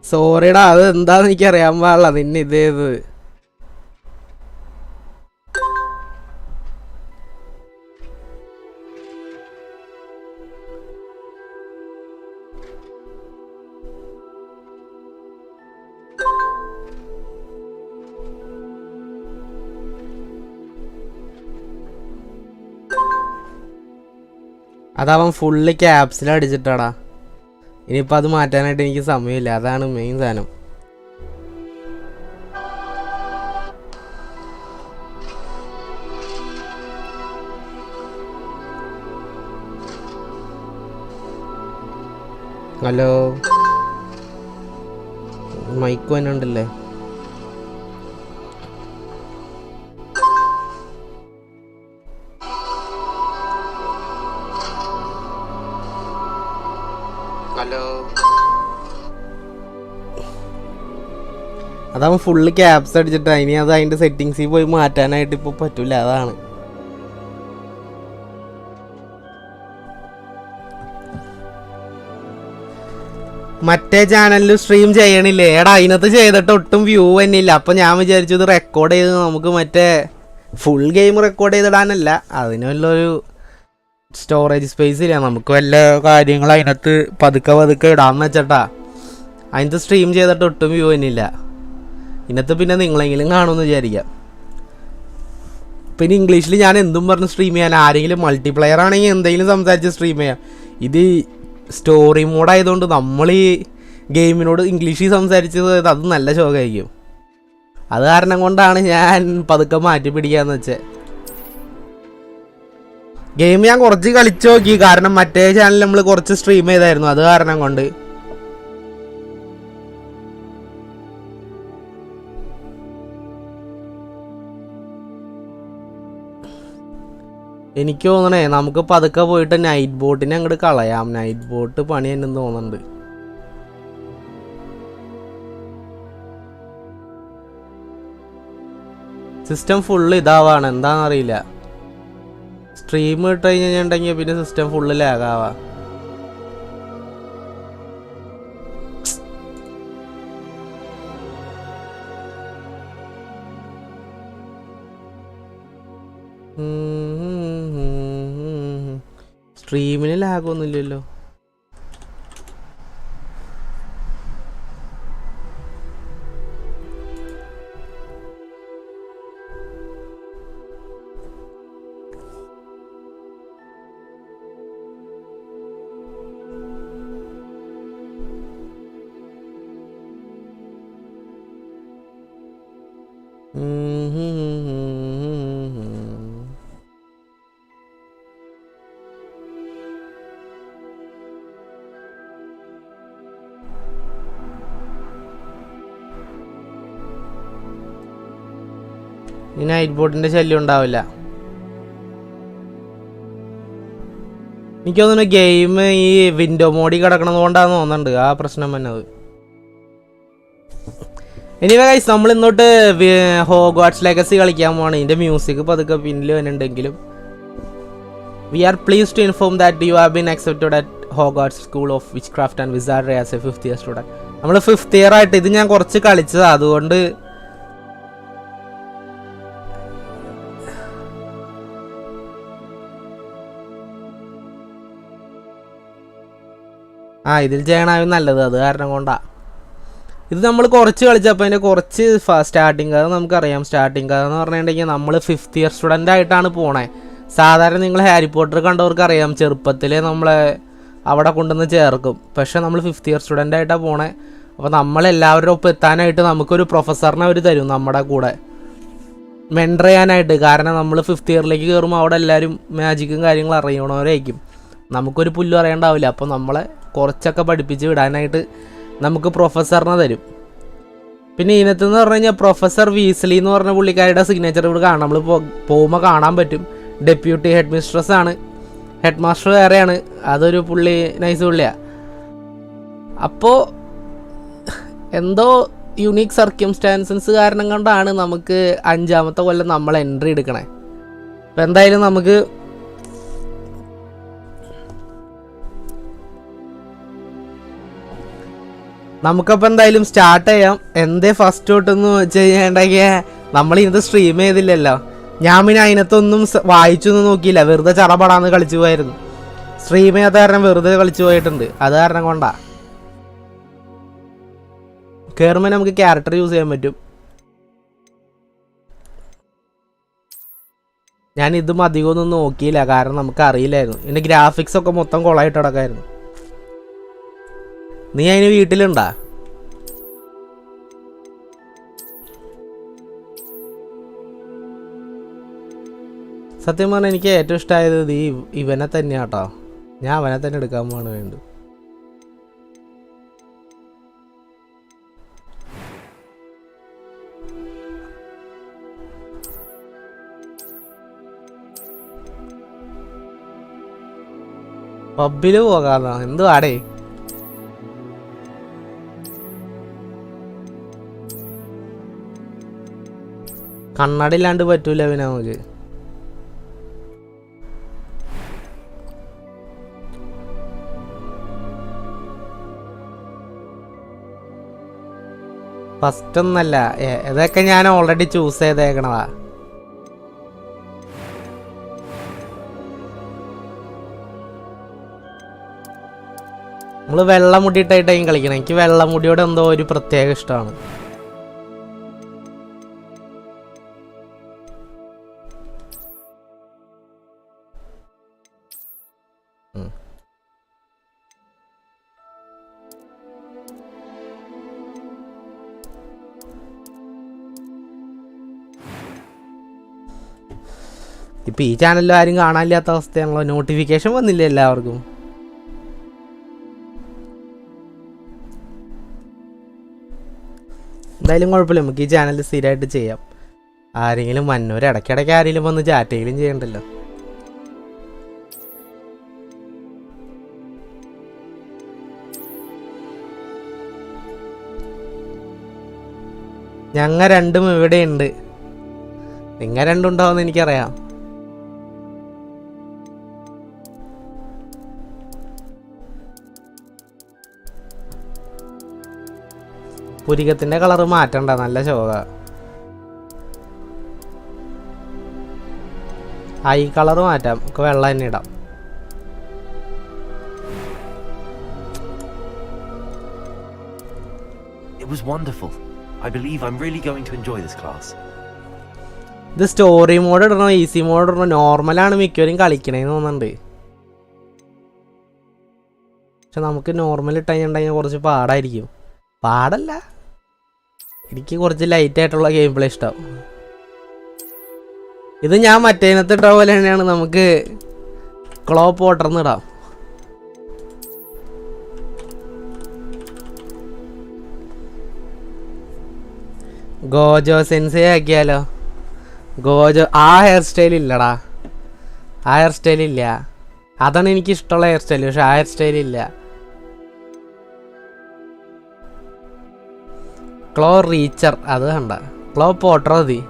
സോറിടാ, അത് എന്താന്ന് എനിക്ക് അറിയാൻ പാടില്ല. നിന്നെ ഇതേത് അതവൻ ഫുള്ള് ക്യാപ്സിൽ അടിച്ചിട്ടാടാ. ഇനിയിപ്പോൾ അത് മാറ്റാനായിട്ട് എനിക്ക് സമയമില്ല. അതാണ് മെയിൻ സാധനം. ഹലോ, മൈക്ക് തന്നെ ഉണ്ടല്ലേ? ഹലോ, അതവൻ ഫുള്ള് ക്യാപ്സ് അടിച്ചിട്ടാ. ഇനി അത് അതിൻ്റെ സെറ്റിങ്സിൽ പോയി മാറ്റാനായിട്ട് ഇപ്പോൾ പറ്റൂല. അതാണ് മറ്റേ ചാനലിൽ സ്ട്രീം ചെയ്യണില്ലേ? എടാ, അതിനകത്ത് ചെയ്തിട്ട് ഒട്ടും വ്യൂ തന്നെയില്ല. അപ്പം ഞാൻ വിചാരിച്ചു ഇത് റെക്കോർഡ് ചെയ്ത് നമുക്ക് മറ്റേ ഫുൾ ഗെയിം റെക്കോർഡ് ചെയ്തിടാനല്ല, അതിന് വല്ലൊരു സ്റ്റോറേജ് സ്പേസ് ഇല്ല. നമുക്ക് വല്ല കാര്യങ്ങൾ അതിനകത്ത് പതുക്കെ ഇടാമെന്ന് വെച്ചിട്ടാ. അതിനകത്ത് സ്ട്രീം ചെയ്തിട്ട് ഒട്ടും വ്യൂ തന്നെയില്ല. ഇതിനകത്ത് പിന്നെ നിങ്ങളെങ്കിലും കാണുമെന്ന് വിചാരിക്കാം. പിന്നെ ഇംഗ്ലീഷിൽ ഞാൻ എന്തും പറഞ്ഞ് സ്ട്രീം ചെയ്യാൻ, ആരെങ്കിലും മൾട്ടിപ്ലെയർ ആണെങ്കിൽ എന്തെങ്കിലും സംസാരിച്ച് സ്ട്രീം ചെയ്യാം. ഇത് സ്റ്റോറി മോഡായതുകൊണ്ട് നമ്മൾ ഈ ഗെയിമിനോട് ഇംഗ്ലീഷിൽ സംസാരിച്ചത് അത് നല്ല ശോകമായിരിക്കും. അത് കാരണം കൊണ്ടാണ് ഞാൻ പതുക്കെ മാറ്റി പിടിക്കാന്ന് വെച്ചത്. ഗെയിം ഞാൻ കുറച്ച് കളിച്ചു നോക്കി, കാരണം മറ്റേ ചാനൽ നമ്മൾ കുറച്ച് സ്ട്രീം ചെയ്തായിരുന്നു. അത് കാരണം കൊണ്ട് എനിക്ക് തോന്നണേ നമുക്ക് പതുക്കെ പോയിട്ട് നൈറ്റ് ബോട്ടിനെ അങ്ങോട്ട് കളയാം. നൈറ്റ് ബോട്ട് പണി തന്നെ തോന്നുന്നുണ്ട്. സിസ്റ്റം ഫുള്ള് ഇതാവാണ്, എന്താണെന്നറിയില്ല. സ്ട്രീം ഇട്ട് കഴിഞ്ഞിട്ടുണ്ടെങ്കിൽ പിന്നെ സിസ്റ്റം ഫുള്ള് ലാഗാവാ. സ്ട്രീമിന് ലാഗൊന്നുമില്ലല്ലോ. ഈ നൈറ്റ് ബോട്ടിന്റെ ശല്യം ഉണ്ടാവില്ല. എനിക്ക് തോന്നുന്നു ഗെയിം ഈ വിൻഡോ മോഡിൽ കിടക്കണത് കൊണ്ടാന്ന് തോന്നുന്നുണ്ട് ആ പ്രശ്നം വന്നത്. എനിവേ ഗൈസ്, നമ്മൾ ഇന്നോട്ട് ഹോഗ്വാർട്സ് ലെഗസി കളിക്കാൻ പോവാണ്. ഇതിന്റെ മ്യൂസിക് പതുക്കെ പിന്നിൽ വന്നിട്ടുണ്ടെങ്കിലും we are pleased to inform that you have been accepted at Hogwarts School of Witchcraft and Wizardry as a 5th year student. നമ്മൾ 5th ഇയർ ആയിട്ട് ഇത് ഞാൻ കുറച്ച് കളിച്ചതാ, അതുകൊണ്ട് ഇതിൽ ചെയ്യണമായിരുന്നു നല്ലത്. അത് കാരണം കൊണ്ടാ ഇത് നമ്മൾ കുറച്ച് കളിച്ചപ്പോൾ അതിൻ്റെ കുറച്ച് സ്റ്റാർട്ടിങ് കഥ നമുക്കറിയാം. സ്റ്റാർട്ടിങ് കഥ എന്ന് പറഞ്ഞിട്ടുണ്ടെങ്കിൽ നമ്മൾ 5th ഇയർ സ്റ്റുഡൻ്റ് ആയിട്ടാണ് പോണേ. സാധാരണ നിങ്ങൾ ഹാരി പോട്ടർ കണ്ടവർക്ക് അറിയാം, ചെറുപ്പത്തിലേ നമ്മളെ അവിടെ കൊണ്ടുവന്ന് ചേർക്കും. പക്ഷേ നമ്മൾ 5th ഇയർ സ്റ്റുഡൻ്റ് ആയിട്ടാണ് പോണേ. അപ്പോൾ നമ്മളെല്ലാവരുടെ ഒപ്പം എത്താനായിട്ട് നമുക്കൊരു പ്രൊഫസറിനെ അവർ തരും നമ്മുടെ കൂടെ മെൻറ്റർ ചെയ്യാനായിട്ട്. കാരണം നമ്മൾ 5th ഇയറിലേക്ക് കയറുമ്പോൾ അവിടെ എല്ലാവരും മാജിക്കും കാര്യങ്ങളും അറിയണവരായിരിക്കും. നമുക്കൊരു പുല്ലും അറിയണ്ടാവില്ല. അപ്പോൾ നമ്മളെ കുറച്ചൊക്കെ പഠിപ്പിച്ച് വിടാനായിട്ട് നമുക്ക് പ്രൊഫസറിനെ തരും. പിന്നെ ഇതിനകത്തെന്ന് പറഞ്ഞു കഴിഞ്ഞാൽ പ്രൊഫസർ വീസ്ലി എന്ന് പറഞ്ഞ പുള്ളിക്കാരുടെ സിഗ്നേച്ചർ ഇവിടെ കാണാം. നമ്മൾ പോകുമ്പോൾ കാണാൻ പറ്റും. ഡെപ്യൂട്ടി ഹെഡ് മിസ്ട്രസ് ആണ്, ഹെഡ് മാസ്റ്റർ വേറെയാണ്. അതൊരു പുള്ളി നൈസ് പുള്ളിയാണ്. അപ്പോൾ എന്തോ യുണീക്ക് സർക്കംസ്റ്റാൻസസ് കാരണം കൊണ്ടാണ് നമുക്ക് 5ാമത്തെ കൊല്ലം നമ്മൾ എൻട്രി എടുക്കണേ. അപ്പം എന്തായാലും നമുക്ക് നമുക്കപ്പോൾ എന്തായാലും സ്റ്റാർട്ട് ചെയ്യാം. എന്തേ ഫസ്റ്റ് തൊട്ടെന്ന് വെച്ച് കഴിഞ്ഞിട്ടുണ്ടെങ്കിൽ നമ്മൾ ഇത് സ്ട്രീം ചെയ്തില്ലല്ലോ. ഞാൻ പിന്നെ അതിനകത്തൊന്നും വായിച്ചൊന്നും നോക്കിയില്ല, വെറുതെ ചടപടാന്ന് കളിച്ചു പോയായിരുന്നു. സ്ട്രീം ചെയ്യാത്ത കാരണം വെറുതെ കളിച്ചു പോയിട്ടുണ്ട്. അത് കാരണം കൊണ്ടാ. കയറുമ്പോൾ നമുക്ക് ക്യാരക്ടർ യൂസ് ചെയ്യാൻ പറ്റും. ഞാൻ ഇതും അധികമൊന്നും നോക്കിയില്ല, കാരണം നമുക്ക് അറിയില്ലായിരുന്നു. ഇതിൻ്റെ ഗ്രാഫിക്സ് ഒക്കെ മൊത്തം കൊളായിട്ട് കിടക്കായിരുന്നു. നീ അതിന് വീട്ടിലുണ്ടാ? സത്യം പറഞ്ഞാൽ എനിക്ക് ഏറ്റവും ഇഷ്ടമായത് ഇവനെ തന്നെയാട്ടോ. ഞാൻ അവനെ തന്നെ എടുക്കാൻ പോവാണ് വേണ്ടത്. പബ്ബില് പോകാന്നോ? എന്തുവാടേ? കണ്ണടില്ലാണ്ട് പറ്റൂല പിന്നെ നമുക്ക്. ഫസ്റ്റ് ഒന്നല്ല, ഇതൊക്കെ ഞാൻ ഓൾറെഡി ചൂസ് ചെയ്തേക്കണതാ. നമ്മൾ വെള്ളമുടിയിട്ടായിട്ടായും കളിക്കണം. എനിക്ക് വെള്ളമുടിയോടെ എന്തോ ഒരു പ്രത്യേക ഇഷ്ടമാണ്. ഇപ്പം ഈ ചാനലിൽ ആരും കാണാനില്ലാത്ത അവസ്ഥയാണല്ലോ. നോട്ടിഫിക്കേഷൻ വന്നില്ല എല്ലാവർക്കും. എന്തായാലും കുഴപ്പമില്ല, നമുക്ക് ഈ ചാനൽ സ്ഥിരമായിട്ട് ചെയ്യാം. ആരെങ്കിലും വന്നവർ ഇടയ്ക്കിടയ്ക്ക് ആരെങ്കിലും വന്ന് ചാറ്റെങ്കിലും ചെയ്യണ്ടല്ലോ. ഞങ്ങൾ രണ്ടും ഇവിടെയുണ്ട്. നിങ്ങൾ രണ്ടുണ്ടാവുമെന്ന് എനിക്കറിയാം. പുരികത്തിന്റെ കളറ് മാറ്റണ്ട, നല്ല ശോക. ഐ കളറ് മാറ്റാം, നമുക്ക് വെള്ളം തന്നെ ഇടാം. It was wonderful. I believe I'm really going to enjoy this class. ഇത് സ്റ്റോറി മോഡ് ഇടണോ ഈസി മോഡ് ഇടണോ? നോർമലാണ് മിക്കവരും കളിക്കണേന്ന് തോന്നുന്നുണ്ട്. പക്ഷെ നമുക്ക് നോർമൽ ഇട്ടുണ്ടെങ്കിൽ കുറച്ച് പാടായിരിക്കും. പാടല്ല, എനിക്ക് കുറച്ച് ലൈറ്റായിട്ടുള്ള ഗെയിം പ്ലേ ഇഷ്ടം. ഇത് ഞാൻ മറ്റേനകത്ത് ഇട്ട പോലെ തന്നെയാണ്. നമുക്ക് ക്ലോപ്പ് വാട്ടർന്ന് ഇടാം. ഗോജോ സെൻസേ ആക്കിയാലോ? ഗോജോ ആ ഹെയർ സ്റ്റൈൽ ഇല്ലടാ, ആ ഹെയർ സ്റ്റൈൽ ഇല്ല. അതാണ് എനിക്ക് ഇഷ്ടമുള്ള ഹെയർ സ്റ്റൈൽ, പക്ഷെ ആ ഹെയർ സ്റ്റൈൽ ഇല്ല. ക്ലോ റീച്ചർ അത് കണ്ട, ക്ലോ പോട്ടർ മതി.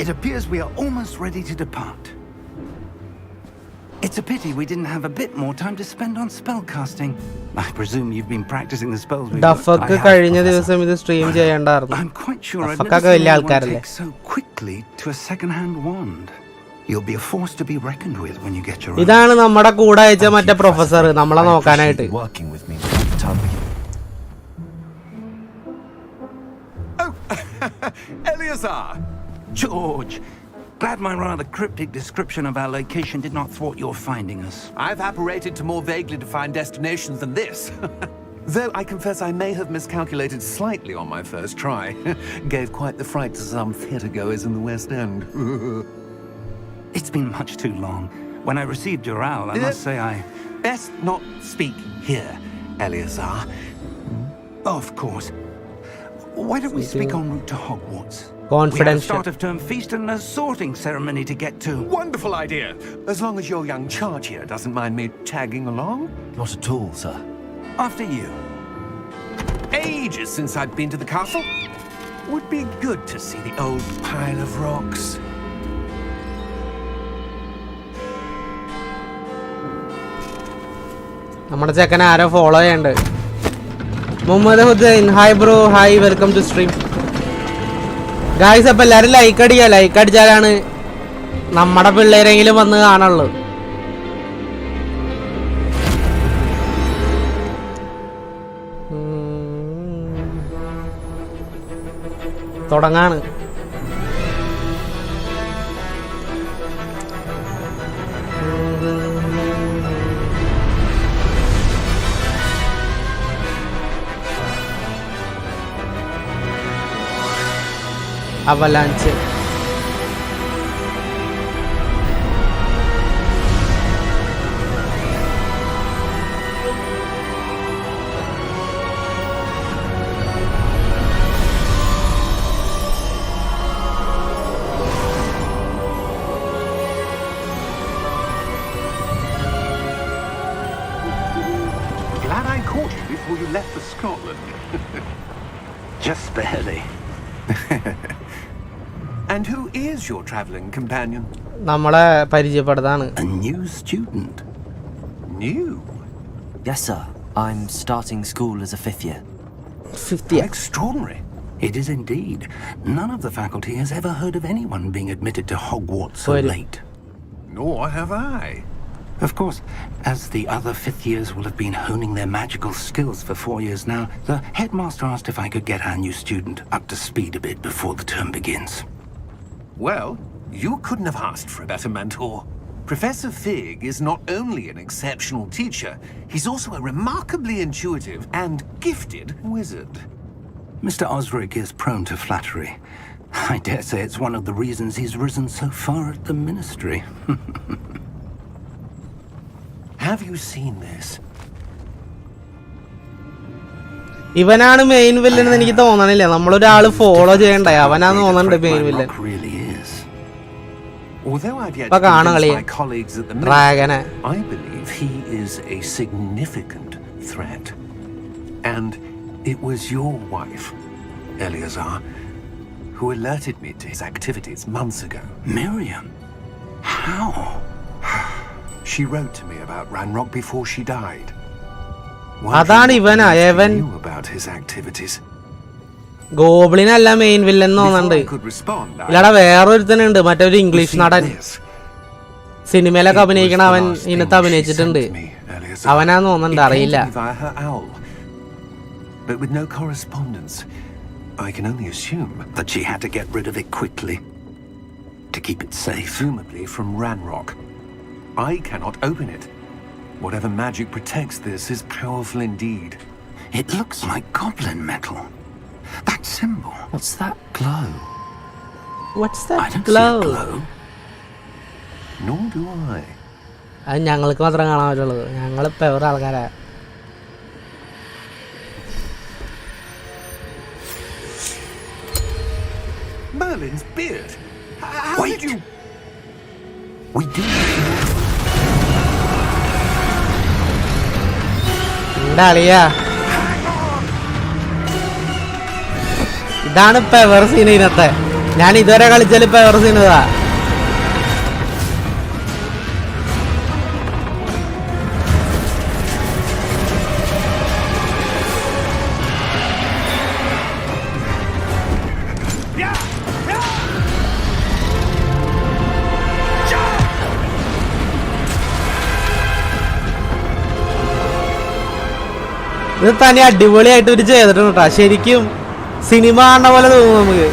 It appears we are almost ready to depart. It's a pity we didn't have a bit more time to spend on spellcasting. I presume you've been practicing the spells we ഡഫക്ക് കഴിഞ്ഞ ദിവസം ഇത് stream ചെയ്യണ്ടായിരുന്നു. I'm quite sure I've ഡഫക്കൊക്കെ വലിയ ആൾക്കാരല്ലേ. so quickly to a second-hand wand. You'll be a force to be reckoned with when you get your own. ഇതാണ് നമ്മുടെ കൂടെ അയച്ച മറ്റേ പ്രൊഫസർ നമ്മളെ നോക്കാനായിട്ട്. Working with me all the time. Oh, Eleazar! George, glad my rather cryptic description of our location did not thwart your finding us. I've apparated to more vaguely defined destinations than this. Though I confess I may have miscalculated slightly on my first try. Gave quite the fright to some theatregoers in the West End. It's been much too long. When I received your owl, I must say I... Best not speak here, Eleazar. Of course. Why don't we speak en route to Hogwarts? Confidential. We have a start of term feast and a sorting ceremony to get to. Wonderful idea. As long as your young charge here doesn't mind me tagging along. Not at all, sir. After you. ages since I'd been to the castle. Would be good to see the old pile of rocks. നമ്മുടെ ചെക്കനെ ആരോ follow ചെയ്യണ്ട്. Muhammad Hussain, hi bro, hi, welcome to stream. Guys, അപ്പം എല്ലാവരും like അടിക്കുക. Like അടിച്ചാലാണ് നമ്മുടെ പിള്ളേരെങ്കിലും വന്ന് കാണുള്ളൂ. തുടങ്ങാണ്. Avalanche. Glad I caught you before you left for Scotland. Just barely. And who is your travelling companion? നമ്മളെ പരിചയപ്പെടുത്താണ്. A new student. New? Yes, sir. I'm starting school as a 5th year. 50. Extraordinary. It is indeed. None of the faculty has ever heard of anyone being admitted to Hogwarts so Well- late. Nor have I. Of course, as the other 5th years will have been honing their magical skills for 4 years now, the headmaster asked if I could get our new student up to speed a bit before the term begins. Well, you couldn't have asked for a better mentor. Professor Fig is not only an exceptional teacher, he's also a remarkably intuitive and gifted wizard. Mr. Osric is prone to flattery. I dare say it's one of the reasons he's risen so far at the ministry. Have you seen this? ഇവനാണ് main villain എന്ന് എനിക്ക് തോന്നണില്ല. നമ്മളൊരാള് follow ചെയ്യണ്ടേ, അവനാന്ന് തോന്നണ്ട് main villain. Really is. Although I've yet ഇപ്പൊ to കാണാ convince കളിയെ my colleagues at the ഡ്രാഗനെ. ministry, I believe he is a significant threat. And it was your wife, Eleazar, who alerted me to his activities months ago. Miriam? How? She wrote to me about Ranrock before she died. അതാണ് ഇവനാ എവൻ. Knew about his activities. Goblin അല്ല main villain തോന്നണ്ട്. Before I could respond, ഇല്ലടാ, വേറൊരുത്തനുണ്ട്, മറ്റൊരു English received നടൻ, this. സിനിമയിലൊക്കെ It was അഭിനയിക്കണ the അവൻ last thing ഇന്നത്തെ she അഭിനയിച്ചിട്ടുണ്ട്. sent me, Eleazar. അവനാന്ന് തോന്നണ്ട്, It came അറിയില്ല. to me via her owl. But with no correspondence, I can only assume That she had to get rid of it quickly to keep it safe. presumably from Ranrock. I cannot open it. Whatever magic protects this is powerful indeed. It looks like goblin metal. That symbol. What's that glow? What's I that don't glow? see a glow. Nor do I. അത് ഞങ്ങൾക്ക് മാത്രം കാണാൻ പറ്റുള്ളത്. ഞങ്ങളിപ്പോ വേറെ ആൾക്കാരാ. Merlin's beard. How Wait. did you... We do. എന്താ അളിയാ, ഇതാണ് പെവർ സീൻ. ഇതിനകത്തെ ഞാൻ ഇതുവരെ കളിച്ചാൽ പെവർ സീൻ ഇതാ. ഇത് തന്നെ അടിപൊളിയായിട്ട് ഇവര് ചെയ്തിട്ടുണ്ട് കേട്ടോ. ശരിക്കും സിനിമ കാണുന്ന പോലെ തോന്നും നമുക്ക്.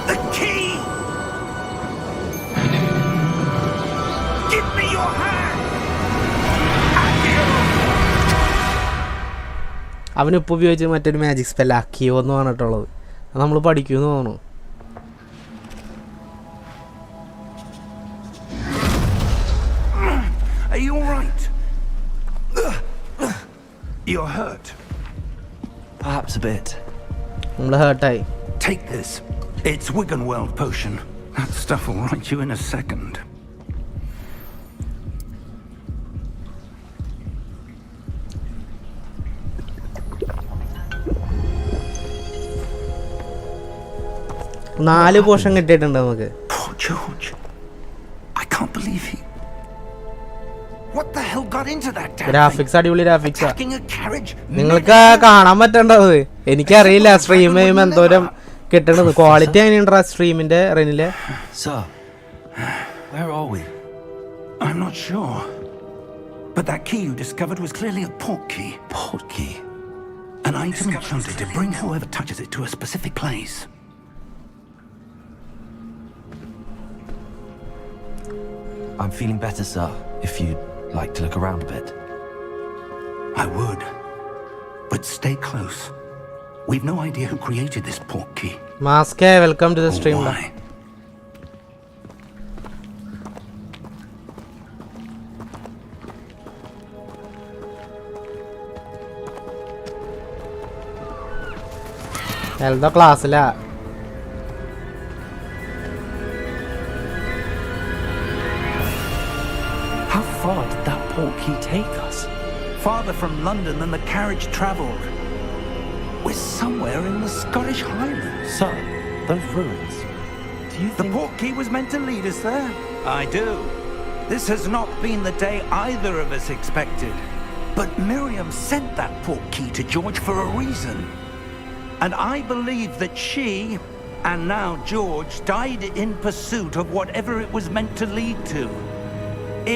The key! Give me your hand! അവനിപ്പോൾ ഉപയോഗിച്ച് മറ്റൊരു മാജിക് സ്പെൽ അക്കിയോ എന്ന് പറഞ്ഞിട്ടുള്ളത്. അത് നമ്മൾ പഠിക്കുമെന്ന് തോന്നുന്നു. Are you all right? You're hurt. Perhaps a bit. നമ്മൾ ഹേർട്ടായി. Take this. It's Wiggenweld potion. That stuff will right you in a second. 4 portion കിട്ടിയിട്ടുണ്ട് നമുക്ക്. Poor George. I can't believe he... What the hell got into that damn graphics അടിപൊളി ഗ്രാഫിക്സാ. Attacking a carriage? നിങ്ങൾക്ക് കാണാൻ പറ്റണ്ടത് എനിക്കറിയില്ല. Stream ചെയ്യുമ്പോൾ എന്തോരം കിട്ടണത്. Quality എങ്ങനെയുണ്ടാ സ്ട്രീമിന്റെ റെനിലെ? Sir, where are we? I'm not sure. But that key you discovered was clearly a port key. Port key. An item enchanted to bring whoever touches it to a specific place. I'm feeling better, sir. If you'd like to look around a bit. I would. But stay close. We've no idea who created this port key. മാസ്കേ welcome to the Or stream. why. Eldho ക്ലാസ്സിലാ. How far did that port key take us? Farther from London than the carriage travelled. We're somewhere in the Scottish Highlands. Sir, those ruins. Do you The think... port key was meant to lead us there? I do. This has not been the day either of us expected. But Miriam sent that port key to George for a reason. And I believe that she, and now George, died in pursuit of whatever it was meant to lead to.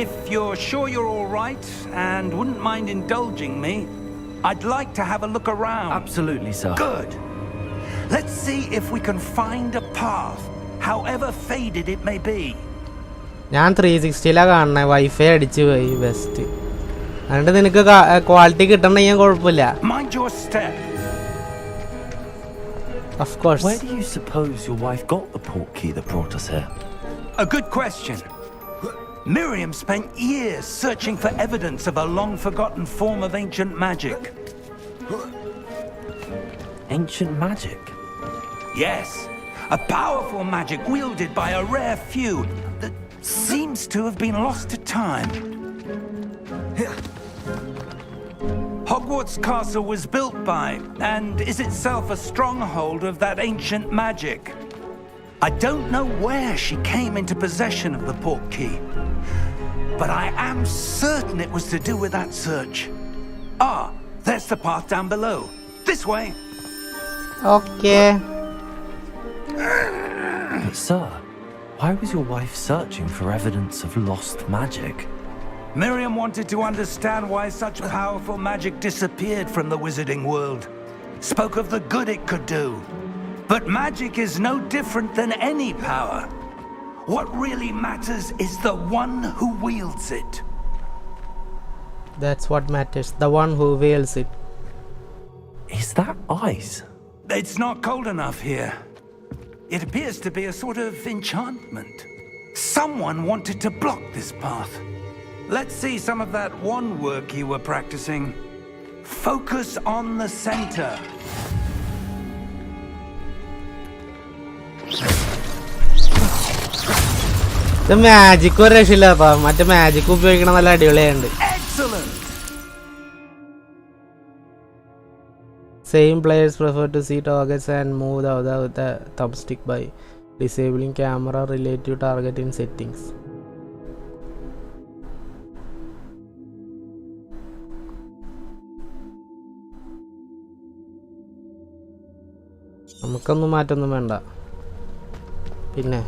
If you're sure you're all right and wouldn't mind indulging me, I'd like to have a look around. Absolutely, sir. Good. Let's see if we can find a path, however faded it may be. ഞാൻ 360 കാണണേ. Wifi അടിച്ച് പോയി best. അതുകൊണ്ട് നിനക്ക് quality കിട്ടണമെങ്കിൽ കുഴപ്പമില്ല. Mind your step. Of course. Where do you suppose your wife got the port key that brought us here? A good question. Miriam spent years searching for evidence of a long-forgotten form of ancient magic. Ancient magic? Yes, a powerful magic wielded by a rare few that seems to have been lost to time. Hogwarts Castle was built by, and is itself a stronghold of that ancient magic. I don't know where she came into possession of the port key, but I am certain it was to do with that search. Ah, there's the path down below. This way. Okay. But sir, why was your wife searching for evidence of lost magic? Miriam wanted to understand why such powerful magic disappeared from the wizarding world. Spoke of the good it could do. But magic is no different than any power. What really matters is the one who wields it. That's what matters. The one who wields it. Is that ice? It's not cold enough here. It appears to be a sort of enchantment. Someone wanted to block this path. Let's see some of that one work you were practicing. Focus on the center. ഇത് magic ഒരു രക്ഷയില്ലാത്ത മറ്റേ magic ഉപയോഗിക്കണം നല്ല അടിപൊളിയായുണ്ട്. Excellent. Same players prefer to see targets and move the thumbstick by disabling camera relative target in settings. നമുക്കൊന്നും മാറ്റൊന്നും വേണ്ട. പിന്നെ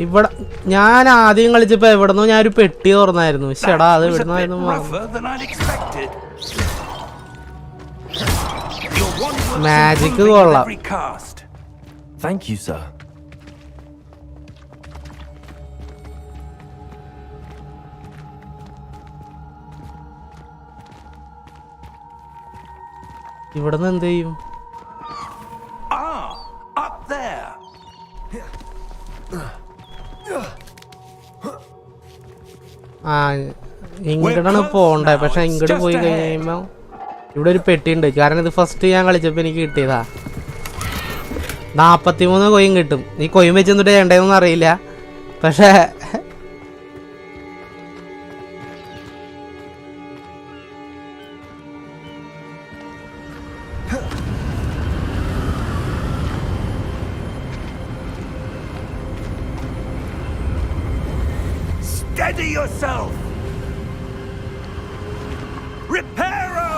ഇവിടെ ഞാൻ ആദ്യം കളിച്ചപ്പോ എവിടെന്നോ ഞാനൊരു പെട്ടി തുറന്നായിരുന്നു. ചേടാ അത് ഇവിടുന്നായിരുന്നു. മാജിക് കൊള്ളാം. Thank you, sir. ഇവിടുന്ന് എന്ത് ചെയ്യും? ആ ഇങ്ങോട്ടാണ് പോണ്ടേ. പക്ഷെ ഇങ്ങോട്ട് പോയി കഴിയുമ്പോ ഇവിടെ ഒരു പെട്ടി ഉണ്ട്. കാരണം ഇത് ഫസ്റ്റ് ഞാൻ കളിച്ചപ്പോ എനിക്ക് കിട്ടിയതാ. 43 കൊയിൻ കിട്ടും. ഈ കൊയിൻ വെച്ചെന്നിട്ട് ചെയ്യണ്ടേന്നൊന്നും അറിയില്ല. പക്ഷെ Steady yourself! Reparo!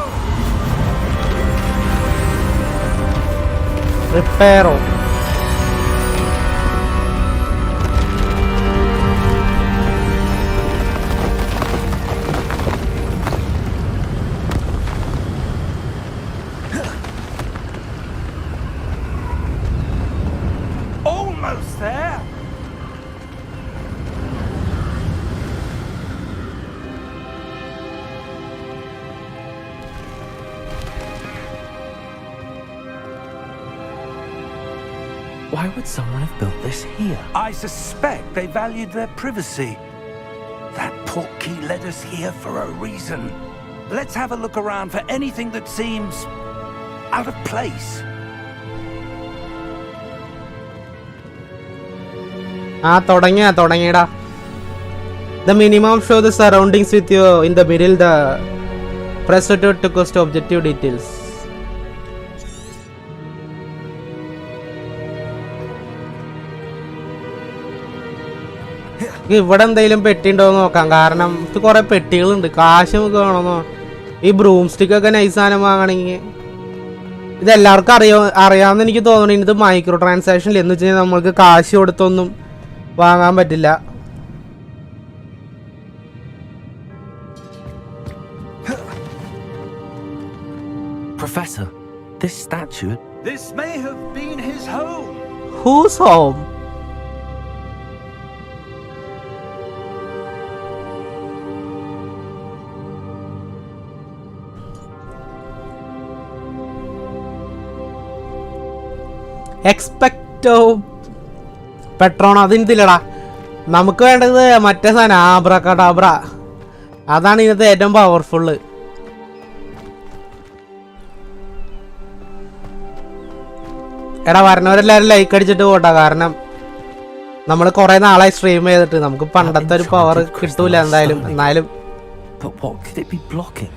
Reparo. Almost there! Why would someone have built this here? I suspect they valued their privacy. That portkey led us here for a reason. Let's have a look around for anything that seems out of place. തുടങ്ങിയടാ. The minimum show the surroundings with you in the middle. The press to cost objective details. ഇവിടെ എന്തെങ്കിലും പെട്ടി ഉണ്ടോ എന്ന് നോക്കാം. കാരണം ഇത് കുറെ പെട്ടികളുണ്ട്. കാശ് നമുക്ക് വേണമെന്നോ. ഈ ബ്രൂം സ്റ്റിക്ക് ഒക്കെ നൈസ് സാധനം വാങ്ങണമെങ്കിൽ ഇത് എല്ലാവർക്കും അറിയാമെന്ന് എനിക്ക് തോന്നുന്നു. ഇത് മൈക്രോ ട്രാൻസാക്ഷനിൽ എന്ന് വെച്ച് കഴിഞ്ഞാൽ നമ്മൾക്ക് കാശ് കൊടുത്തൊന്നും വാങ്ങാൻ പറ്റില്ല. Professor, this statue. This may have been his home. Whose home? എക്സ്പെക്റ്റോ പെട്രോൺ അതിനില്ലടാ. നമുക്ക് വേണ്ടത് മറ്റേ സാധനം ആബ്രകഡാബ്ര. അതാണ് ഇതിനകത്ത് ഏറ്റവും പവർഫുള്ള്. എടാ വരണവരെല്ലാവരും ലൈക്ക് അടിച്ചിട്ട് പോട്ടാ. കാരണം നമ്മൾ കുറെ നാളായി സ്ട്രീം ചെയ്തിട്ട് നമുക്ക് പണ്ടത്തെ ഒരു പവർ കിട്ടൂല എന്തായാലും. എന്നാലും But what could it be blocking?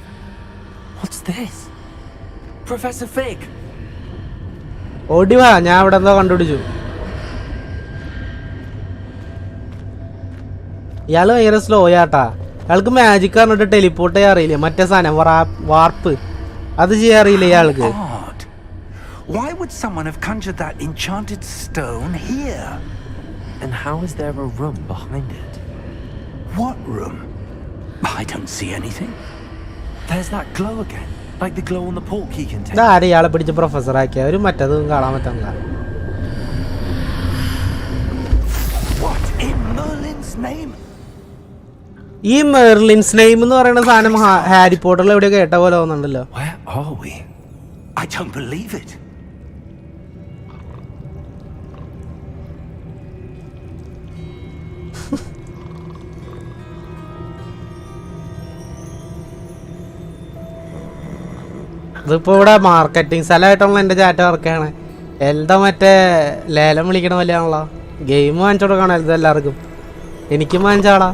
What's this? Professor Fig! ഓടി വാ, ഞാൻ ഇവിടെ എന്തോ കണ്ടുപിടിച്ചു. ഇയാള് ഭയങ്കര സ്ലോ ആട്ടാ. അയാൾക്ക് മാജിക് പറഞ്ഞിട്ട് ടെലിപ്പോർട്ട് ചെയ്യാൻ അറിയില്ല. മറ്റേ സാധനം വാർപ്പ് അത് ചെയ്യാൻ അറിയില്ല ഇയാൾക്ക്. Why would someone have conjured that enchanted stone here? And how is there a room behind it? What room? I don't see anything. There's that glow again. Like the glow on the portkey container. ഇതാരും ഇയാളെ പിടിച്ച് professor ആക്കിയ ഒരു മറ്റേതും കാണാൻ പറ്റില്ല. What in Merlin's name? ഈ മെർലിൻസ് name എന്ന് പറയുന്ന സാധനം ഹാരി പോട്ടറിൽ എവിടെയോ കേട്ട പോലെ തോന്നുന്നുണ്ടല്ലോ. Where are we? I don't believe it. ഇതിപ്പോ ഇവിടെ മാർക്കറ്റിംഗ് സ്ഥലമായിട്ടുള്ള എൻ്റെ ചാറ്റ വർക്കാണ്. എന്താ മറ്റേ ലേലം വിളിക്കണ പോലെയാണല്ലോ. ഗെയിം വാങ്ങിച്ചു കൊടുക്കണം എല്ലാവർക്കും. എനിക്കും വാങ്ങിച്ചാടാ.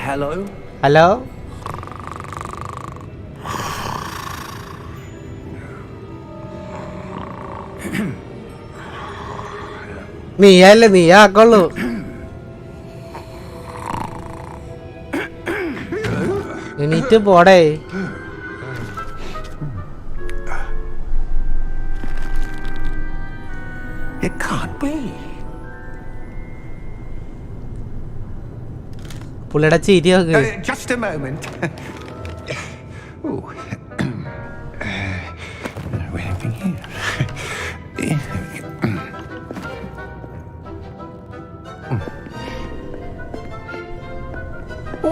Hello? ഹലോ, നീയല്ലേ, നീ ആക്കുള്ളൂ. എണീറ്റ് പോടേ. It can't be. പുള്ളിയുടെ ചിരി നോക്ക്. Just a moment. Anything here?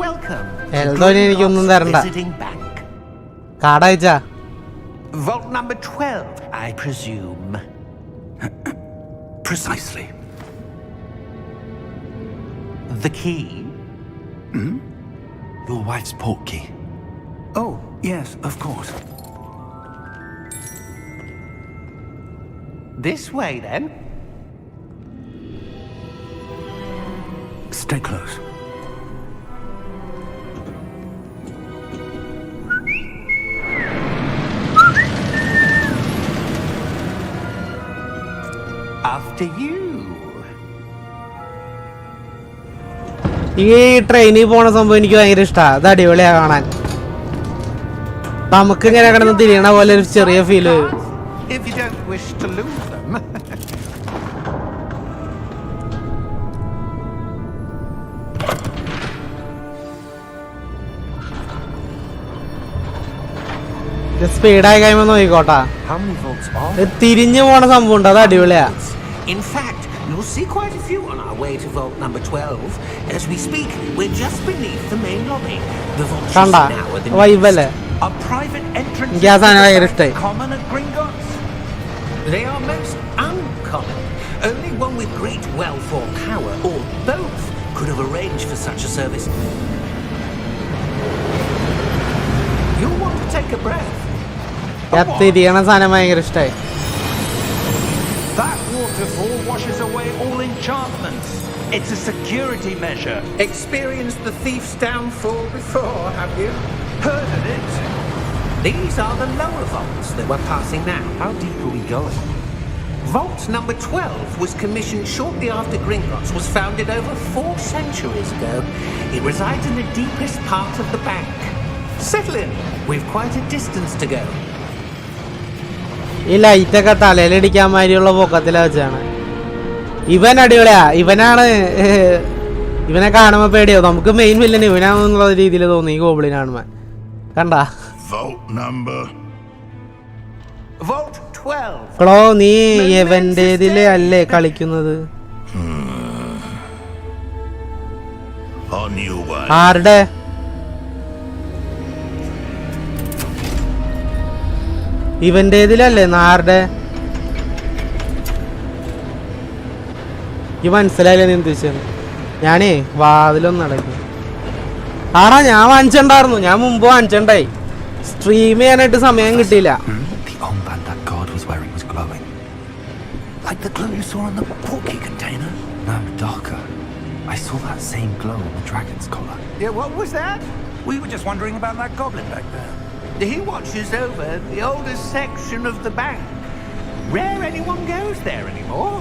Welcome. എൽദോന് എനിക്കൊന്നും തരണ്ട. Visiting bank. കാർഡ് അയച്ചാ. Vault number 12, I presume. Precisely. The key? Your wife's portkey. Oh, yes, of course. This way, then. Stay close. After you. ഈ ട്രെയിനിൽ പോണ സംഭവം എനിക്ക് ഭയങ്കര ഇഷ്ടമാണ്. അത് അടിപൊളിയാണ് കാണാൻ. നമുക്ക് ഇങ്ങനെ കിടന്ന് തിരിയണ പോലെ ഒരു ചെറിയ feel. If you don't wish to lose them. സ്പീഡായി കഴിയുമ്പോൾ നോക്കിക്കോട്ടാ. How many vaults are തിരിഞ്ഞു പോണ സംഭവം ഉണ്ട്. അത് അടിപൊളിയാ. In fact, you'll see quite a few on our way to vault number 12. As we speak, we're just beneath the main lobby. The vault is കണ്ടാ now at the വൈബല്ലേ? A private entrance. എനിക്ക് ആ സാധനം ഭയങ്കര ഇഷ്ടായി. Common at Gringotts. They are most uncommon. Only one with great wealth or power, or both, could have arranged for such a service. You'll want to take a breath. തിരിയണ സാധനം ഭയങ്കര ഇഷ്ടായി. That waterfall washes away all enchantments. It's a security measure. Experienced the thief's downfall before, have you? Heard of it? These are the lower vaults that we're passing now. How deep are we going? Vault number 12 was commissioned shortly after Gringotts was founded over 4 centuries ago. It resides in the deepest part of the bank. Settle in. We've quite a distance to go. ഈ ലൈറ്റൊക്കെ തലയിലിടിക്കാൻ മാതിരിയുള്ള പൊക്കത്തിലാ വെച്ചാണ്. ഇവൻ അടിപൊളിയാ. ഇവനെ കാണുമ്പോ പേടിയോ? നമുക്ക് മെയിൻ വില്ലൻ ഇവനാന്നുള്ള രീതിയിൽ തോന്നി ഈ ഗോബ്ലിനാണ്. കണ്ടാ Vault number. Vault 12. ക്ലോ, നീ എവന്റേതില് അല്ലേ കളിക്കുന്നത്? On your way. ആരുടെ? ഇവന്റേതിലല്ലേ? ആരുടെ? ഈ മനസ്സിലായില്ലേ നീ ഉദ്ദേശിച്ചത്? ഞാനേ വാതിലൊന്നും അടയ്ക്കും. ആടാ, ഞാൻ വാങ്ങിച്ചിട്ടുണ്ടായിരുന്നു. ഞാൻ മുമ്പ് വാങ്ങിച്ചിട്ടുണ്ടായി. സ്ട്രീം ചെയ്യാനായിട്ട് സമയം കിട്ടിയില്ല. The armband that guard was wearing was glowing. Like the glow you saw in the portkey container? No, darker. I saw that same glow on the dragon's collar. Yeah, what was that? We were just wondering about that goblin back there. He watches over the oldest section of the bank. Rare anyone goes there anymore.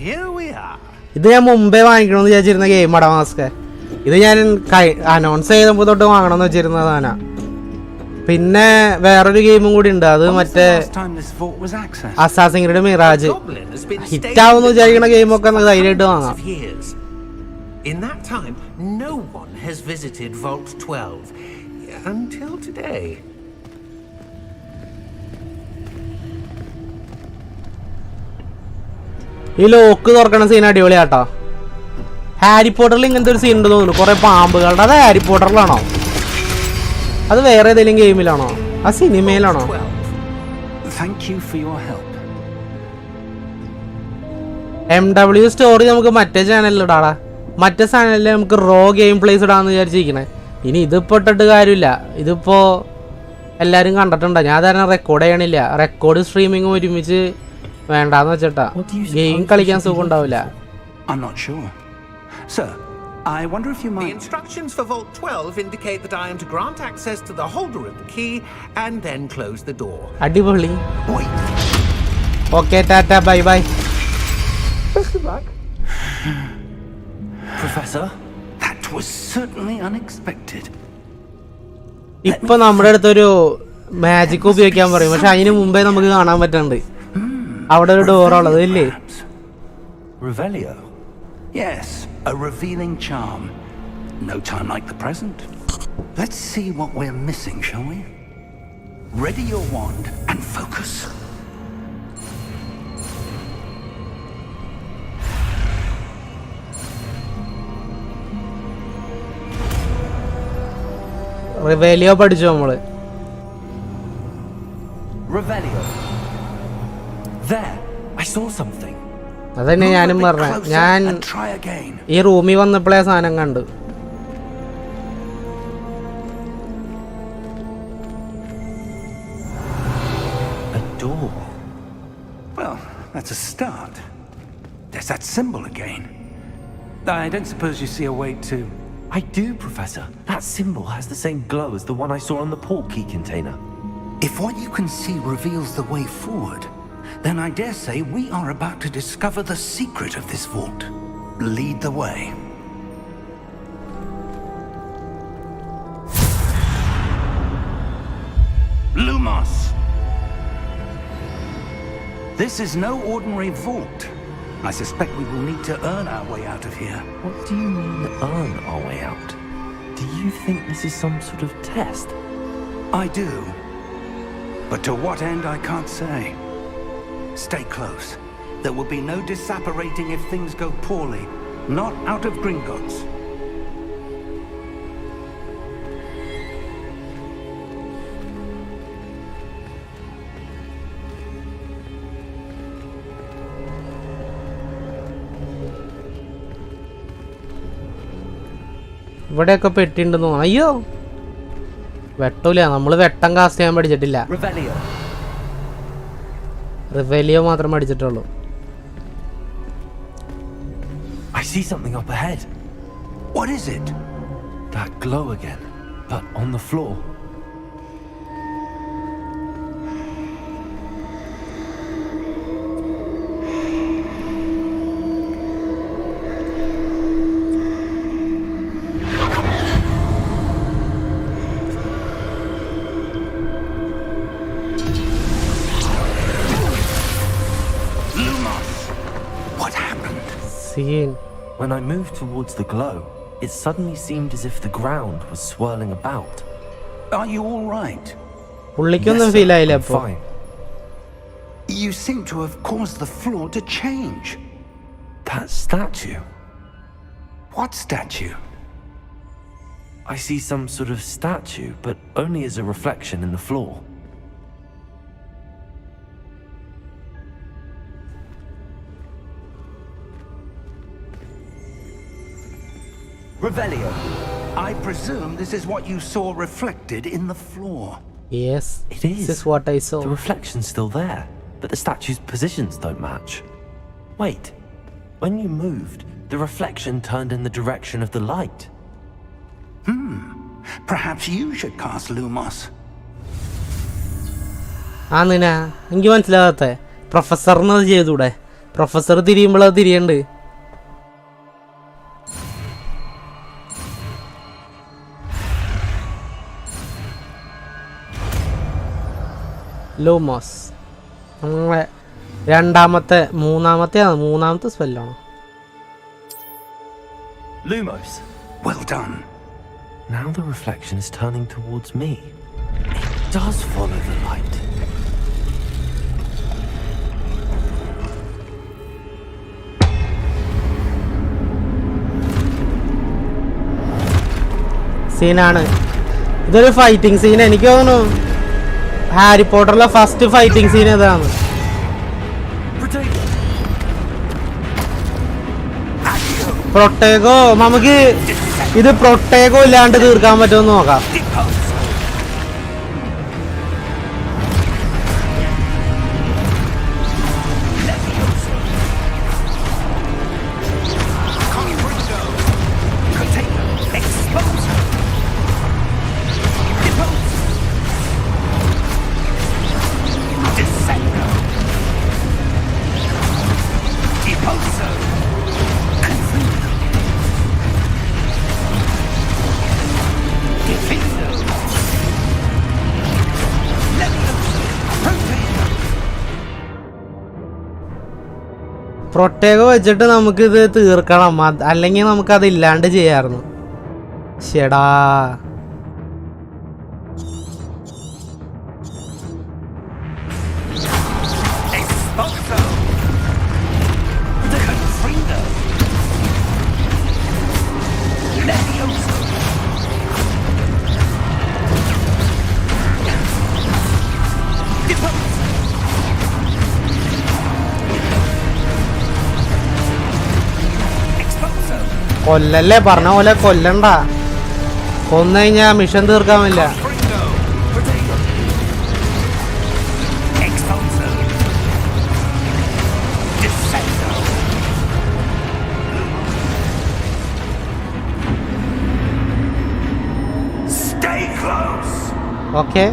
Here we are. ഇത് ഞാൻ മുമ്പേ വാങ്ങിക്കണമെന്ന് വിചാരിച്ചിരുന്ന game അടാ mask. ഇത് ഞാൻ announce ചെയ്തപ്പോൾ തൊട്ട് വാങ്ങണമെന്ന് വെച്ചിരുന്നതാണ്. പിന്നെ വേറൊരു ഗെയിമും കൂടി ഉണ്ട്. അത് മറ്റേ അസാസിൻ ക്രീഡ് മിറാജ്. ഹിറ്റാവെന്ന് വിചാരിക്കുന്ന ഗെയിമൊക്കെ ധൈര്യമായിട്ട് വാങ്ങാം. In that time, no one has visited Vault 12 until today. ഈ ലോക്ക് തുറക്കണ സീൻ അടിപൊളിയാട്ടോ. ഹാരി പോട്ടറിൽ ഇങ്ങനത്തെ ഒരു സീൻ ഉണ്ട് തോന്നുന്നു. കുറെ പാമ്പുകളുടെ. അത് ഹാരി പോട്ടറിലാണോ? അത് വേറെ ഏതെങ്കിലും ഗെയിമിലാണോ? ആ സിനിമയിലാണോ? Thank you for your help. MW story നമുക്ക് മറ്റേ ചാനലിൽ ഇടാടാ. മറ്റേ ചാനലിൽ നമുക്ക് റോ ഗെയിം പ്ലേസ് ഇടാന്ന് വിചാരിച്ചിരിക്കണേ. ഇനി ഇതിപ്പോ ഇട്ടിട്ട് കാര്യമില്ല. ഇതിപ്പോ എല്ലാരും കണ്ടിട്ടുണ്ടോ? ഞാൻ തന്നെ റെക്കോർഡ് ചെയ്യണില്ല. റെക്കോർഡ് സ്ട്രീമിങ്ങും ഒരുമിച്ച് വേണ്ടാന്ന് വെച്ചിട്ടാ. ഗെയിം കളിക്കാൻ സുഖം ഉണ്ടാവില്ല. I'm not sure. Sir, I wonder if you The might... instructions for Vault 12 indicate that I am to grant access to the holder of the key and then close the door. അടിപൊളി. Wait. Okay, Tata, bye bye. Professor? That was certainly unexpected. ഇപ്പൊ നമ്മുടെ അടുത്തൊരു magic ഉപയോഗിക്കാൻ പറയും. പക്ഷെ അതിന് മുമ്പേ നമുക്ക് കാണാൻ പറ്റുന്നുണ്ട് അവിടെ ഒരു ഡോർ ഉള്ളത് ഇല്ലേ? Revelio? Yes, a revealing charm. No time like the present. Let's see what we're missing, shall we? Ready your wand and focus. റിവേലിയോ പഠിച്ചു നമ്മള്. Revelio. There, I saw something. അതന്നെ ഞാനും പറഞ്ഞ. ഞാൻ And try again. ഈ റൂമിൽ വന്നപ്പോഴേ സാധനം കണ്ടു. A door. Well, that's a start. There's that symbol again. I don't suppose you see a way to I do, Professor. That symbol has the same glow as the one I saw on the portkey container. If what you can see reveals the way forward, then I dare say we are about to discover the secret of this vault. Lead the way. Lumos! This is no ordinary vault. I suspect we will need to earn our way out of here. What do you mean, earn our way out? Do you think this is some sort of test? I do. But to what end, I can't say. Stay close. There will be no disapparating if things go poorly. Not out of Gringotts. ഇവിടെയൊക്കെ പെട്ടിണ്ടെന്ന് തോന്നുന്നു. അയ്യോ വെട്ടൂല, നമ്മൾ വെട്ടം cast ചെയ്യാൻ പഠിച്ചിട്ടില്ല. റിവെലിയോ മാത്രം പഠിച്ചിട്ടുള്ളൂ. I see something up ahead. What is it? That glow again, but on the floor. Scene. When I moved towards the glow, it suddenly seemed as if the ground was swirling about. Are you all right? പുള്ളിക്കൊന്നും feel ആയില്ല അപ്പോൾ. Fine. You seem to have caused the floor to change. That statue. What statue? I see some sort of statue, but only as a reflection in the floor. Revelio. I presume this is what you saw reflected in the floor. Yes. It is. This is what I saw. The reflection's still there, but the statue's positions don't match. Wait. When you moved, the reflection turned in the direction of the light. Perhaps you should cast Lumos. നിന എനിക്ക് മനസ്സിലാകാത്ത പ്രൊഫസറിന് അത് ചെയ്തൂടെ? Professor തിരിയുമ്പോൾ അത് തിരിയണ്ട്. Lumos നമ്മളെ മൂന്നാമത്തെ സ്പെല്ലാണോ? Lumos. Well done. Now the reflection is turning towards me. It does follow the light. സീനാണ് ഇതൊരു ഫൈറ്റിംഗ് സീൻ. എനിക്ക് തോന്നുന്നു ഹാരി പോട്ടറിലെ ഫസ്റ്റ് ഫൈറ്റിംഗ് സീൻ ഏതാണ്? പ്രൊട്ടേഗോ. നമുക്ക് ഇത് പ്രൊട്ടേഗോ ഇല്ലാണ്ട് തീർക്കാൻ പറ്റുമെന്ന് നോക്കാം. പ്രൊട്ടേഗോ വെച്ചിട്ട് നമുക്കിത് തീർക്കണം, അല്ലെങ്കിൽ നമുക്കത് ഇല്ലാണ്ട് ചെയ്യാമായിരുന്നു. ശെടാ. കൊല്ലല്ലേ, പറഞ്ഞ പോലെ കൊല്ലണ്ട. കൊന്നു കഴിഞ്ഞാ മിഷൻ തീർക്കാൻ പറ്റില്ല. ഓക്കെ.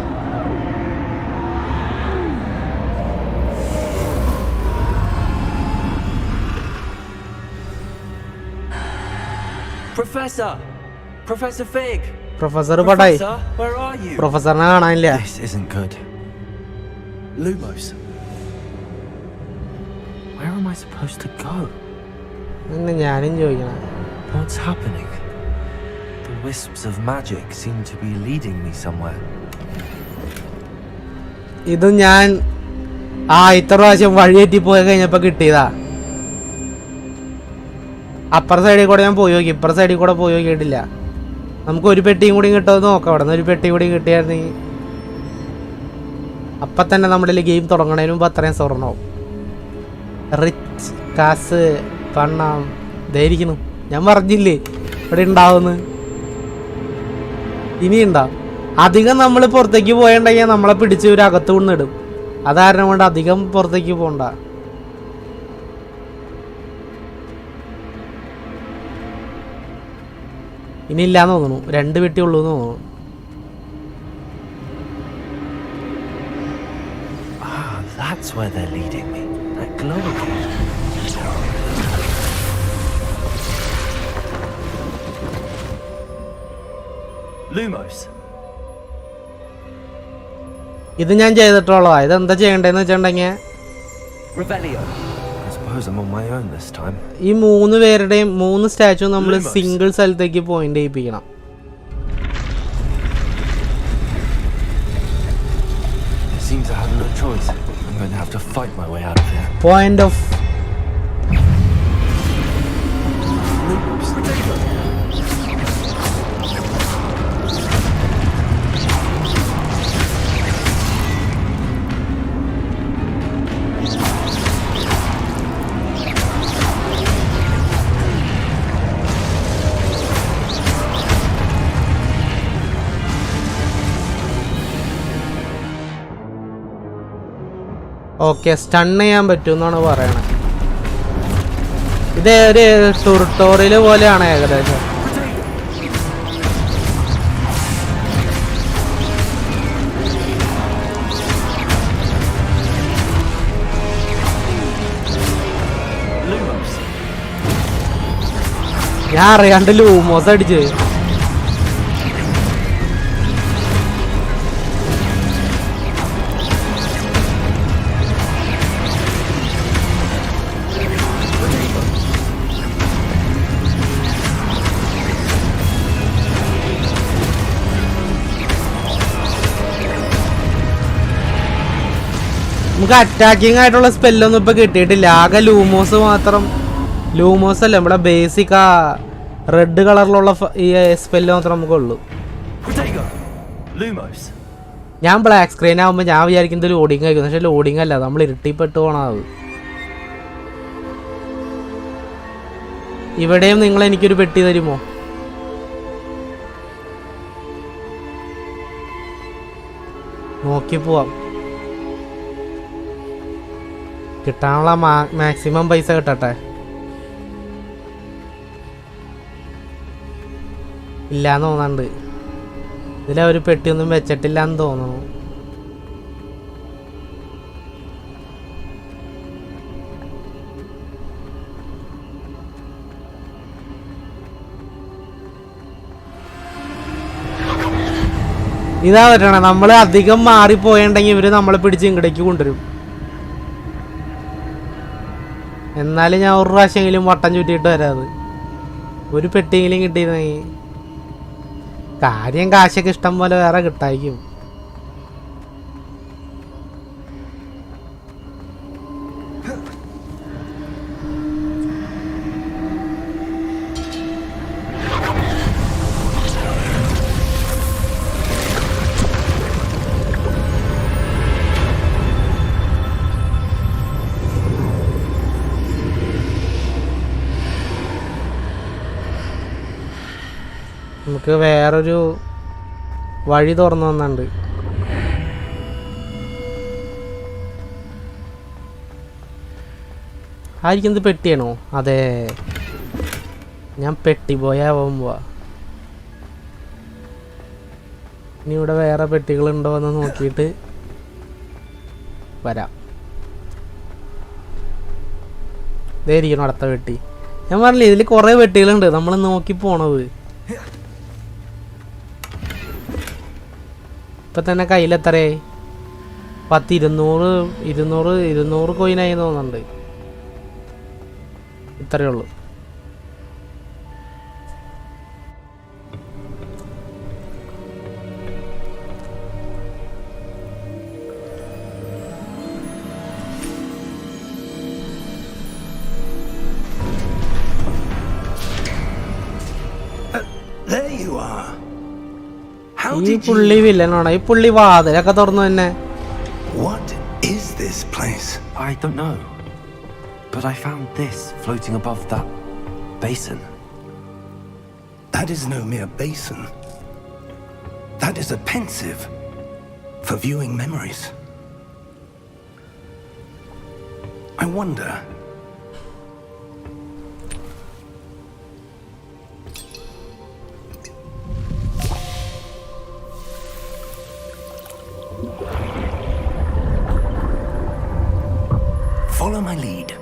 Professor Fig. പ്രൊഫസർ പടായി. Professor, where are you? പ്രൊഫസറിനെ കാണാനില്ല. This isn't good. Lumos. Where am I supposed to go? ഇന്ന് ഞാനും ചോദിക്കണം. What's happening? The wisps of magic seem to be leading me somewhere. ഇത് ഞാൻ ഇത്ര പ്രാവശ്യം വഴിയേറ്റി പോയി കഴിഞ്ഞപ്പോ കിട്ടിയതാ. അപ്പുറ സൈഡിൽ കൂടെ ഞാൻ പോയി നോക്കി, ഇപ്പുറ സൈഡിൽ കൂടെ പോയി നോക്കിയിട്ടില്ല. നമുക്ക് ഒരു പെട്ടിയും കൂടി കിട്ടുമെന്ന് നോക്കാം. അവിടെ നിന്ന് ഒരു പെട്ടി കൂടി കിട്ടിയായിരുന്നെങ്കിൽ അപ്പം തന്നെ നമ്മുടെ ഗെയിം തുടങ്ങണതിന് മുമ്പ് അത്രയും സ്വർണ്ണവും റിച്ച് കാസ് പണം ധരിക്കുന്നു. ഞാൻ പറഞ്ഞില്ലേ ഇവിടെ ഉണ്ടാവുമെന്ന്. ഇനിയുണ്ടാവും. അധികം നമ്മൾ പുറത്തേക്ക് പോയിട്ടുണ്ടെങ്കിൽ നമ്മളെ പിടിച്ച് ഒരു അകത്ത് കൊണ്ടിടും. അതാരണം കൊണ്ട് അധികം പുറത്തേക്ക് പോകണ്ട. ഇനി ഇല്ലാന്ന് തോന്നുന്നു. 2 പെട്ടി ഉള്ളൂ എന്ന് തോന്നുന്നു. That's where they're leading me. That glowing. Lumos. ഇത് ഞാൻ ചെയ്തിട്ടുള്ളതാ. ഇതെന്താ ചെയ്യണ്ടേന്ന് വെച്ചിട്ടുണ്ടെങ്കിൽ Revelio. I suppose I'm on my own this time. ഈ 3 പേരുടെയും 3 സ്റ്റാച്ചു നമ്മൾ സിംഗിൾ സ്ഥലത്തേക്ക് point ചെയ്യിപ്പിക്കണം. It seems I have no choice. I'm going to have to fight my way out of here. Point of okay. Stun ചെയ്യാൻ പറ്റുമെന്നാണ് പറയണത്. ഇത് ഒരു tutorial പോലെയാണ് ഏകദേശം. ഞാൻ അറിയാണ്ട് ലൂമോസ് അടിച്ച്. നമുക്ക് അറ്റാക്കിങ് ആയിട്ടുള്ള സ്പെല്ലൊന്നും ഇപ്പൊ കിട്ടിയിട്ടില്ല. ആകെ ലൂമോസ് മാത്രം. ലൂമോസ് അല്ല, നമ്മുടെ ബേസിക് ആ റെഡ് കളറിലുള്ള ഈ സ്പെല്ല് മാത്രം നമുക്കുള്ളൂ. ഞാൻ ബ്ലാക്ക് സ്ക്രീൻ ആകുമ്പോൾ ഞാൻ വിചാരിക്കുന്നത് ലോഡിങ് ആയിരിക്കും. പക്ഷെ ലോഡിങ് അല്ല, നമ്മൾ ഇരുട്ടിപ്പെട്ട് പോണത്. ഇവിടെയും നിങ്ങൾ എനിക്കൊരു പെട്ടി തരുമോ? നോക്കി പോവാം. കിട്ടാനുള്ള മാക്സിമം പൈസ കിട്ടട്ടെ. ഇല്ലാന്ന് തോന്നുന്നുണ്ട്. ഇതിലൊരു പെട്ടിയൊന്നും വെച്ചിട്ടില്ലാന്ന് തോന്നുന്നു. ഇതാ പറ്റണേ. നമ്മൾ അധികം മാറിപ്പോയിട്ടുണ്ടെങ്കിൽ ഇവര് നമ്മളെ പിടിച്ച് ഇങ്ങടേക്ക് കൊണ്ടുവരും. എന്നാലും ഞാൻ ഒരു പ്രാവശ്യമെങ്കിലും വട്ടം ചുറ്റിയിട്ട് വരാത്. ഒരു പെട്ടിയെങ്കിലും കിട്ടിയിരുന്നെങ്കിൽ. കാര്യം കാശൊക്കെ ഇഷ്ടം പോലെ വേറെ കിട്ടായിരിക്കും. നമുക്ക് വേറൊരു വഴി തുറന്നു തന്നുണ്ട്. ആയിരിക്കും ഇത് പെട്ടിയാണോ? അതെ, ഞാൻ പെട്ടി പോയാവാൻ പോവാ. ഇനി ഇവിടെ വേറെ പെട്ടികളുണ്ടോ എന്ന് നോക്കിയിട്ട് വരാം. ഇതായിരിക്കണം അടുത്ത പെട്ടി. ഞാൻ പറഞ്ഞില്ലേ ഇതിൽ കുറേ പെട്ടികളുണ്ട്, നമ്മൾ നോക്കി പോണത്. ഇപ്പം തന്നെ കയ്യിലെത്രയായി? 200 കോയിനായി തോന്നുന്നുണ്ട്. ഇത്രയേ ഉള്ളൂ. There you are. How ഈ did പുള്ളി you... വില്ലനാണ്. ഈ പുള്ളി വാതിലൊക്കെ തുറന്നു തന്നെ. What is this place? I don't know. But I found this floating above that basin. That is no mere basin. That is a pensive for viewing memories. I wonder... Follow my lead.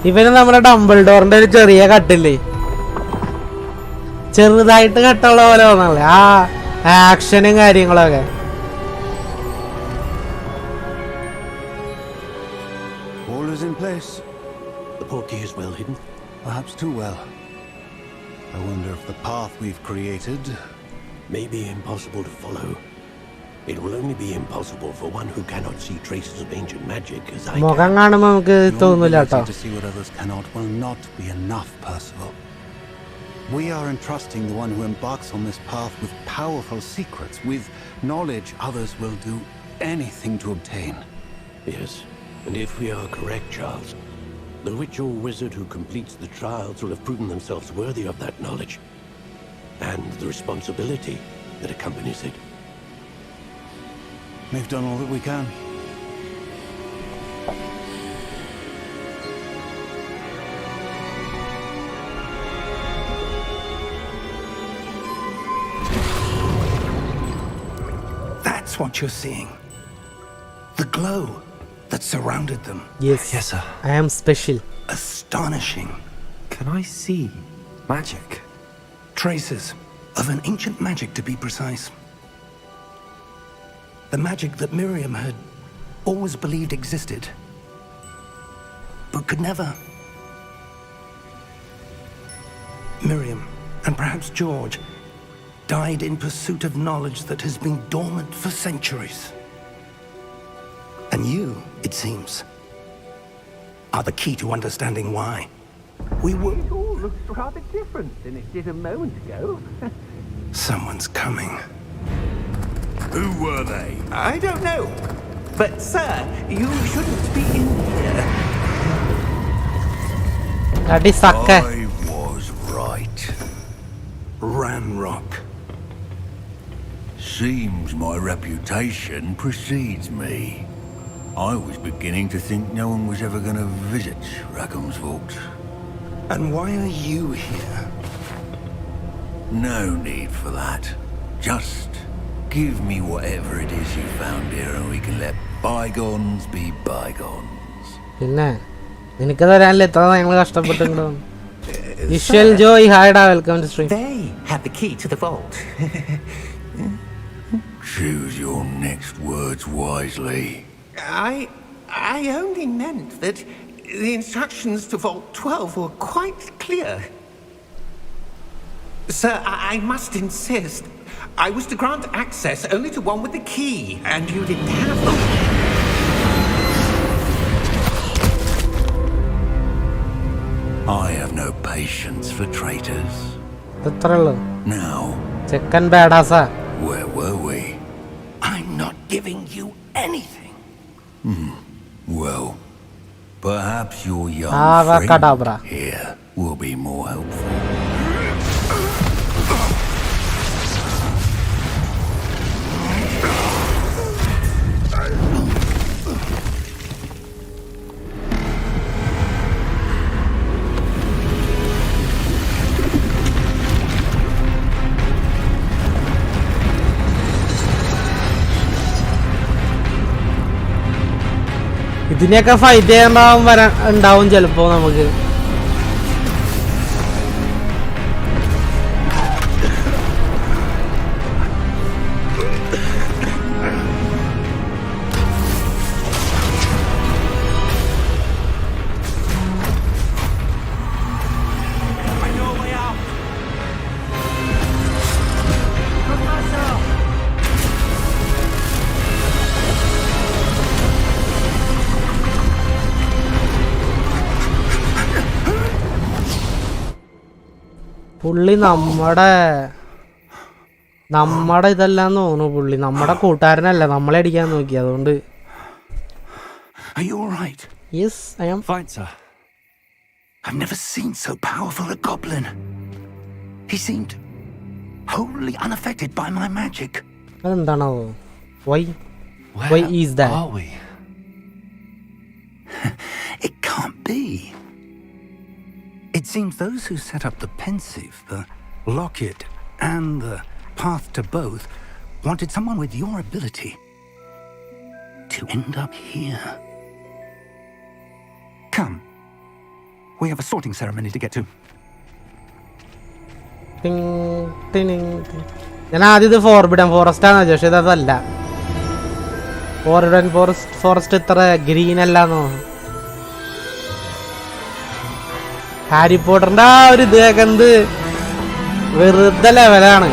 ഇവന് നമ്മുടെ ഡംബിൾഡോറിന്റെ ഒരു ചെറിയ കട്ടില്ലേ, ചെറുതായിട്ട് കട്ടുള്ള പോലെ തോന്നല്ലേ ആ ആക്ഷനും കാര്യങ്ങളൊക്കെ. All is in place. The portkey is well hidden. Perhaps too well. I wonder if the path we've created... May be impossible to follow. It will only be impossible for one who cannot see traces of ancient magic as I മുഖം can. കാണുമ്പോ നമുക്ക് തോന്നൂല കേട്ടോ. to see what others cannot will not be enough, Percival. We are entrusting the one who embarks on this path with powerful secrets, with knowledge others will do anything to obtain. Yes, and if we are correct, Charles, the witch or wizard who completes the trials will have proven themselves worthy of that knowledge and the responsibility that accompanies it. We've done all that we can. That's what you're seeing. The glow that surrounded them. Yes, Yes, sir. I am special. Astonishing. Can I see magic? Traces of an ancient magic, to be precise. The magic that Miriam had always believed existed, but could never. Miriam, and perhaps George, died in pursuit of knowledge that has been dormant for centuries. And you, it seems, are the key to understanding why. We were... It all looks rather different than it did a moment ago. Someone's coming. Who were they? I don't know. But, sir, you shouldn't be in here. That is sucker. I was right. Ranrock. Seems my reputation precedes me. I was beginning to think no one was ever going to visit Rackham's Vault. And why are you here? No need for that. Just give me whatever it is you found here and we can let bygones be bygones. പിന്നെ നിനക്ക് തരാനല്ലേ എത്ര ഞങ്ങൾ കഷ്ടപ്പെട്ടുണ്ടോ. Visual joy ഹായ്ഡാ, welcome to stream. They have the key to the vault. Choose your next words wisely. I only meant that the instructions to Vault 12 were quite clear. Sir, I must insist. I was to grant access only to one with the key, and you didn't have them. I have no patience for traitors. ഇത്രേ ഉള്ളൂ. Now, ചെക്കൻ ബാഡാസാ. where were we? I'm not giving you anything. Well, perhaps your young Avacadabra. friend here will be more helpful. ഇതിനെയൊക്കെ fight ചെയ്യാൻ ഉണ്ടാവും ചിലപ്പോ നമുക്ക്. പുള്ളി നമ്മുടെ ഇതെല്ലാം തോന്നുന്നു. പുള്ളി നമ്മുടെ കൂട്ടുകാരനല്ല, നമ്മളെ അടിക്കാൻ നോക്കി. അതുകൊണ്ട് Are you all right? Yes, I am Fine, sir. I've never seen so powerful a goblin. He seemed wholly unaffected by my magic. അതെന്താണാവോ? Why Where is that? are we? It can't be. It seems those who set up the pensive, the locket, and the path to both wanted someone with your ability to end up here. Come. We have a sorting ceremony to get to. ഞാൻ ആദ്യം ഇത് forbidden forest ആണെന്ന് ചോദിച്ചു. ഇതല്ല, forbidden forest ഇത്ര green അല്ലാന്ന് തോന്നുന്നു. Harry പോട്ടറിന്റെ ആ ഒരു ഇത് കേൾക്കുന്നത് വെറുതെ ലെവലാണ്.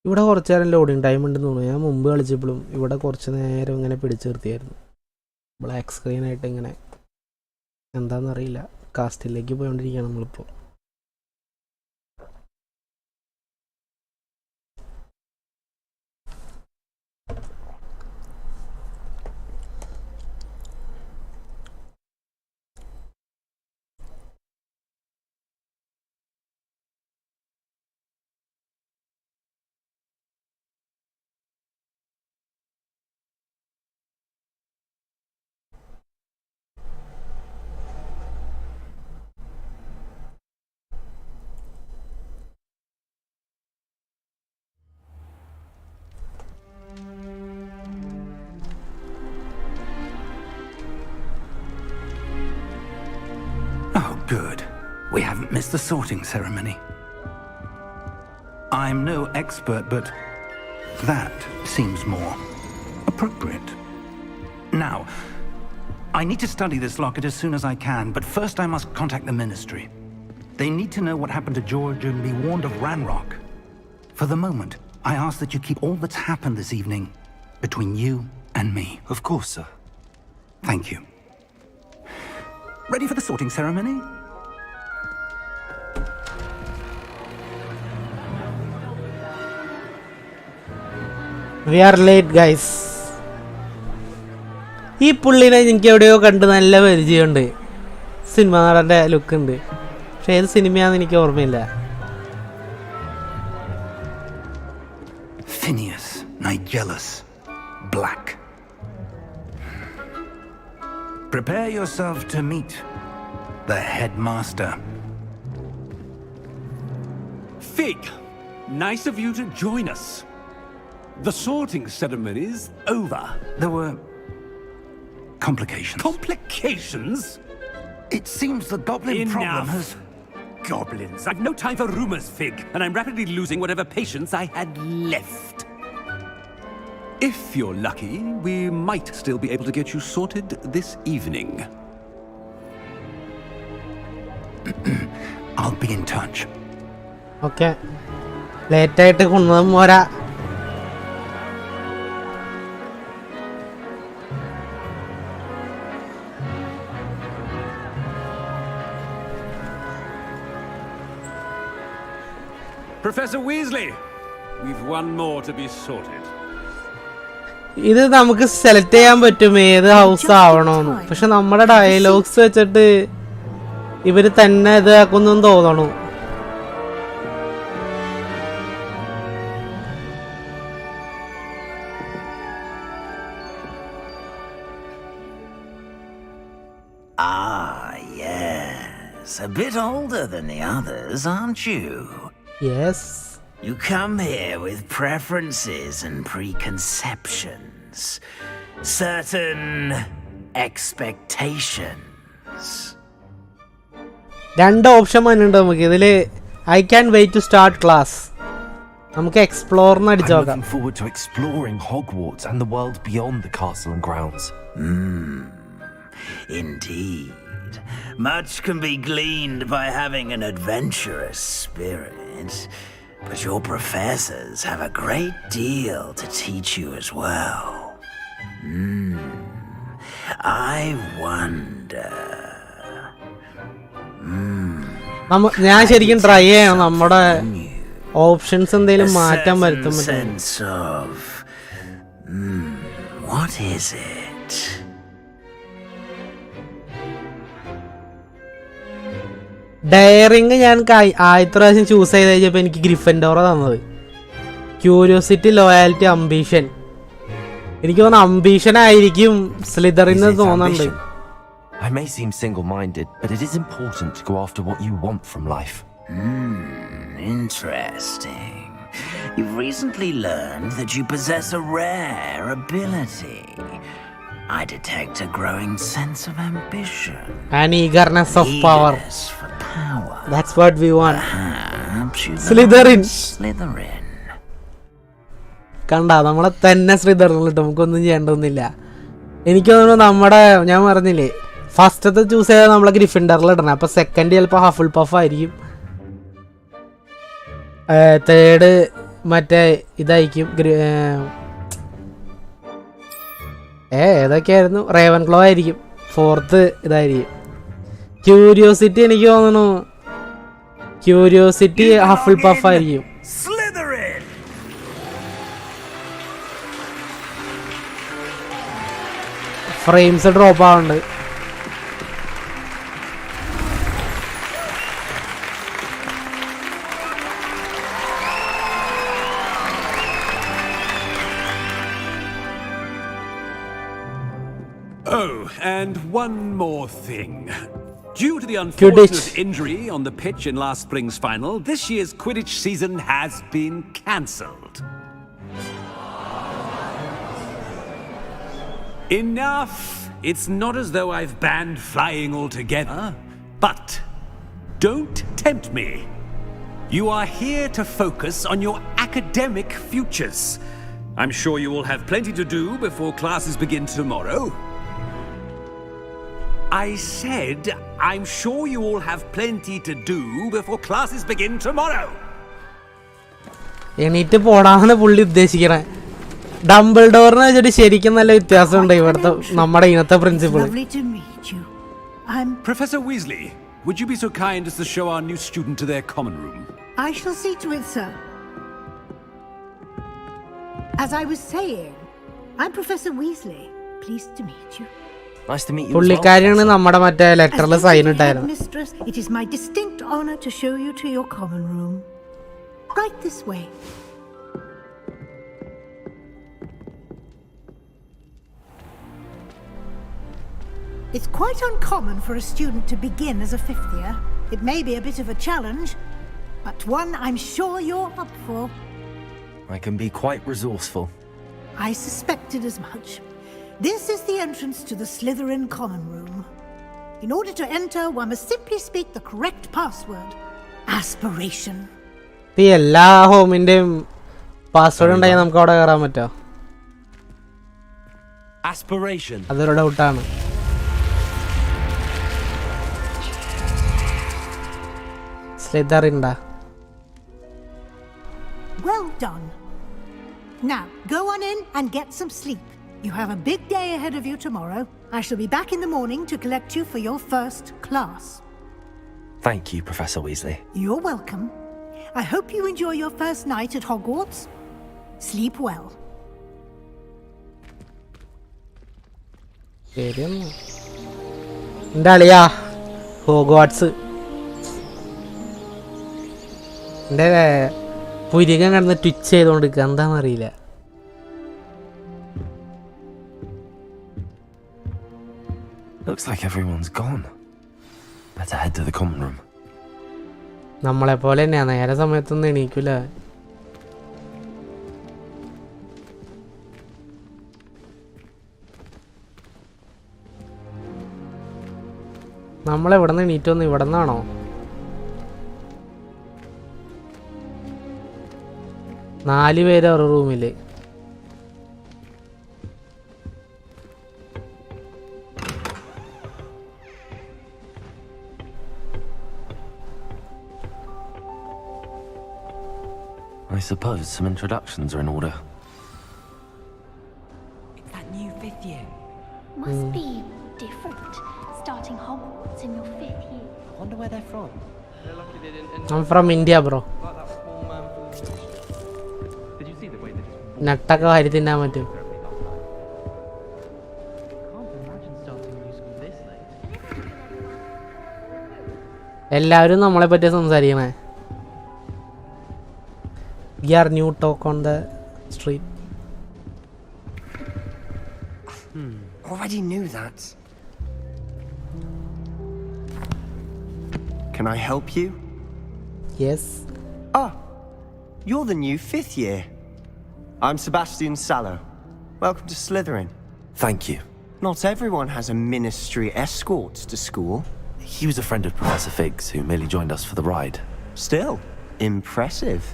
ഇവിടെ കുറച്ച് നേരം ലോഡിങ് ടൈം ഉണ്ടെന്ന് തോന്നുന്നു. ഞാൻ മുമ്പ് കളിച്ചപ്പോഴും ഇവിടെ കുറച്ച് നേരം ഇങ്ങനെ പിടിച്ചു നിർത്തിയായിരുന്നു. ബ്ലാക്ക് സ്ക്രീനായിട്ട് ഇങ്ങനെ എന്താണെന്നറിയില്ല. കാസ്റ്റിലേക്ക് പോയിക്കൊണ്ടിരിക്കുകയാണ് നമ്മളിപ്പോൾ. Oh, good. We haven't missed the sorting ceremony. I'm no expert, but that seems more appropriate. Now, I need to study this locket as soon as I can, but first I must contact the Ministry. They need to know what happened to George and be warned of Ranrock. For the moment, I ask that you keep all that's happened this evening between you and me. Of course, sir. Thank you. Ready for the sorting ceremony? We are late, guys. ഈ പുള്ളിനെ എനിക്ക് എവിടെയോ കണ്ട് നല്ല പരിചയമുണ്ട്. Cinema നടൻ്റെ look ഉണ്ട്, പക്ഷെ ഏത് സിനിമയാണെന്ന് എനിക്ക് ഓർമ്മയില്ല. Phineas Nigellus Black. Prepare yourself to meet the headmaster. Fig, nice of you to join us. The sorting ceremony's over. There were complications. Complications? It seems the goblin problem has... Goblins. I've no time for rumors, Fig, and I'm rapidly losing whatever patience I had left. If you're lucky, we might still be able to get you sorted this evening. I'll be in touch. Okay. ലേറ്റായിട്ട് കൊണ്ടതും പോരാ. Professor Weasley, we've one more to be sorted. ഇത് നമുക്ക് select ചെയ്യാൻ പറ്റും ഏത് house ആവണോന്ന്. പക്ഷെ നമ്മുടെ dialogues വെച്ചിട്ട് ഇവര് തന്നെ ഇതാക്കുന്നു തോന്നണു. Ah, yes. A bit older than the others, aren't you? Yes. You come here with preferences and preconceptions. Certain expectations. രണ്ട് ഓപ്ഷൻ വന്നിട്ടുണ്ട് നമുക്ക് ഇതില്. I can't wait to start class. നമുക്ക് എക്സ്പ്ലോർന്ന് അടിച്ചു I'm നോക്കാം. looking forward to exploring Hogwarts and the world beyond the castle and grounds. Indeed. Much can be gleaned by having an adventurous spirit, but your professors have a great deal to teach you as well. I wonder. ഞാൻ ശരിക്കും try ചെയ്യണം നമ്മുടെ options എന്തെങ്കിലും മാറ്റം വരുത്താൻ പറ്റും. Sense of what is it? Dairying ഞാൻ ആദ്യത്തെ പ്രാവശ്യം ചൂസ് ചെയ്ത് കഴിഞ്ഞപ്പോൾ എനിക്ക് ഗ്രിഫൻഡോറ തന്നത്. Curiosity, loyalty, ambition. എനിക്ക് തോന്നുന്നു അംബീഷൻ ആയിരിക്കും സ്ലിതറിന് തോന്നുന്നുണ്ട്. I may seem single-minded, but it is important to go after what you want from life. Interesting. You've recently learned that you possess a rare ability. I detect a growing sense of ambition. An eagerness of power. Eagerness for power. That's what we want. Perhaps you Slytherin. Slytherin. കണ്ട നമ്മളെ തന്നെ ശ്രീധരനിലിട്ട് നമുക്കൊന്നും ചെയ്യേണ്ടതൊന്നുമില്ല. എനിക്ക് തോന്നുന്നു നമ്മുടെ ഞാൻ പറഞ്ഞില്ലേ ഫസ്റ്റത്തെ ചൂസ് ചെയ്താൽ നമ്മളെ ഗ്രിഫിൻഡറിൽ ഇടണം. അപ്പോൾ സെക്കൻഡ് ചിലപ്പോൾ ഹഫിൾ പഫ് ആയിരിക്കും, തേർഡ് മറ്റേ ഇതായിരിക്കും ഏതൊക്കെയായിരുന്നു റേവൻ ക്ലോ ആയിരിക്കും, ഫോർത്ത് ഇതായിരിക്കും ക്യൂരിയോസിറ്റി. എനിക്ക് തോന്നുന്നു ക്യൂരിയോസിറ്റി ഹഫിൾ പഫ് ആയിരിക്കും. ഫ്രെയിംസ് ഡ്രോപ്പ് ആവുന്നുണ്ട്. Oh, and one more thing. Due to the unfortunate injury on the pitch in last spring's final, this year's Quidditch season has been cancelled. Enough! It's not as though I've banned flying altogether, but don't tempt me. You are here to focus on your academic futures. I'm sure you will have plenty to do before classes begin tomorrow. I said, I'm sure you all have plenty to do before classes begin tomorrow. എണീറ്റ് പോടാന്ന് പുള്ളി ഉദ്ദേശിക്കണേ. ഡംബിൾഡോറിനെ വെച്ചിട്ട് ശരിക്കും നല്ല വ്യത്യാസമുണ്ട് ഇവിടുത്തെ നമ്മുടെ ഇന്നത്തെ principal. Professor Weasley, would you be so kind as to show our new student to their common room? I shall see to it, sir. As I was saying, I'm Professor Weasley. Pleased to meet you. Nice to meet you. പുള്ളിക്കാരിയാണ് നമ്മുടെ മറ്റേ ലെറ്ററിൽ sign ഇട്ടായിരുന്നു. Mistress, it is my distinct honor to show you to your common room. Right this way. It's quite uncommon for a student to begin as a fifth year. It may be a bit of a challenge, but one I'm sure you're up for. I can be quite resourceful. I suspected as much. This is the entrance to the Slytherin common room. In order to enter, one must simply speak the correct password. Aspiration. എല്ലാ ഹോമിന്റെയും password ഉണ്ടെങ്കിൽ നമുക്ക് അവിടെ കയറാൻ പറ്റുമോ? Aspiration. അതൊരു ഡൗട്ടാണ്. സ്ലിതറിൻഡാ Well done. Now, go on in and get some sleep. You have a big day ahead of you tomorrow. I shall be back in the morning to collect you for your first class. Thank you, Professor Weasley. You're welcome. I hope you enjoy your first night at Hogwarts. Sleep well. ശരിയെന്നാ എൻ്റെ അളിയാ ഹോഗ്വാർട്സ് എൻ്റെ പുരികം കിടന്ന് twitch ചെയ്തുകൊണ്ടിരിക്കുക എന്താണെന്നറിയില്ല. Looks like everyone's gone. Better head to the common room. നമ്മളെപ്പോലെ തന്നെയാ, നേരെ സമയത്തൊന്നും എണീക്കില്ല. നമ്മളെവിടെ നിന്ന് എണീറ്റൊന്ന് ഇവിടെ നിന്നാണോ? നാല് പേര് ഒരു റൂമില്. I suppose some introductions are in order. It's that new 5th year. Must be different, starting Hogwarts in your 5th year. I wonder where they're from. I'm from India, bro. Did you see the way they നട്ടൊക്കെ വാരി തിന്നാൻ പറ്റും. can't imagine starting a new school this late. എല്ലാവരും നമ്മളെ പറ്റി സംസാരിക്കണേ. We are new talk on the street. Already knew that. Can I help you? Yes. Ah, you're the new 5th year. I'm Sebastian Sallow. Welcome to Slytherin. Thank you. Not everyone has a ministry escort to school. He was a friend of Professor Fig's who merely joined us for the ride. Still, impressive.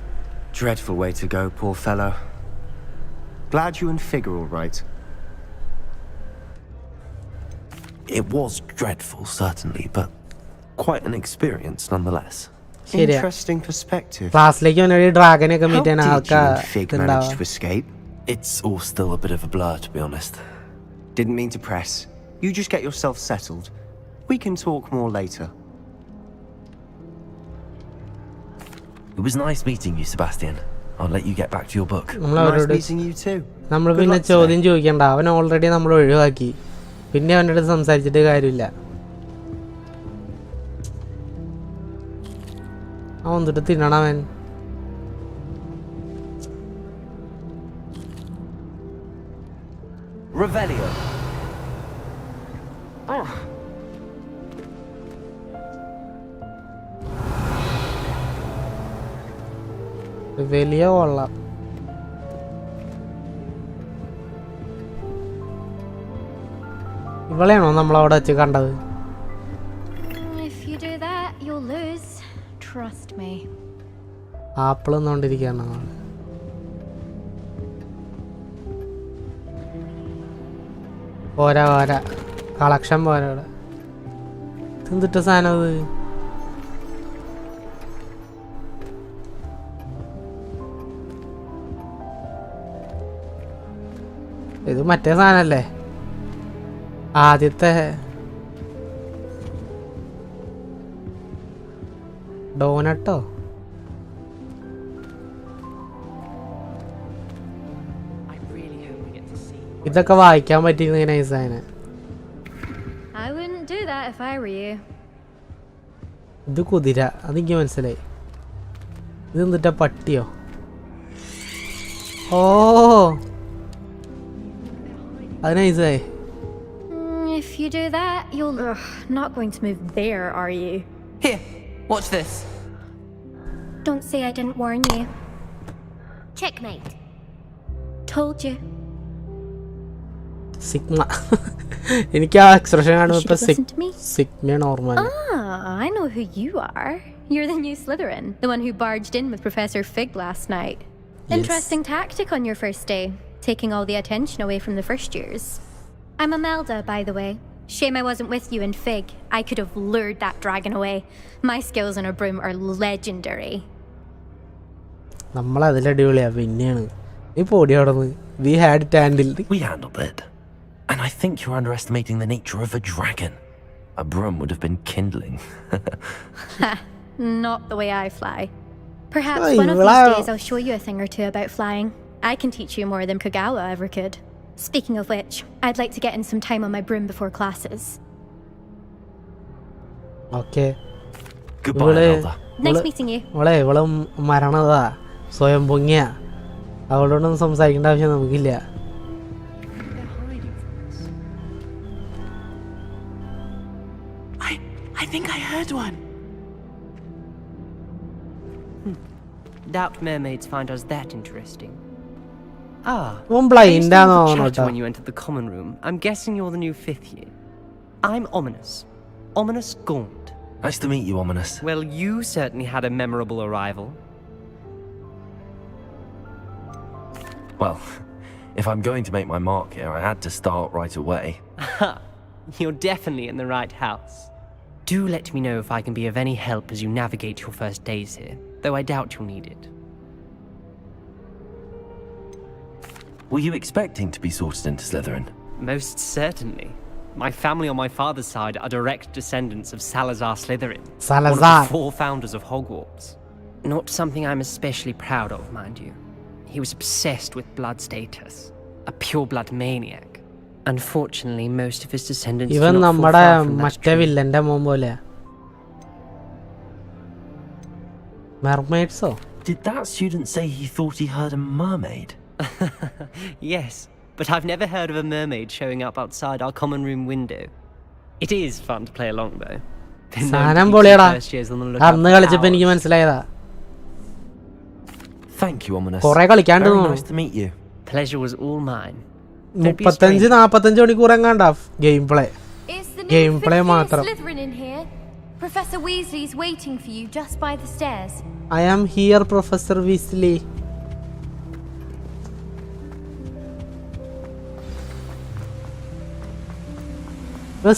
Dreadful way to go, poor fellow. Glad you and Fig are all right. It was dreadful, certainly, but quite an experience nonetheless. ശരിയാ. Interesting perspective. ക്ലാസ്സിലേക്ക് ഒരു ഡ്രാഗനെയൊക്കെ How meet ചെയ്യാൻ did you ആൾക്കാർ and Fig manage to escape? It's all still a bit of a blur, to be honest. Didn't mean to press. You just get yourself settled. We can talk more later. It was nice meeting you, Sebastian. I'll let you get back to your book. Nice meeting you too. നമ്മൾ Good പിന്നെ luck ചോദ്യം ചോദിക്കണ്ട, അവൻ already നമ്മൾ ഒഴിവാക്കി. പിന്നെ അവൻ്റെ അടുത്ത് സംസാരിച്ചിട്ട് കാര്യമില്ല. അവൻ തൊട്ട് തിന്നണവൻ. Revelio. വലിയ കൊള്ളാം. ഇവളെയാണോ നമ്മളവിടെ വെച്ച് കണ്ടത്? If you do that, you'll lose. Trust me. Apple നിന്നോണ്ടിരിക്കുകയാണ്. പോരാ പോരാ, കളക്ഷൻ പോരാ. ഇവിടെ എന്തിട്ട സാധനം അത്? ഇത് മറ്റേ സാധനല്ലേ, ആദ്യത്തെ ഡോനട്ടോ? ഇതൊക്കെ വായിക്കാൻ പറ്റിയിരുന്ന നൈസാണ്. I wouldn't do that if I were you. ഇത് കുതിര, അതെനിക്ക് മനസ്സിലായി. ഇത് എന്നിട്ടാ പട്ടിയോ? ഓ, അത് നൈസായി. If you do that, you'll... not going to move there, are you? Here, watch this. Don't say I didn't warn you. Checkmate. Told you. Sigma. എനിക്ക് ആ എക്സ്പ്രഷൻ കാണുമ്പോൾ സിഗ്മയാണ് ഓർമ്മ. Ah, I know who you are. You're the new Slytherin, the one who barged in with Professor Fig last night. Yes. Interesting tactic on your first day, taking all the attention away from the first years. I'm Imelda, by the way. Shame I wasn't with you in Fig. I could have lured that dragon away. My skills on a broom are legendary. നമ്മളതിലടിപൊളിയാ പിന്നെയാണ് നീ പോടി അവിടെ നിന്ന്. We had it handled. We handled it. And I think you're underestimating the nature of a dragon. A broom would have been kindling. Not the way I fly. Perhaps Ay, one of wala. these days I'll show you a thing or two about flying. I can teach you more than Kagawa ever could. Speaking of which, I'd like to get in some time on my broom before classes. Okay. Goodbye, Elder. Nice meeting you. ഇവള് മരണതാ സ്വയം പൊങ്ങിയ അവളോടൊന്നും സംസാരിക്കേണ്ട ആവശ്യം നമുക്കില്ല. I think I heard one. Doubt mermaids find us that interesting. ഓൻ Based blind on ആണോ the chatter കേട്ടോ. when you entered the common room, I'm guessing you're the new 5th year. I'm Ominous. Ominous Gaunt. Nice to meet you, Ominous. Well, you certainly had a memorable arrival. Well, if I'm going to make my mark here, I had to start right away. You're definitely in the right house. Do let me know if I can be of any help as you navigate your first days here, though I doubt you'll need it. Were you expecting to be sorted into Slytherin? Most certainly. My family on my father's side are direct descendants of Salazar Slytherin, one of Salazar. the 4 founders of Hogwarts. Not something I'm especially proud of, mind you. He was obsessed with blood status, a pure-blood maniac. Unfortunately, most of his descendants do ഇവൻ not fall നമ്മുടെ far from that മറ്റേ tree. വില്ലന്റെ മോൻ പോലെയാ. മെർമെയ്ഡ്സോ? Did that student say he thought he heard a mermaid? Yes, but I've never heard of a mermaid showing up outside our common room window. It is fun to play along, though. Been known to സാധനം keep പൊളിയടാ. some first years on the lookout അന്ന് for കളിച്ചപ്പോ എനിക്ക് owls. മനസ്സിലായതാ. Thank you, Ominous. കൊറേ കളിക്കാണ്ട് Very തോന്നുന്നു. nice to meet you. Pleasure was all mine. Don't be 35-45 മണിക്കൂർ എങ്ങാണ്ടാ game play. Is the Game new play 5th year മാത്രം. Slytherin in here? Professor Weasley's waiting for you just by the stairs. I am here, Professor Weasley.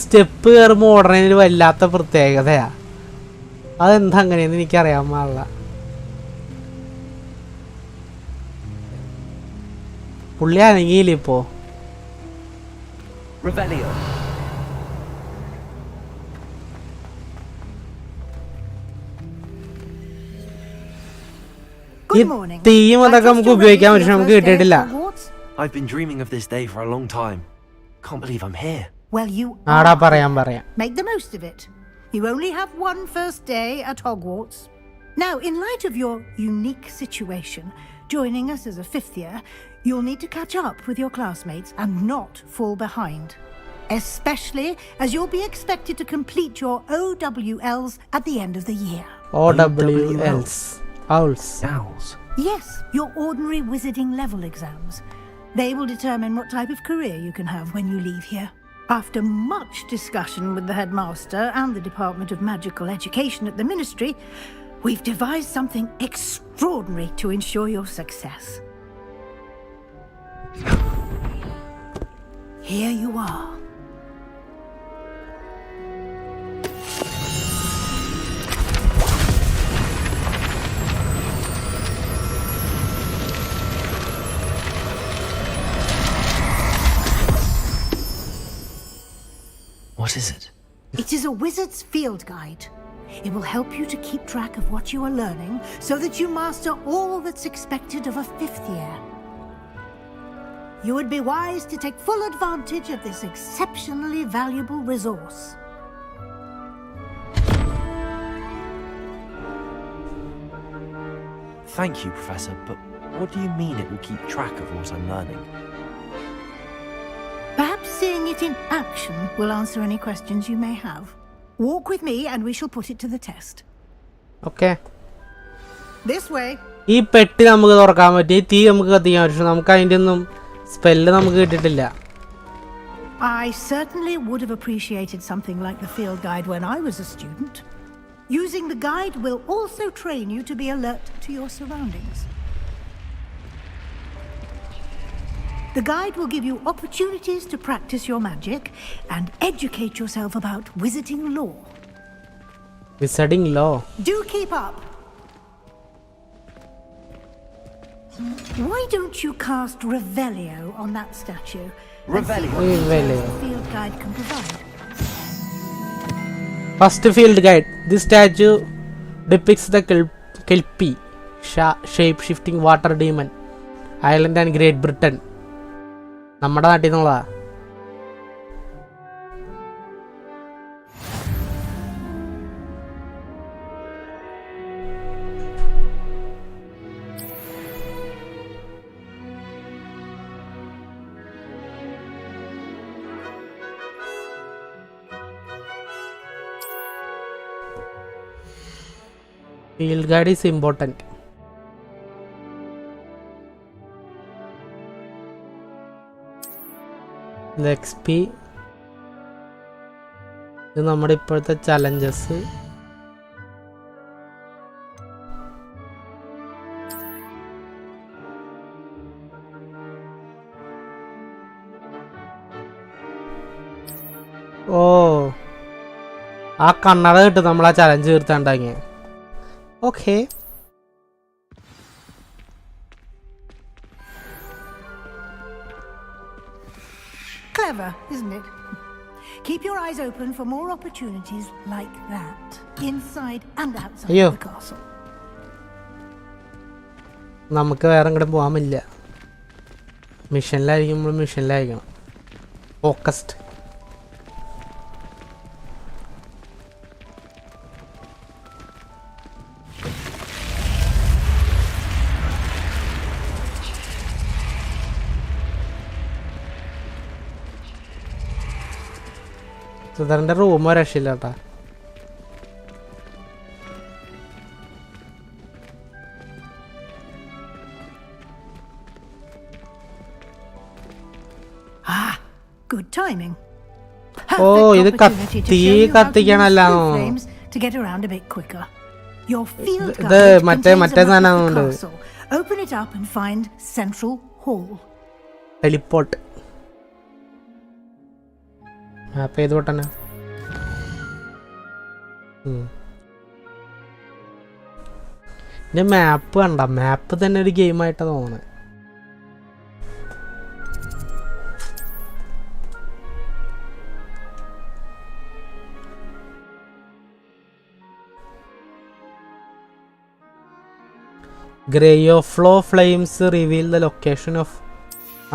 Step കയറുമ്പോൾ ഓടണതിന് വല്ലാത്ത പ്രത്യേകതയാ. അതെന്താ അങ്ങനെയെന്ന് എനിക്കറിയാൻ പാടില്ല. പുള്ളി അനങ്ങിയില്ല ഇപ്പോ. Revelio. Good morning. തീയും I അതൊക്കെ trust നമുക്ക് you're ഉപയോഗിക്കാൻ ready for പക്ഷെ your നമുക്ക് first day at കിട്ടിയിട്ടില്ല. Hogwarts? I've been dreaming of this day for a long time. Can't believe I'm here. Well, you ആടാ are. പറയാം. Make the most of it. You only have one first day at Hogwarts. Now, in light of your unique situation, joining us as a 5th year, you'll need to catch up with your classmates and not fall behind. Especially as you'll be expected to complete your OWLs at the end of the year. OWLs. Owls. Owls. Yes, your ordinary wizarding level exams. They will determine what type of career you can have when you leave here. After much discussion with the headmaster and the Department of Magical Education at the Ministry, we've devised something extraordinary to ensure your success. Here you are. What is it? It is a wizard's field guide. It will help you to keep track of what you are learning so that you master all that's expected of a 5th year. You would be wise to take full advantage of this exceptionally valuable resource. Thank you, Professor, but what do you mean it will keep track of what I'm learning? Perhaps seeing it in action will answer any questions you may have. Walk with me and we shall put it to the test. Okay. This way. ഈ പെട്ടി നമുക്ക് തുറക്കാൻ പറ്റി. തീ നമുക്ക് കത്തിക്കാൻ പറ്റും. നമുക്ക് അതിൻ്റെ ഒന്നും സ്പെല്ല് നമുക്ക് കിട്ടിയിട്ടില്ല. I certainly would have appreciated something like the field guide when I was a student. Using the guide will also train you to be alert to your surroundings. The guide will give you opportunities to practice your magic and educate yourself about wizarding lore. Wizarding law. Do keep up. Why don't you cast Revelio on that statue? Revelio. The field guide can provide. First field guide. This statue depicts the Kelpie, shape-shifting water demon, Ireland and Great Britain. നമ്മുടെ നാട്ടിൽ നിന്നുള്ളതാ. Field guide is important. XP ഇത് നമ്മുടെ ഇപ്പോഴത്തെ challenges. ഓ ആ കണ്ണട കിട്ടും നമ്മൾ ആ challenge തീർത്താണ്ടാങ്ങിയ. Okay. Clever, isn't it? Keep your eyes open for more opportunities like that, inside and outside the castle. നമുക്ക് വേറെ എങ്ങോട്ടും പോകാൻ പറ്റില്ല. മിഷനിലായിരിക്കണം. ഫോക്കസ്ഡ്. സുധറിന്റെ റൂമോ രക്ഷയില്ല കേട്ടാ. Good timing. ഓ ഇത് കത്തിക്കണല്ലോ. To get around a bit quicker. Your field ഇത് മറ്റേ സാധനമുണ്ട്. Open it up and find Central Hall. Teleport. Map ചെയ്ത് പൊട്ടന. ഇതിന്റെ മാപ്പ് കണ്ട, മാപ്പ് തന്നെ ഒരു ഗെയിമായിട്ടാണ് തോന്നുന്നത്. Gray of flow flames reveal the location of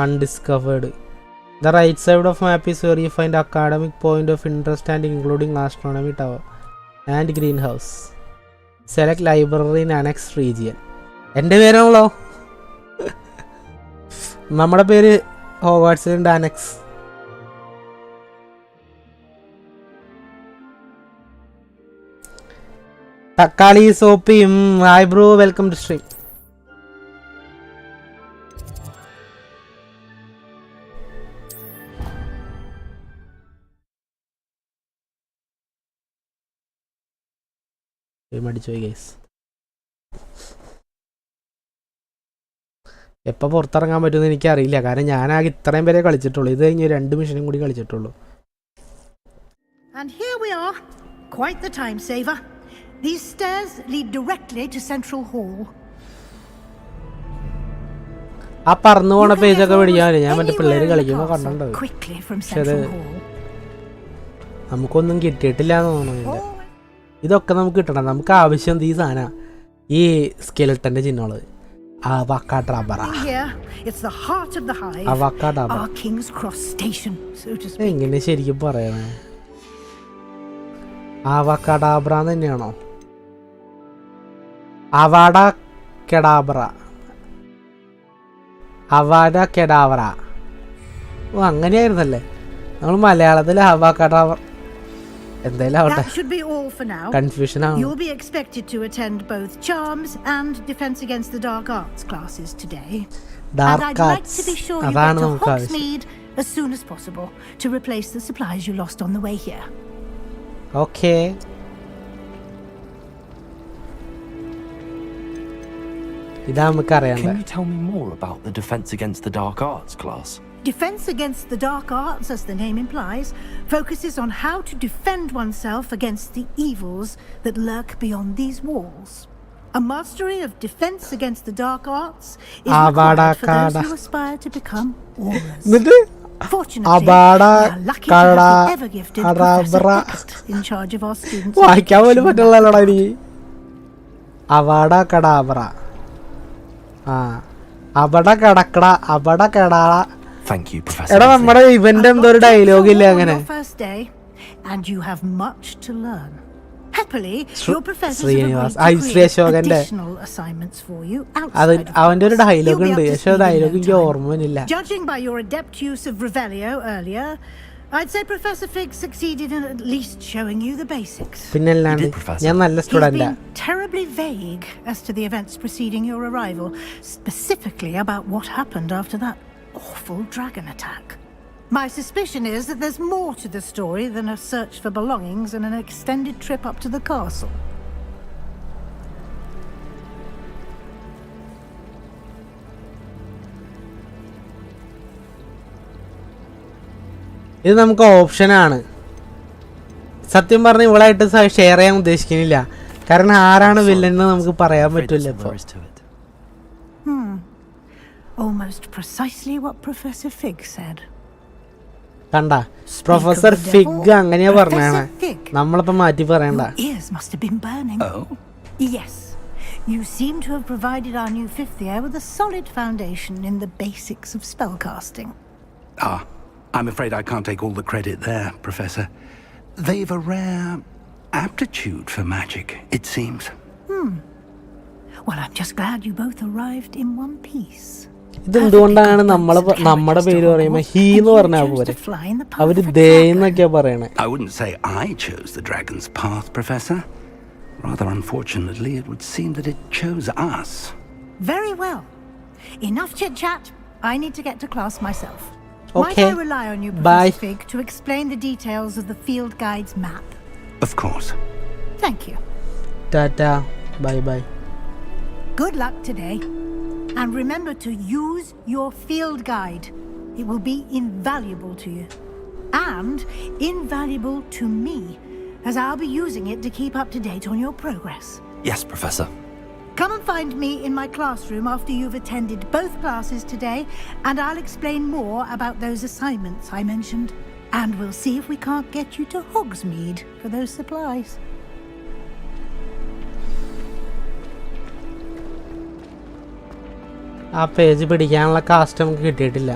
undiscovered. The right side of map is where you find academic point of interest and including astronomy tower and greenhouse. Select library in annexed region. എൻ്റെ പേരാണല്ലോ. നമ്മുടെ പേര് ഹോഗ്വാർട്സിൻ്റെ annex. തക്കാളി സോപ്പിയും hi bro, welcome to stream. മടിച്ചുപോയി guys. എപ്പോൾ പുറത്തിറങ്ങാൻ പറ്റുമെന്ന് എനിക്കറിയില്ല. കാരണം ഞാനാകെ ഇത്രയും പേരെ കളിച്ചിട്ടുള്ളൂ. ഇത് കഴിഞ്ഞ് 2 മിഷനും കൂടി കളിച്ചിട്ടുള്ളൂ. And here we are. Quite the time saver. These stairs lead directly to Central Hall. ആ പറന്നു പോണ പേജൊക്കെ പിടിക്കാനില്ല. ഞാൻ മറ്റേ പിള്ളേര് കളിക്കുമ്പോൾ കണ്ടിട്ടുണ്ട്. പക്ഷെ അത് നമുക്കൊന്നും കിട്ടിയിട്ടില്ല എന്ന് തോന്നുന്നു. ഇതൊക്കെ നമുക്ക് കിട്ടണം. നമുക്ക് ആവശ്യം ഈ സാധനം, ഈ സ്കെലട്ടന്റെ ചിഹ്നമുള്ളത്. എങ്ങനെ ശരിക്കും പറയണേ? ആവക്കാഡാബ്ര തന്നെയാണോ? അവാഡ കെഡാബ്ര, അവാഡ കെഡാബ്ര. ഓ അങ്ങനെയായിരുന്നല്ലേ. നമ്മൾ മലയാളത്തിൽ ആവാക്കാഡാബ്ര. That should be all for now. Confusion. You'll be expected to attend both Charms and Defense Against the Dark Arts classes today. Dark and I'd Arts. like to be sure you get to Hogsmeade as soon as possible to replace the supplies you lost on the way here. Okay. Can you tell me more about the Defense Against the Dark Arts class? Defense Against the Dark Arts, as the name implies, focuses on how to defend oneself against the evils that lurk beyond these walls. A mastery of defense against the dark arts is required for those who aspire to become aurors. Fortunately, we are lucky to have the ever-gifted Professor Pickett in charge of our students' education. Avada Kedavra. Abada Kadakra, Abada Kadara. Thank you, Professor. എടാ നമ്മുടെ event എന്തൊരു dialogue ഇല്ല അങ്ങനെ. First day, and you have much to learn. Happily, your professors have agreed to create additional assignments for you outside of അവന്റെ ഒരു dialogue ഉണ്ട്. പക്ഷേ dialogue എനിക്ക് ഓർമ്മയില്ല. Judging by your adept use of Revelio earlier, I'd say Professor Fig succeeded in at least showing you the basics. പിന്നല്ലാണ്ട് ഞാൻ നല്ല സ്റ്റുഡന്റാ. He's been terribly vague as to the events preceding your arrival, specifically about what happened after that awful dragon attack. My suspicion is that there's more to the story than a search for belongings and an extended trip up to the castle. ഇത് നമുക്ക് ഓപ്ഷനാണ്. സത്യം പറഞ്ഞ ഇവളായിട്ട് share ചെയ്യാൻ ഉദ്ദേശിക്കുന്നില്ല. കാരണം ആരാണ് villain എന്ന് നമുക്ക് പറയാൻ പറ്റില്ല ഇപ്പോൾ. Almost precisely what Professor Fig said. കണ്ട പ്രൊഫസർ ഫിഗ് അങ്ങനെയാ പറഞ്ഞാണ്. നമ്മളിപ്പോ മാറ്റി പറയണ്ട. Ears must have been burning. Oh. Yes. You seem to have provided our new fifth year with a solid foundation in the basics of spellcasting. I'm afraid I can't take all the credit there, Professor. They've a rare aptitude for magic, it seems. Well, I'm just glad you both arrived in one piece. ഇതെന്തുകൊണ്ടാണ് നമ്മുടെ പേര് പറയുമ്പോ he എന്ന് പറഞ്ഞാൽ പോരെ, അവര് ദേ എന്നൊക്കെയാ പറയണേ. I wouldn't say I chose the dragon's path, Professor. Rather unfortunately, it would seem that it chose us. Very well. Enough chit-chat. I need to get to class myself. Okay. Might I rely on you, Professor Fig, to explain the details of the field guide's map? Of course. Thank you. Tata. Bye bye. Good luck today. And remember to use your field guide. It will be invaluable to you. And invaluable to me, as I'll be using it to keep up to date on your progress. Yes, Professor. Come and find me in my classroom after you've attended both classes today, and I'll explain more about those assignments I mentioned. And we'll see if we can't get you to Hogsmeade for those supplies. ആ page പിടിക്കാനുള്ള cast നമുക്ക് കിട്ടിയിട്ടില്ല.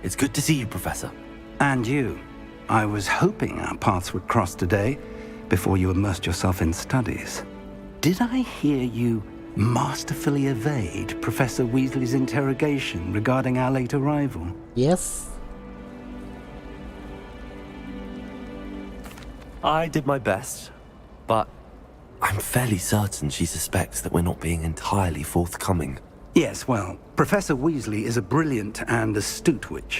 It's good to see you, Professor. And you. I was hoping our paths would cross today before you immersed yourself in studies. Did I hear you masterfully evade Professor Weasley's interrogation regarding our late arrival? Yes. I did my best, but I'm fairly certain she suspects that we're not being entirely forthcoming. Yes, well, Professor Weasley is a brilliant and astute witch.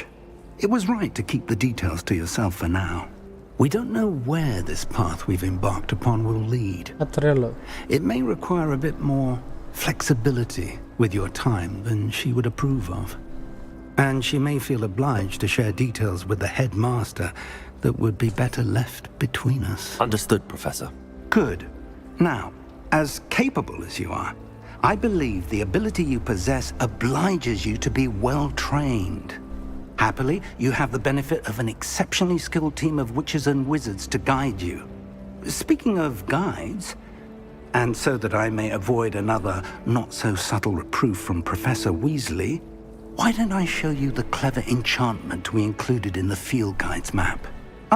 It was right to keep the details to yourself for now. We don't know where this path we've embarked upon will lead. It may require a bit more flexibility with your time than she would approve of. And she may feel obliged to share details with the headmaster that would be better left between us. Understood, Professor. Good. Now, as capable as you are, I believe the ability you possess obliges you to be well trained. Happily, you have the benefit of an exceptionally skilled team of witches and wizards to guide you. Speaking of guides, and so that I may avoid another not-so-subtle reproof from Professor Weasley, why don't I show you the clever enchantment we included in the field guide's map?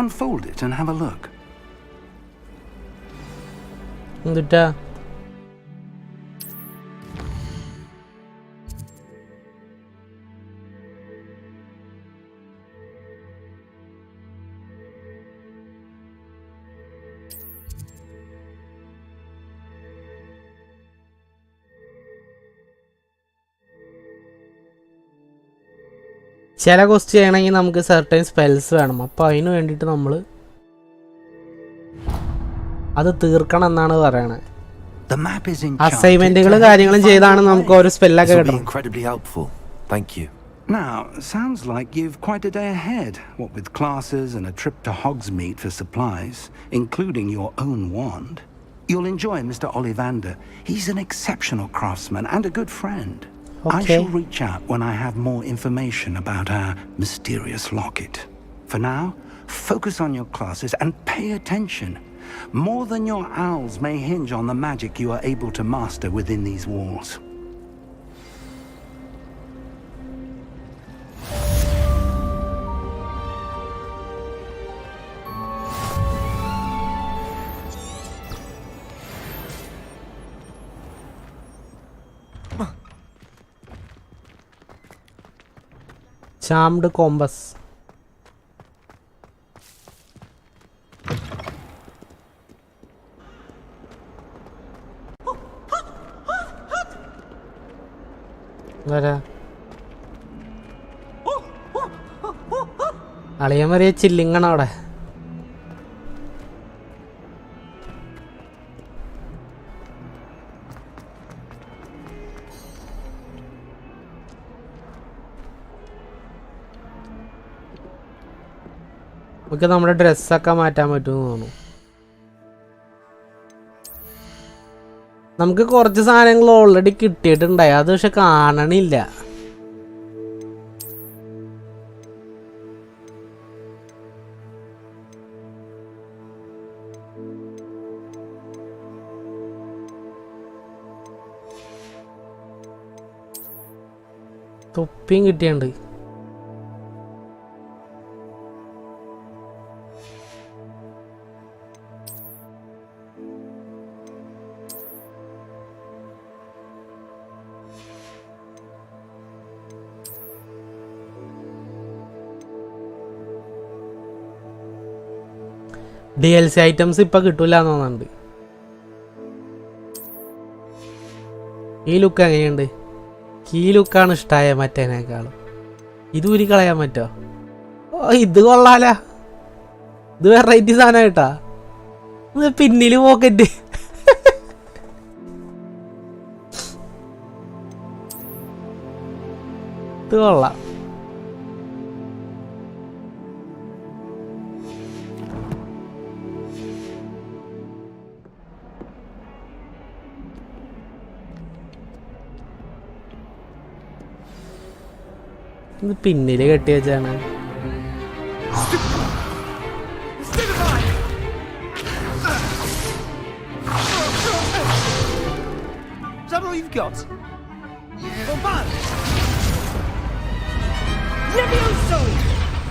Unfold it and have a look. എന്നിട്ടാ ചില question ചെയ്യണമെങ്കിൽ നമുക്ക് certain spells വേണം. അപ്പോൾ അതിന് വേണ്ടിയിട്ട് നമ്മൾ അത് തീർക്കണം എന്നാണ് പറയണത്. അസൈൻമെന്റുകളും കാര്യങ്ങളും ചെയ്താണ് നമുക്ക് ഓരോ സ്പെല്ലൊക്കെ കിട്ടണം. Now, sounds like you've quite a day ahead, what with classes and a trip to Hogsmeade for supplies, including your own wand. You'll enjoy Mr. Ollivander. He's an exceptional craftsman and a good friend. I Okay. shall reach out when I have more information about our mysterious locket. For now, focus on your classes and pay attention. More than your owls may hinge on the magic you are able to master within these walls. Charmed compass. വരാ അളിയൻ വരെ ചില്ലിങ്ങണ അവിടെ. നമുക്ക് നമ്മുടെ ഡ്രസ്സൊക്കെ മാറ്റാൻ പറ്റുമെന്ന് തോന്നുന്നു. നമുക്ക് കുറച്ച് സാധനങ്ങൾ ഓൾറെഡി കിട്ടിയിട്ടുണ്ടായി, അത് പക്ഷെ കാണണില്ല. തൊപ്പിയും കിട്ടിയുണ്ട്. DLC ഐറ്റംസ് ഇപ്പൊ കിട്ടൂല തോന്നുന്നുണ്ട്. ഈ ലുക്ക് എങ്ങനെയുണ്ട്? ഈ ലുക്കാണ് ഇഷ്ടമായ മറ്റേനേക്കാളും. ഇത് ഊരി കളയാൻ പറ്റോ? ഓ ഇത് കൊള്ളാല, ഇത് വെറൈറ്റി സാധനമായിട്ടാ. പിന്നില് പോക്കറ്റ്. ഇത് കൊള്ളാം. ഇത് പിന്നില് കെട്ടി വെച്ചാണ്.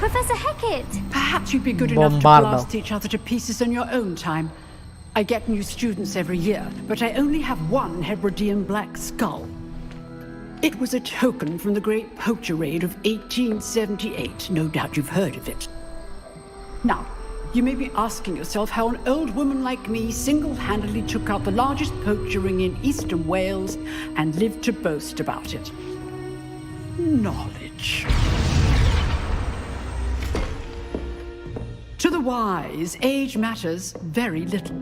Professor Hecat! Perhaps you'd be good enough to blast each other to pieces in your own time. I get new students every year, but I only have one Hebridean black skull. It was a token from the Great Poacher Raid of 1878. No doubt you've heard of it. Now, you may be asking yourself how an old woman like me single-handedly took out the largest poacher ring in eastern Wales and lived to boast about it. Knowledge. To the wise, age matters very little.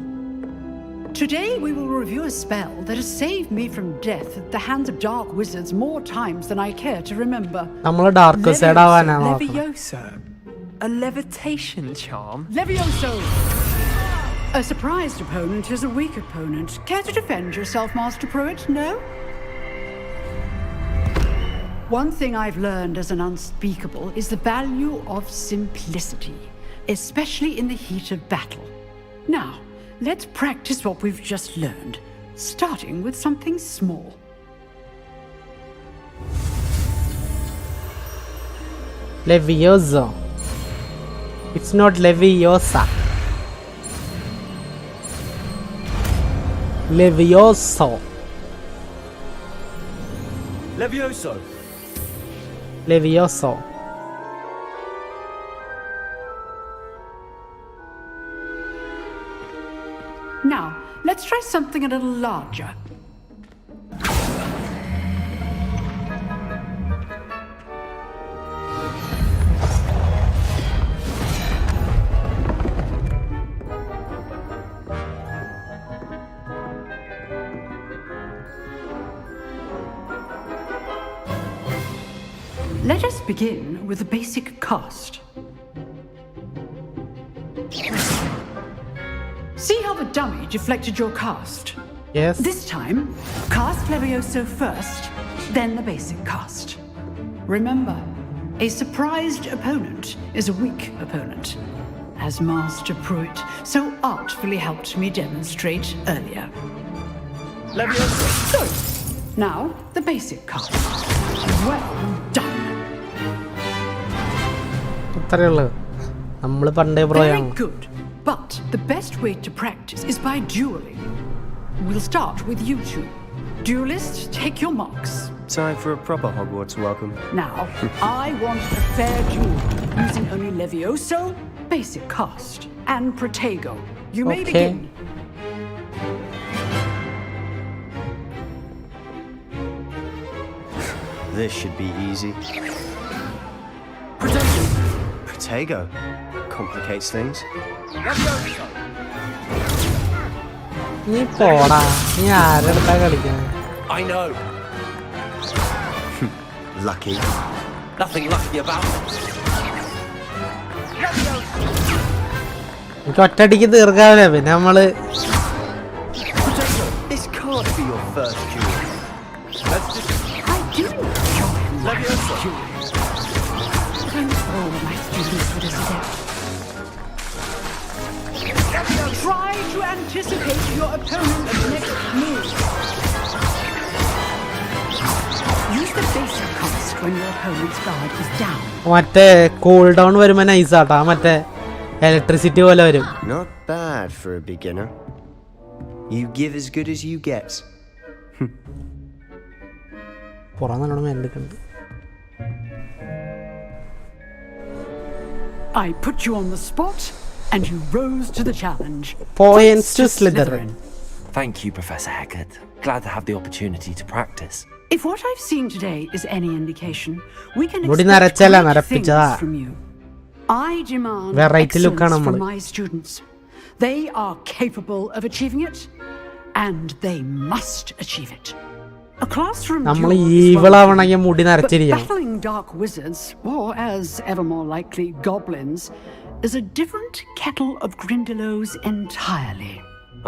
Today we will review a spell that has saved me from death at the hands of dark wizards more times than I care to remember. Levioso. A levitation charm? Levioso! A surprised opponent is a weak opponent. Care to defend yourself, Master Pruitt? No? One thing I've learned as an unspeakable is the value of simplicity, especially in the heat of battle. Now, let's practice what we've just learned, starting with something small. Levioso. It's not Leviosa. Levioso. Levioso. Levioso. Now, let's try something a little larger. Let us begin with the basic cast. See how the dummy deflected your cast? Yes. This time, cast Levioso first, then the basic cast. Remember, a surprised opponent is a weak opponent, as Master Pruitt so artfully helped me demonstrate earlier. Levioso. Good. Now, the basic cast. Well done. Very good. But the best way to practice is by dueling. We'll start with you two. Duelists, take your marks. Time for a proper Hogwarts welcome. Now, I want a fair duel using only Levioso, basic cast, and Protego. You may begin. This should be easy. Protego. Complicates things. I know. Lucky. Nothing lucky about it. ഒറ്റടിക്ക് തീർക്കാവില്ല പിന്നെ നമ്മള് This can't be your first duel. I do enjoy Levioso. Thanks for all of my students for this step. Try to anticipate your opponent's next move. Use the basic cast when your opponent's guard is down. മറ്റേ cool down വരുമ്പോ നൈസാട്ടാ മറ്റേ electricity പോലെ വരും. Not bad for a beginner. You give as good as you get. പുറം നല്ലോണം വേണ്ടിട്ടുണ്ട്. I put you on the spot and you rose to the challenge. Points to Slytherin. Thank you, Professor Hecat. Glad to have the opportunity to practice. If what I've seen today is any indication, we can മുടി expect നരച്ചല്ല great നരപ്പിച്ചതാ. things from you. I demand Variety look ആണ് excellence from നമ്മള്. my students. They are capable of achieving it, and they must achieve it. A classroom നമ്മൾ duel is evil one thing, ആവണമെങ്കിൽ മുടി but നരച്ചിരിക്കണം. battling dark wizards, or as ever more likely goblins, is a different kettle of Grindylows entirely.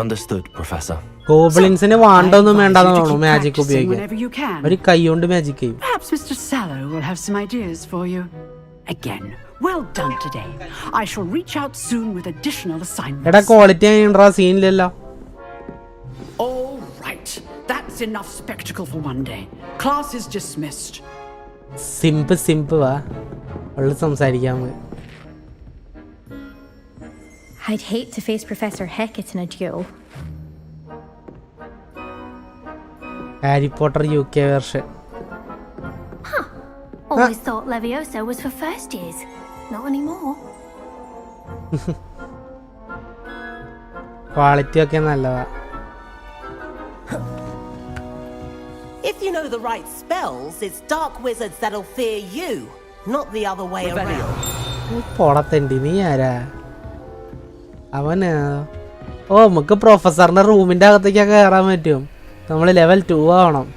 Understood, Professor. ഗോബ്ലിൻസിന് വാണ്ടൊന്നും വേണ്ടെന്ന് തോന്നുന്നു keep magic practicing ഉപയോഗിക്കാൻ. whenever you can. ഒരു കൈ കൊണ്ട് magic ചെയ്യും. Perhaps Mr. Sallow will have some ideas for you. Again, well done today. I shall reach out soon with additional assignments. എടാ quality ആയിട്ടാ സീനിലല്ലോ. All right, that's enough spectacle for one day. Class is dismissed. സിംപ് വാ ഉള്ള സംസാരിക്കാൻ. I'd hate to face Professor Hecat in a duel. Harry Potter UK version. Always thought Levioso was for first years. Not anymore. Quality ഒക്കെ നല്ലതാ. If you know the right spells, it's dark wizards that'll fear you, not the other way around. പോടത്തണ്ടി നീ ആരാ? അവന് ഓ നമുക്ക് പ്രൊഫസറിന്റെ റൂമിന്റെ അകത്തേക്കൊക്കെ കയറാൻ പറ്റും. നമ്മൾ ലെവൽ 2 ആവണം.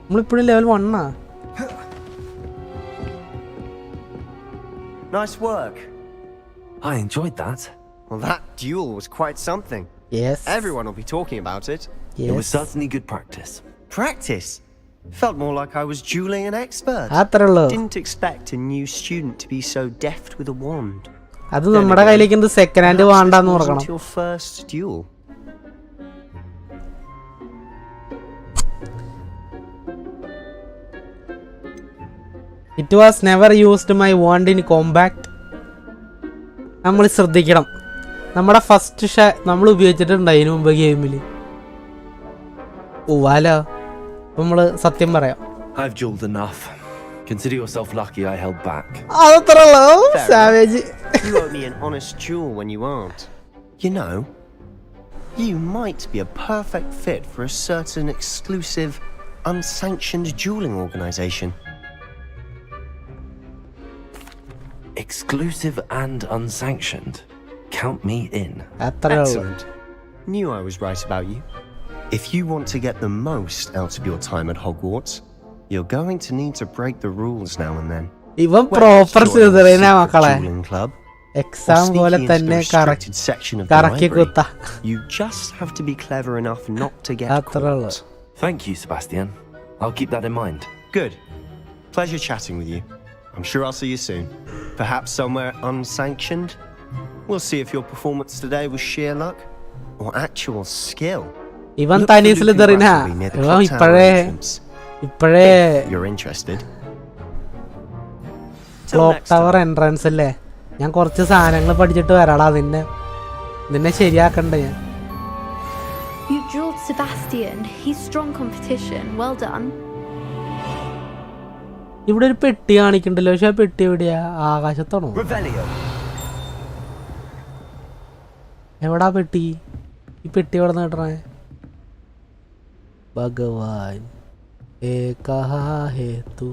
നമ്മളിപ്പോഴും ലെവൽ 1 ആ. Nice work. I enjoyed that. Well, that duel was quite something. Yes. Everyone will be talking about it. Yes. It was certainly good practice. Practice? Felt more like I was dueling an expert. അത്രേ ഉള്ളൂ. Didn't expect a new student to be so deft with a wand. അത് നമ്മുടെ കയ്യിലേക്ക് എന്ത് second hand വേണ്ടാന്ന് പറയണം. Your first duel. It was never used my wand in combat. നമ്മൾ ശ്രദ്ധിക്കണം. നമ്മുടെ ഫസ്റ്റ് നമ്മൾ ഉപയോഗിച്ചിട്ടുണ്ട് അതിനു മുമ്പ് ഗെയിമിൽ. ഓവാലോ നമ്മൾ സത്യം പറയാം. I've dueled enough. Consider yourself lucky I held back. അതത്രേ ഉള്ളൂ. Savage. You owe me an honest duel when you aren't. You know, you might be a perfect fit for a certain exclusive, unsanctioned dueling organization. Exclusive and unsanctioned. Count me in. Excellent. Knew I was right about you. If you want to get the most out of your time at Hogwarts, you're going to need to break the rules now and then. ഇവൻ proper സിസറിനാ മക്കളെ. Exam പോലെ തന്നെ കറക്കി കുത്ത. You just have to be clever enough not to get caught. Thank you, Sebastian. I'll keep that in mind. Good. Pleasure chatting with you. I'm sure I'll see you soon. Perhaps somewhere unsanctioned. We'll see if your performance today was sheer luck or actual skill. ഇവൻ തനി സ്ലിതറിനാ. ഇവൻ ഇപ്പോഴേ you're interested. Clock tower entrance അല്ലേ. ഞാൻ കുറച്ച് സാധനങ്ങൾ പഠിച്ചിട്ട് വരാടാ. നിന്നെ ശരിയാക്കണ്ടേ ഞാൻ. You drilled Sebastian. He's strong competition. Well done. ഇവിടെ ഒരു പെട്ടി കാണിക്കണ്ടല്ലോ. പക്ഷെ ആ പെട്ടി എവിടെയാ? ആകാശത്താണോ? എവിടാ പെട്ടി? ഈ പെട്ടി എവിടെ നിന്ന് കിട്ടണേ? ഭഗവാൻ ഏകഹാ ഹേതു.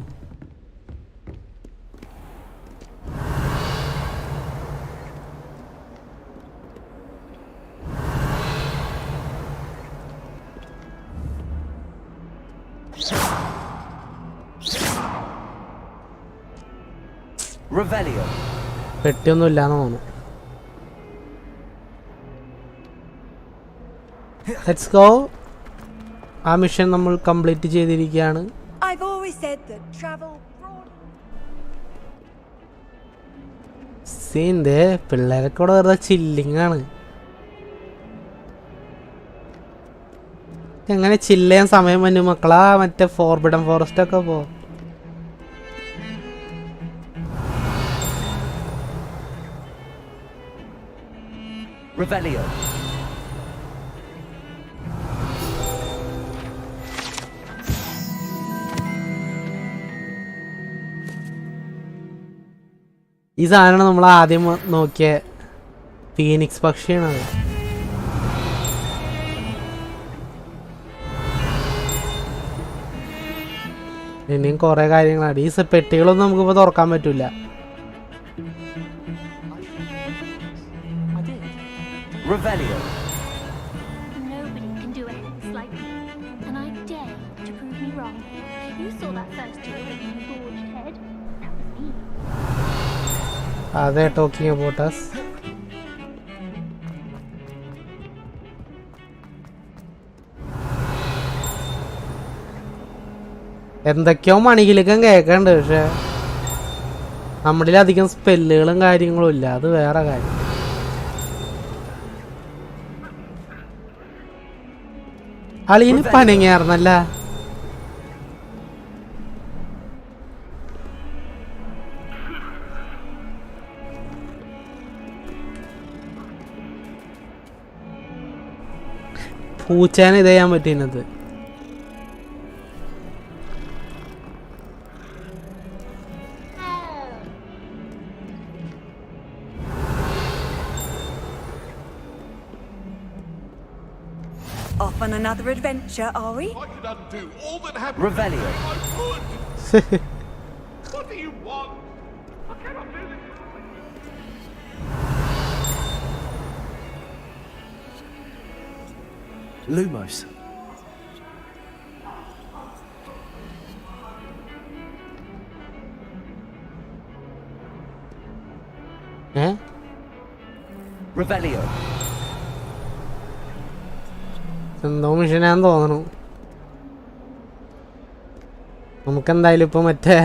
പെട്ടിയൊന്നും ഇല്ലാന്ന് തോന്നുന്നു. Let's go. ആ മിഷൻ നമ്മൾ കംപ്ലീറ്റ് ചെയ്തിരിക്കുകയാണ്. സീൻ്റെ പിള്ളേരൊക്കെ ഇവിടെ വെറുതെ ചില്ലിങ് ആണ്. എങ്ങനെ ചില്ല് ചെയ്യാൻ സമയം വന്നു മക്കളാ? മറ്റേ ഫോർബിഡൻ ഫോറസ്റ്റ് ഒക്കെ പോ. ഈ സാധനം നമ്മൾ ആദ്യം നോക്കിയ ഫീനിക്സ് പക്ഷിയാണ്. ഇനിയും കുറെ കാര്യങ്ങളാണ്. ഈ പെട്ടികളൊന്നും നമുക്കിപ്പോൾ തുറക്കാൻ പറ്റില്ല. Nobody can do a hex like me, and I dare you to prove me wrong. You saw that first year with my gorged head. That was me. Are they talking about us? എന്തൊക്കെയോ മണിയിലേക്കും കേൾക്കണ്ട്. പക്ഷെ നമ്മളിലധികം സ്പെല്ലുകളും കാര്യങ്ങളും ഇല്ല. അത് വേറെ കാര്യം. അളിയന് പനങ്ങിയാർന്നല്ല. പൂച്ചേനെ ഇത് ചെയ്യാൻ പറ്റുന്നത്. Off on another adventure, are we? I could undo all that happened. Revelio. I would. What do you want? I cannot do this. Lumos. Revelio. എന്തോ മിഷനാന്ന് തോന്നണു. നമുക്കെന്തായാലും ഇപ്പൊ മറ്റേ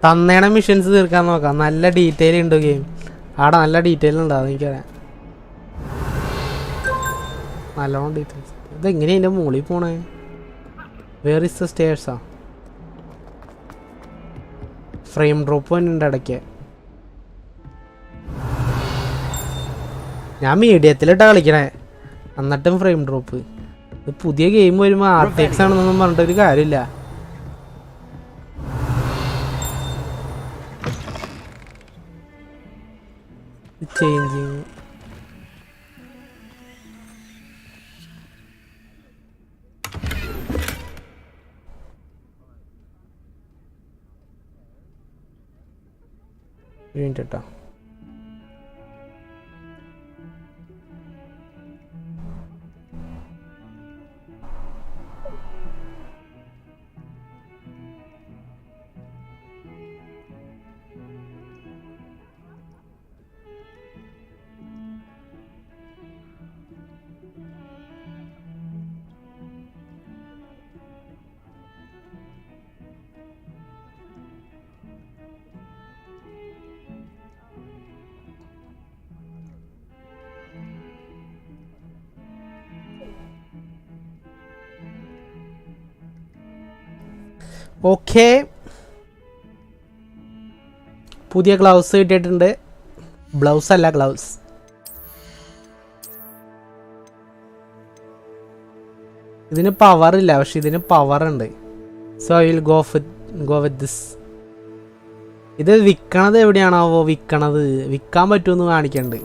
തന്നേണ മിഷൻസ് തീർക്കാൻ നോക്കാം. നല്ല ഡീറ്റെയിൽ ഉണ്ട് ഗെയിം. ആടെ നല്ല ഡീറ്റെയിൽ ഉണ്ടാവും. എനിക്കറിയാം നല്ലോണം ഡീറ്റെയിൽസ്. ഇതെങ്ങനെയാ എൻ്റെ മുകളിൽ പോണേ? വേർ ഇസ് ദ സ്റ്റേഴ്സാ? ഫ്രെയിം ഡ്രോപ്പ് വന്നിട്ടുണ്ട് ഇടയ്ക്ക്. ഞാൻ മീഡിയത്തിലിട്ടാ കളിക്കണേ, എന്നിട്ടും ഫ്രെയിം ഡ്രോപ്പ്. ഇത് പുതിയ ഗെയിം വരുമ്പോൾ ആർട്ടിക്സ് ആണെന്നൊന്നും പറഞ്ഞിട്ടൊരു കാര്യമില്ല. ചേഞ്ചിങ് വേണ്ടിട്ടാ. ഓക്കെ, പുതിയ ഗ്ലൗസ് കിട്ടിയിട്ടുണ്ട്. ബ്ലൗസ് അല്ല, ഗ്ലൗസ്. ഇതിന് പവർ ഇല്ല, പക്ഷെ ഇതിന് പവർ ഉണ്ട്. So I will go with this. ഇത് വിൽക്കണത് എവിടെയാണാവോ? വിൽക്കാൻ പറ്റുമെന്ന് കാണിക്കണ്ട്.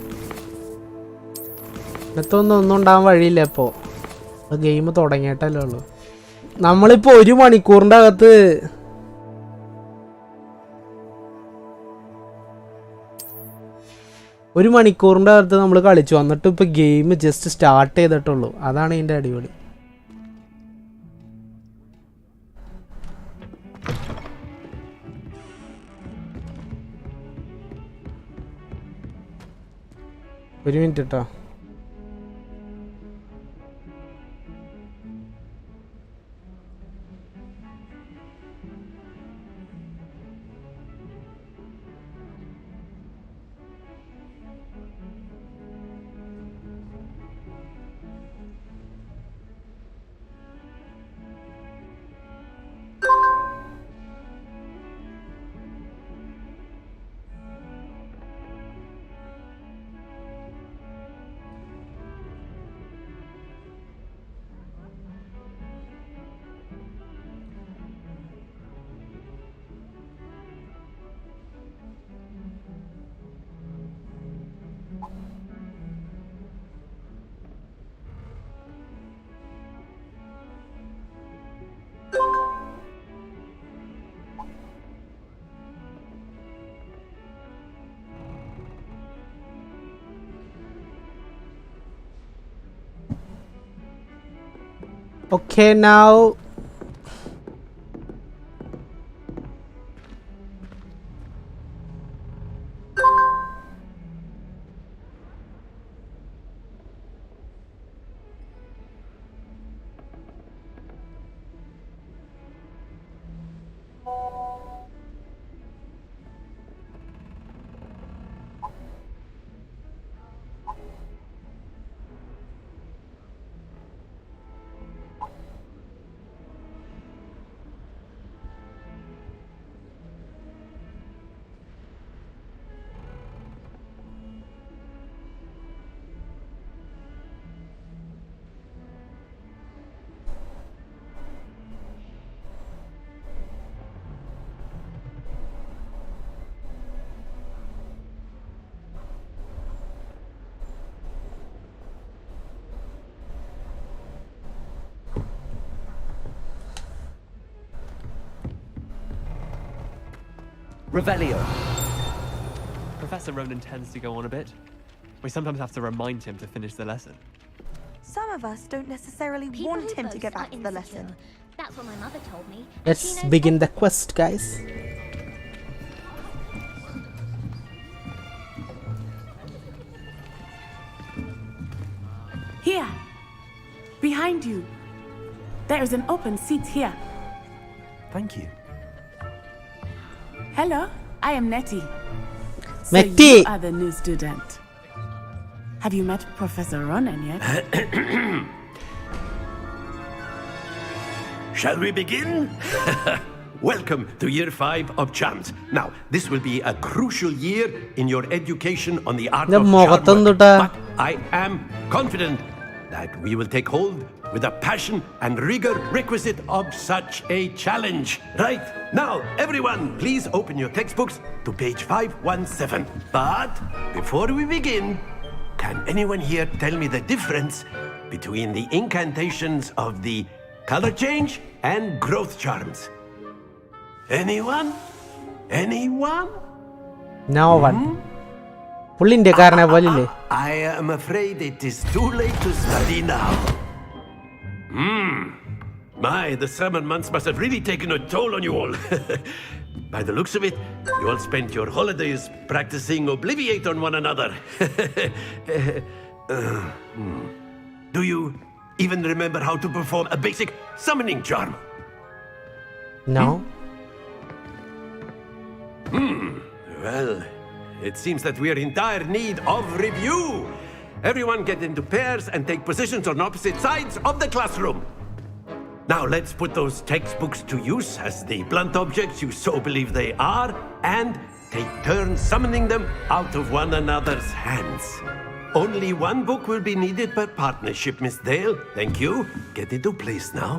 ഇന്നത്തൊന്നും ഉണ്ടാകാൻ വഴിയില്ല. ഇപ്പോൾ ഗെയിം തുടങ്ങിയിട്ടല്ലേ ഉള്ളൂ. നമ്മളിപ്പോൾ 1 മണിക്കൂറിൻ്റെ അകത്ത് നമ്മൾ കളിച്ചു. വന്നിട്ട് ഇപ്പോൾ ഗെയിം ജസ്റ്റ് സ്റ്റാർട്ട് ചെയ്തിട്ടുള്ളൂ. അതാണ് ഇതിൻ്റെ അടിപൊളി. ഒരു മിനിറ്റ് കേട്ടോ. Okay, now Revelio. Professor Ronan tends to go on a bit. We sometimes have to remind him to finish the lesson. Some of us don't necessarily want him to get back to the lesson. That's what my mother told me. Let's begin the quest, guys. Here, behind you. There is an open seat here. Thank you. Hello, I am Nettie. Nettie! So you are the new student. Have you met Professor Ronan yet? Shall we begin? Welcome to Year 5 of Charms. Now, this will be a crucial year in your education on the art of charm work. But I am confident that we will take hold with the passion and rigor requisite of such a challenge. Right, now everyone please open your textbooks to page 517. But before we begin, can anyone here tell me the difference between the incantations of the color change and growth charms? Anyone? Anyone? No one. പുള്ളി ഇന്ത്യക്കാരനെ പോലില്ലേ? I am afraid it is too late to study now. My, the summer months must have really taken a toll on you all. By the looks of it, you all spent your holidays practicing Obliviate on one another. Do you even remember how to perform a basic summoning charm? No. Well, it seems that we are in dire need of review. Everyone get into pairs and take positions on opposite sides of the classroom. Now let's put those textbooks to use as the blunt objects you so believe they are, and take turns summoning them out of one another's hands. Only one book will be needed per partnership, Miss Dale. Thank you. Get into place now.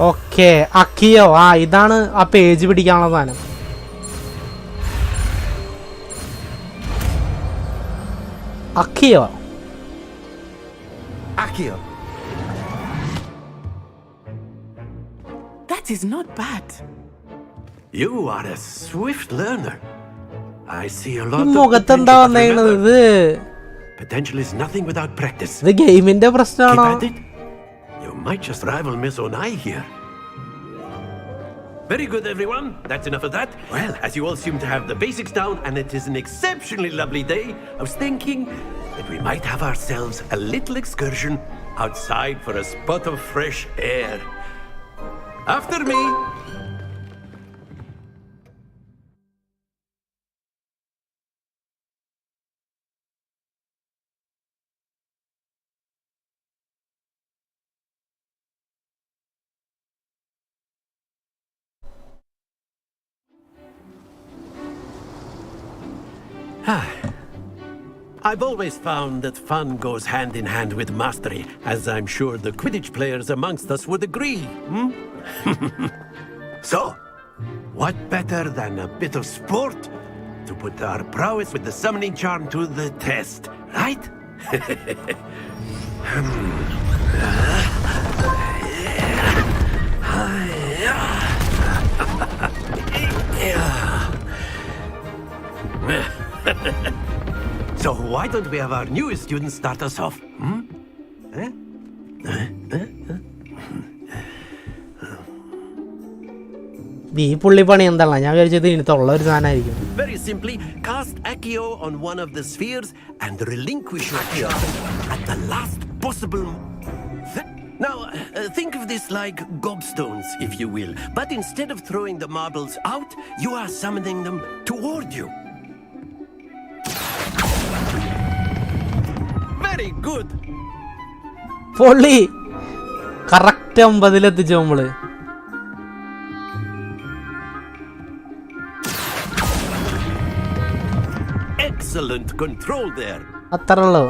Okay, Akio. ഇതാണ് ആ page പിടിക്കാനുള്ള സാധനം. അക്കിയോ. Akio. That is not bad. You are a swift learner. I see a ഈ lot of മുഖത്തെന്താ വന്നേക്കണത്? ഇത് potential is nothing without practice. ഇത് ഗെയിമിന്റെ പ്രശ്നമാണോ? Keep at it. You might just rival Miss Onai here. Very good, everyone. That's enough of that. Well, as you all seem to have the basics down, and it is an exceptionally lovely day, I was thinking that we might have ourselves a little excursion outside for a spot of fresh air. After me. I've always found that fun goes hand in hand with mastery, as I'm sure the Quidditch players amongst us would agree. So, what better than a bit of sport to put our prowess with the summoning charm to the test, right? So why don't we have our newest student start us off? ഈ പുള്ളിപ്പണി എന്താണ്? ഞാൻ വിചാരിച്ചത് ഇതിനകത്തുള്ള ഒരു സാധനമായിരിക്കും. Very simply, cast Accio on one of the spheres and relinquish your charm at the last possible. Now, think of this like gobstones, if you will. But instead of throwing the marbles out, you are summoning them toward you. Very good. പൊള്ളി. Correct 9 എത്തിച്ചു നമ്മള്. Excellent control there. അത്ര ഉള്ളൂ.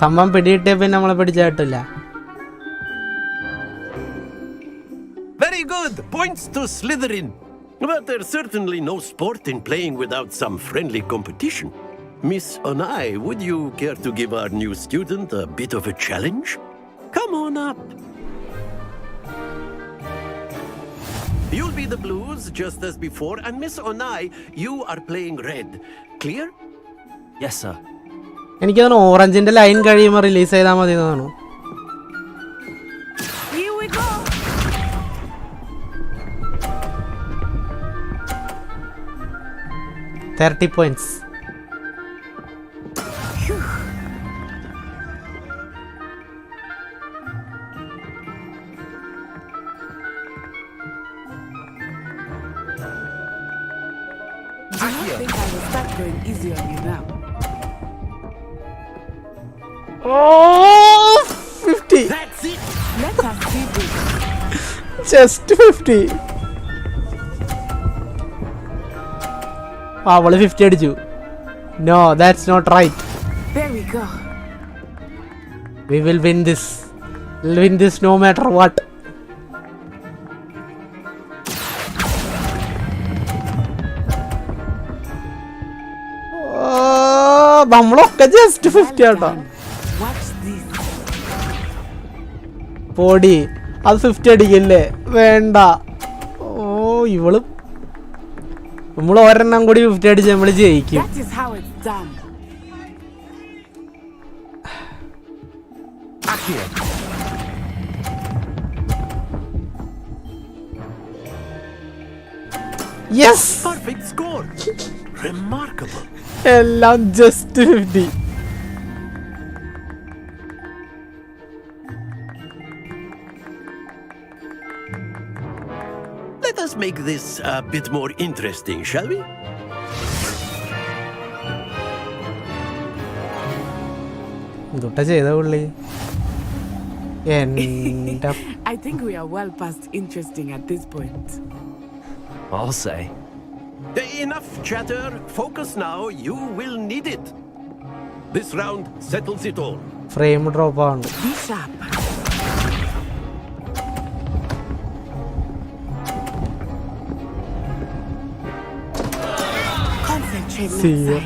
സംഭവം പിടികിട്ടിയ പിന്നെ നമ്മളെ പിടിച്ചായിട്ടില്ല. Very good. Points to Slytherin. But there's certainly no sport in playing without some friendly competition. Miss Onai, would you care to give our new student a bit of a challenge? Come on up. You'll be the blues just as before, and Miss Onai, you are playing red. Clear? Yes, sir. എനിക്ക് തോന്നുന്നു ഓറഞ്ചിന്റെ line കഴിയുമ്പോൾ release ചെയ്താൽ മതി എന്ന് തോന്നുന്നു. Here we go. $30 points. I think I will start going easy on you now. Oh, 50. That's it. Let us see this. Just 50. അവള് 50 അടിച്ചു. No, that's not right. There we go. We will win this. We'll win this no matter what. നമ്മളൊക്കെ just 50 ആട്ടോ. പോടി, അത് 50 അടിക്കല്ലേ? വേണ്ട. ഓ, ഇവള് നമ്മൾ ഒരെണ്ണം കൂടി 50 അടിച്ച് നമ്മൾ ജയിക്കും. That is how it's done. Yes. Perfect score. Remarkable. എല്ലാം just 50. Let us make this a bit more interesting, shall we? I think we are well past interesting at this point. I'll say. Enough chatter. Focus now. You will need it. This round settles it all. Frame drop on. Be sharp. Concentrate. See ya.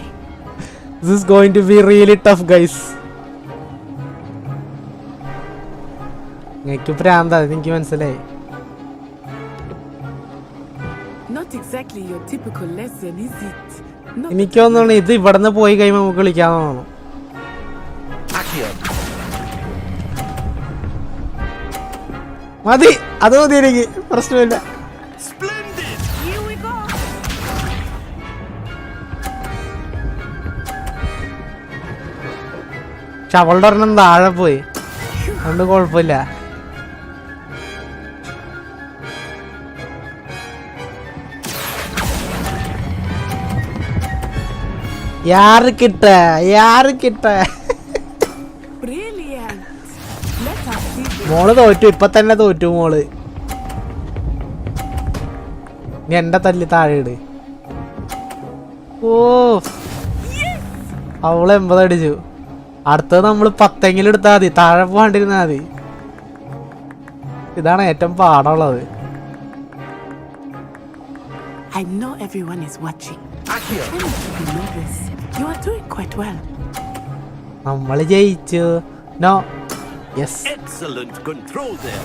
This is going to be really tough, guys. എനിക്ക് പ്രാന്താ, എനിക്ക് മനസ്സിലായി. Not exactly your typical lesson, is it? എനിക്ക് തോന്നുന്നു ഇത് ഇവിടുന്ന് പോയി കഴിയുമ്പോൾ നമുക്ക് കളിക്കാന്ന് തോന്നുന്നു. മതി, അത് മതി, എനിക്ക് പ്രശ്നമില്ല. പക്ഷെ അവളുടെ ഒരെണ്ണം താഴെ പോയി, അതുകൊണ്ട് കുഴപ്പമില്ല. யாருக்கிட்ட മോള് തോറ്റു, ഇപ്പൊ തന്നെ തോറ്റു മോള്. നീ എന്റെ തല്ലി താഴെ ഇട്. ഓ, അവള് 80 അടിച്ചു. അടുത്തത് നമ്മള് 10 എടുത്താ മതി, താഴെ പോകാണ്ടിരുന്നാ മതി. ഇതാണ് ഏറ്റവും പാടുള്ളത്. I know everyone is watching. I need to be nervous. You are doing quite well. നമ്മൾ ജയിച്ചു. No, yes. Excellent control there.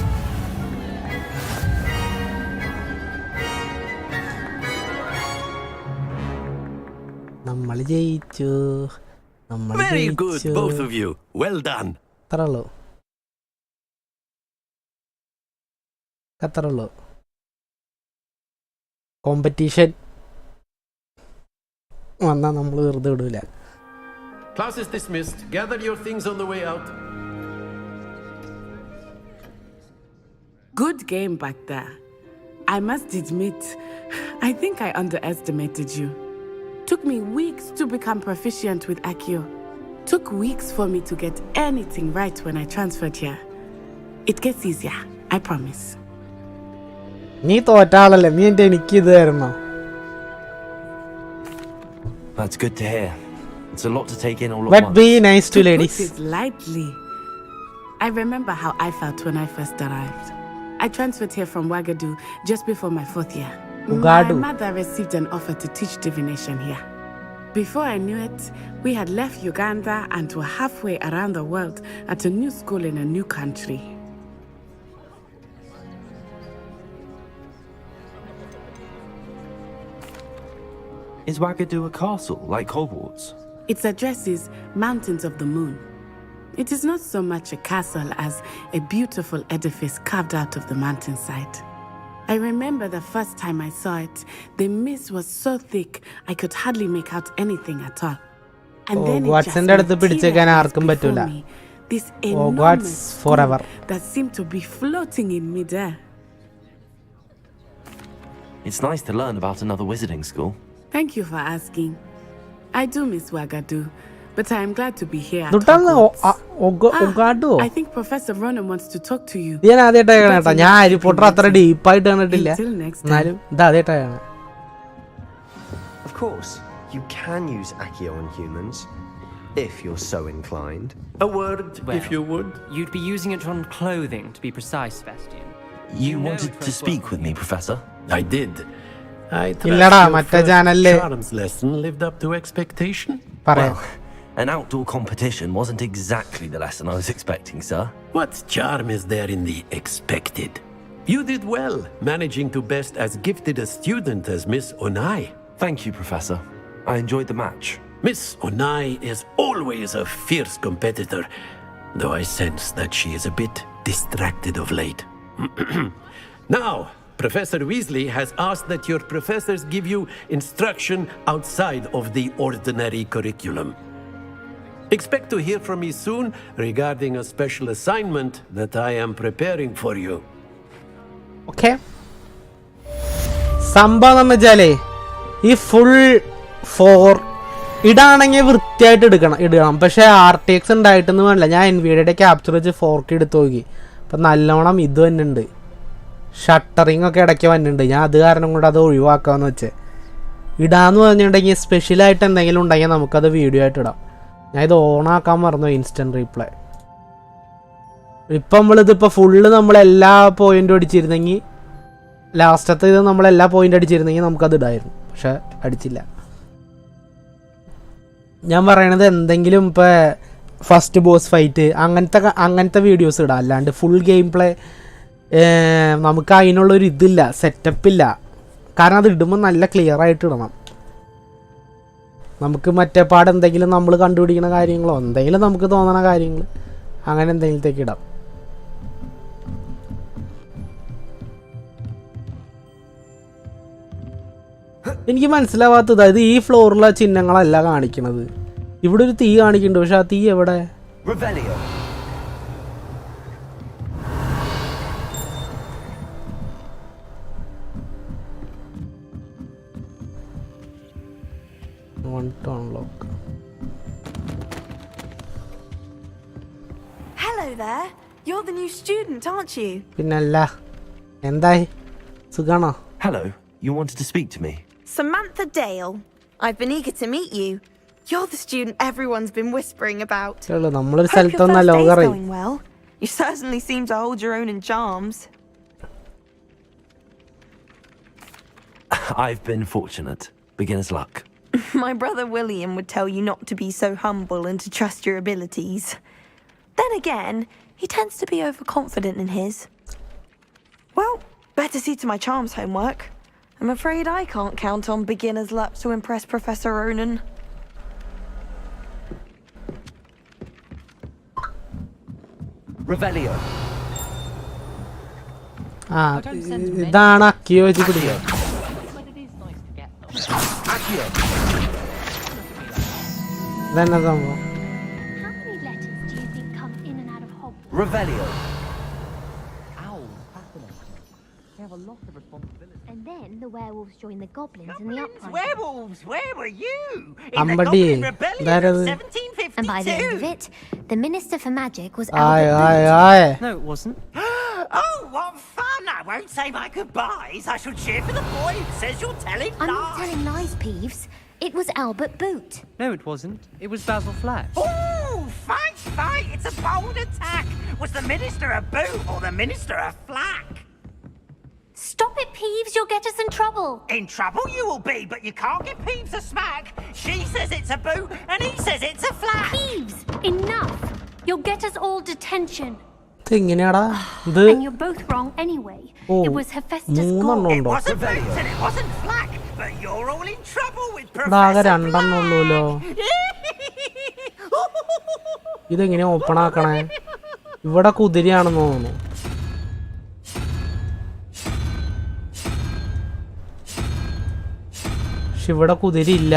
നമ്മൾ ജയിച്ചു. Very good, both of you. Well done. അത്രയുള്ളൂ. കോമ്പറ്റീഷൻ വന്നാൽ നമ്മൾ വെറുതെ വിടൂല. Class is dismissed. Gather your things on the way out. Good game back there. I must admit, I think I underestimated you. Took me weeks to become proficient with Accio. Took weeks for me to get anything right when I transferred here. It gets easier, I promise. നീ തോറ്റാളല്ലേ, നീ എന്റെ എനിക്ക് ഇത് തരണോ? That's good to hear. It's a lot to take in all at But once. be nice to ladies. Put it lightly. I remember how I felt when I first arrived. I transferred here from Ouagadougou just before my 4th year. Ouagadougou. My mother received an offer to teach divination here. Before I knew it, we had left Uganda and were halfway around the world at a new school in a new country. Is Ouagadougou a castle like Hogwarts? Its address is Mountains of the Moon. It is not so much a castle as a beautiful edifice carved out of the mountainside. I remember the first time I saw it, the mist was so thick I could hardly make out anything at all. And then it just materialized before me, this enormous school that seemed to be floating in midair. It's nice to learn about another wizarding school. Thank you for asking. I do miss Ouagadougou, but I am glad to be here at Hogwarts. I think Professor Ronan wants to talk to you. ഞാൻ ആദ്യമായിട്ടാണ് കേട്ടോ, ഞാൻ Harry Potter അത്ര ഡീപ്പായിട്ട് കണ്ടിട്ടില്ല, എന്നാലും ഇത് ആദ്യമായിട്ടാണ്. Of course, you can use Accio on humans, if you're so inclined. A word, if you would. You'd be using it on clothing, to be precise, Sebastian. You wanted to speak with me, Professor? I did. I ഇല്ലടാ, trust മറ്റേ your ചാനലില് first charms lesson lived up to expectation. പറയാം. An outdoor competition wasn't exactly the lesson I was expecting, sir. What charm is there in the expected? You did well, managing to best as gifted a student as Miss Onai. Thank you, Professor. I enjoyed the match. Miss Onai is always a fierce competitor, though I sense that she is a bit distracted of late. Now, Professor Weasley has asked that your professors give you instruction outside of the ordinary curriculum. Expect to hear from me soon regarding a special assignment that I am preparing for you. Okay. സംഭവം എന്ന് വെച്ചാലേ ഈ full 4 ഇടാണെങ്കിൽ വൃത്തിയായിട്ട് ഇടണം. പക്ഷേ RTX ഉണ്ടായിട്ടെന്ന് പറഞ്ഞില്ല, ഞാൻ NVIDIA capture വെച്ച് 4K എടുത്ത് നോക്കി. അപ്പം നല്ലോണം ഇത് വന്നിട്ടുണ്ട്, ഷട്ടറിങ് ഒക്കെ ഇടയ്ക്ക് വന്നിട്ടുണ്ട്. ഞാൻ അത് കാരണം കൊണ്ട് അത് ഒഴിവാക്കാമെന്ന് വെച്ചേ. ഇടാന്ന് പറഞ്ഞിട്ടുണ്ടെങ്കിൽ സ്പെഷ്യലായിട്ട് എന്തെങ്കിലും ഉണ്ടെങ്കിൽ നമുക്കത് വീഡിയോ ആയിട്ട് ഇടാം. ഞാൻ ഇത് ഓണാക്കാൻ മറന്നു, ഇൻസ്റ്റൻറ്റ് റീപ്ലേ. ഇപ്പം നമ്മളിതിപ്പോൾ ഫുള്ള് നമ്മളെല്ലാ പോയിൻറ്റും അടിച്ചിരുന്നെങ്കിൽ, ലാസ്റ്റത്തെ ഇത് നമ്മളെല്ലാ പോയിൻ്റ് അടിച്ചിരുന്നെങ്കിൽ നമുക്കത് ഇടായിരുന്നു. പക്ഷെ അടിച്ചില്ല. ഞാൻ പറയണത് എന്തെങ്കിലും ഇപ്പോൾ ഫസ്റ്റ് ബോസ് ഫൈറ്റ് അങ്ങനത്തെ വീഡിയോസ് ഇടാം. അല്ലാണ്ട് ഫുൾ ഗെയിം പ്ലേ നമുക്ക് അതിനുള്ളൊരു ഇതില്ല, സെറ്റപ്പില്ല. കാരണം അത് ഇടുമ്പോൾ നല്ല ക്ലിയർ ആയിട്ട് ഇടണം. നമുക്ക് മറ്റേ പാട് എന്തെങ്കിലും നമ്മൾ കണ്ടുപിടിക്കുന്ന കാര്യങ്ങളോ എന്തെങ്കിലും നമുക്ക് തോന്നണ കാര്യങ്ങൾ അങ്ങനെ എന്തെങ്കിലത്തേക്ക് ഇടാം. എനിക്ക് മനസ്സിലാവാത്തത് അതായത് ഈ ഫ്ലോറിലെ ചിഹ്നങ്ങളല്ല കാണിക്കണത്. ഇവിടെ ഒരു തീ കാണിക്കുന്നുണ്ട്, പക്ഷെ ആ തീ എവിടെ? Hello there. You're the new student, aren't you? പിന്നല്ല. എന്തായി? സുഖാണോ? Hello. You wanted to speak to me? Samantha Dale. I've been eager to meet you. You're the student everyone's been whispering about. നമ്മളൊരു Hope your സ്ഥലത്തൊന്നും first day's ലോകറി. going well. You certainly seem to hold your own in charms. I've been fortunate. Beginner's luck. My brother William would tell you not to be so humble and to trust your abilities. Then again, he tends to be overconfident in his. Well, better see to my charms homework. I'm afraid I can't count on beginner's luck to impress Professor Ronan. Revelio. ഇതാണ് അക്കിയോ വെച്ച് പിടിക്കുക. ഇതന്നെ സംഭവം. How many letters do you think come in and out of Hogwarts? Revelio. And then the werewolves join the goblins in the uprising. Werewolves, where were you? Ambadi. That is. And by the end of it, the Minister for Magic was Aye, Albert aye, Booth. aye. No, it wasn't. Oh, what fun! I won't say my goodbyes. I shall cheer for the boy who says you're telling I'm lies. not telling lies, Peeves. It was Albert Boot. No, it wasn't. It was Basil Flash. Oh, fight, fight! It's a bold attack. Was the Minister a boot or the Minister a flack? Stop it, Peeves. You'll get us in trouble. In trouble you will be, but you can't give Peeves a smack. She says it's a boot and he says it's a flack. Peeves, enough! You'll get us all detention. ഇതെങ്ങനെയാടാ ഇത്? And you're both wrong anyway. It was Hephaestus Gore. It wasn't boot and it wasn't flack, but you're all in trouble with ആകെ Professor രണ്ടെണ്ണുള്ളൂല്ലോ. ഇതെങ്ങനെ open ആക്കണേ? ഇവിടെ കുതിരയാണെന്ന് തോന്നുന്നു. പക്ഷെ ഇവിടെ കുതിരയില്ല.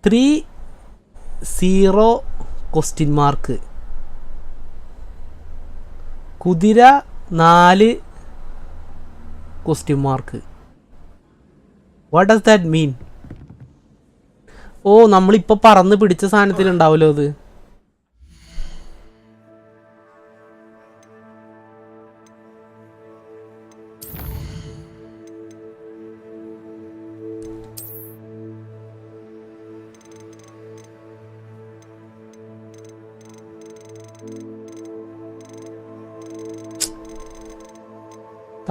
$3 കുതിര 4 what does that മീൻ? ഓ, നമ്മളിപ്പോൾ പറന്ന് പിടിച്ച സാധനത്തിലുണ്ടാവുമല്ലോ അത്.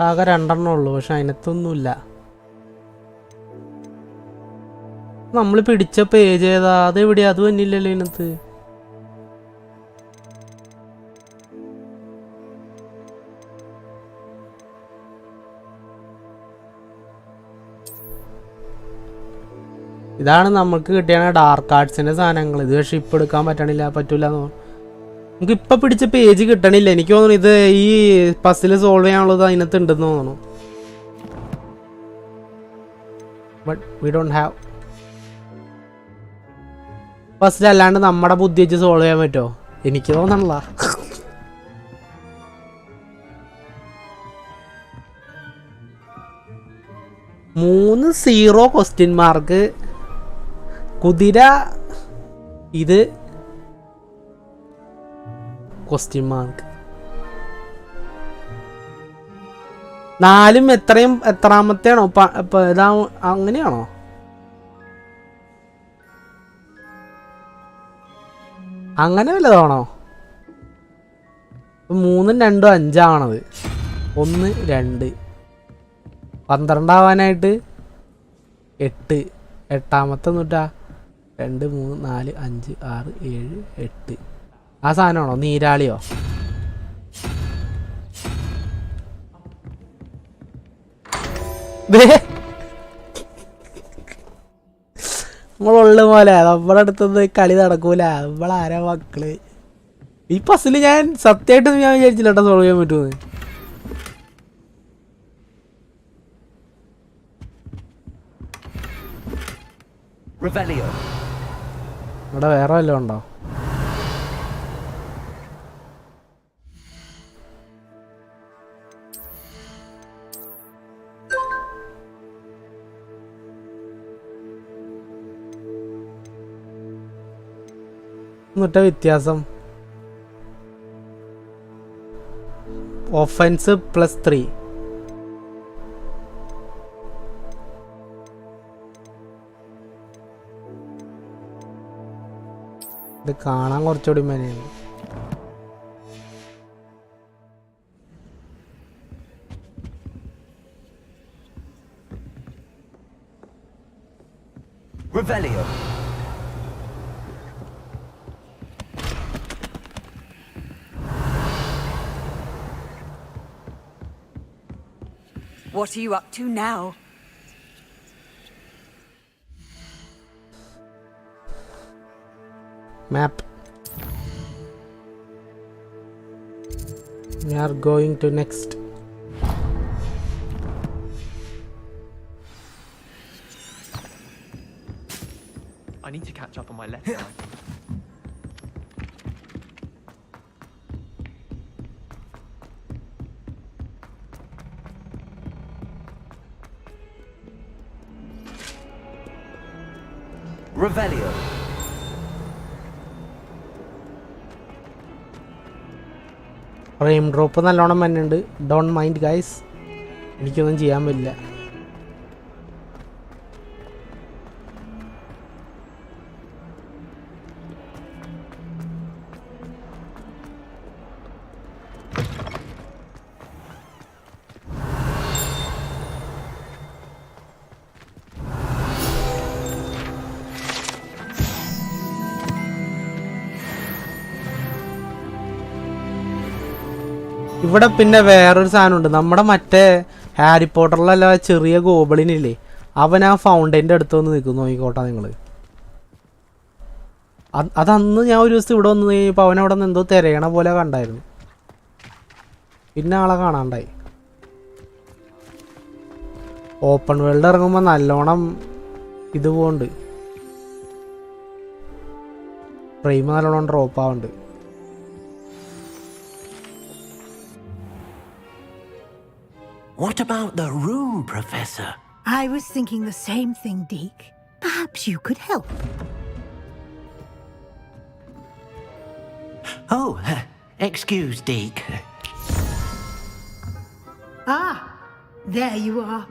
ആകെ 2 ഉള്ളൂ, പക്ഷെ അതിനകത്തൊന്നുമില്ല. നമ്മൾ പിടിച്ച പേജ് ഏതാ? അതെവിടെയാ? അത് തന്നെയില്ലല്ലോ ഇതിനകത്ത്. ഇതാണ് നമുക്ക് കിട്ടിയ ഡാർക്ക് ആർട്സിന്റെ സാധനങ്ങൾ. ഇത് പക്ഷെ ഇപ്പം എടുക്കാൻ പറ്റൂല എന്ന് തോന്നുന്നു. നമുക്ക് ഇപ്പം പിടിച്ച പേജ് കിട്ടണില്ല. എനിക്ക് തോന്നുന്നു ഇത് ഈ പസിൽ സോൾവ് ചെയ്യാനുള്ളത് അതിനകത്ത് ഉണ്ടെന്ന് തോന്നുന്നു. But we don't have puzzle. അല്ലാണ്ട് നമ്മുടെ ബുദ്ധി വെച്ച് സോൾവ് ചെയ്യാൻ പറ്റുമോ? എനിക്ക് തോന്നണില്ല. 0 ക്വസ്റ്റ്യൻ മാർക്ക്. കുതിര ഇത് ക്വസ്റ്റ്യൻ മാർക്ക്. 4 എത്രാമത്തെയാണോ? ഇതാ അങ്ങനെയാണോ? അങ്ങനെ വല്ലതാണോ? 3, 2, 5 ആണത്. 1, 2 12 ആവാനായിട്ട് 8. 8ാമത്തെ എന്നിട്ടാ 2, 3, 4, 5, 6, 7, 8. ആ സാധനമാണോ? നീരാളിയോ? നമ്മളുള്ള പോലെ നമ്മുടെ അടുത്തൊന്നും കളി നടക്കൂല. നമ്മളാരാ മക്കള്? ഈ പസില് ഞാൻ സത്യമായിട്ടൊന്നും ഞാൻ വിചാരിച്ചില്ല കേട്ടോ സോൾവ് ചെയ്യാൻ പറ്റുമെന്ന്. ഇവിടെ വേറെ വല്ലതും ഉണ്ടോ? എന്നിട്ട വ്യത്യാസം ഒഫൻസ് +3. ഇത് കാണാൻ കുറച്ചുകൂടി മെനയാണ്. What are you up to now? Map. We are going to next. I need to catch up on my lesson. Revelio. Frame drop നല്ലോണം വരുന്നുണ്ട്. ഡോണ്ട് മൈൻഡ് ഗൈസ്, എനിക്കൊന്നും ചെയ്യാൻ പറ്റില്ല. ഇവിടെ പിന്നെ വേറൊരു സാധനമുണ്ട്. നമ്മുടെ മറ്റേ ഹാരി പോട്ടറിലല്ല ചെറിയ ഗോബിളിനില്ലേ, അവൻ ആ ഫൗണ്ടൈൻ്റെ അടുത്ത് വന്ന് നിൽക്കുന്നു. നോക്കിക്കോട്ടാ നിങ്ങൾ. അതന്ന് ഞാൻ ഒരു ദിവസം ഇവിടെ വന്ന് കഴിഞ്ഞപ്പോൾ അവൻ അവിടെ നിന്ന് എന്തോ തിരയണ പോലെ കണ്ടായിരുന്നു. പിന്നെ ആളെ കാണാണ്ടായി. ഓപ്പൺ വേൾഡ് ഇറങ്ങുമ്പോൾ നല്ലോണം ഇത് പോകുന്നുണ്ട്, ഫ്രെയിം നല്ലോണം ഡ്രോപ്പ് ആവുന്നുണ്ട്. What about the room, Professor? I was thinking the same thing, Deke. Perhaps you could help. Oh, excuse, Deke. Ah, there you are.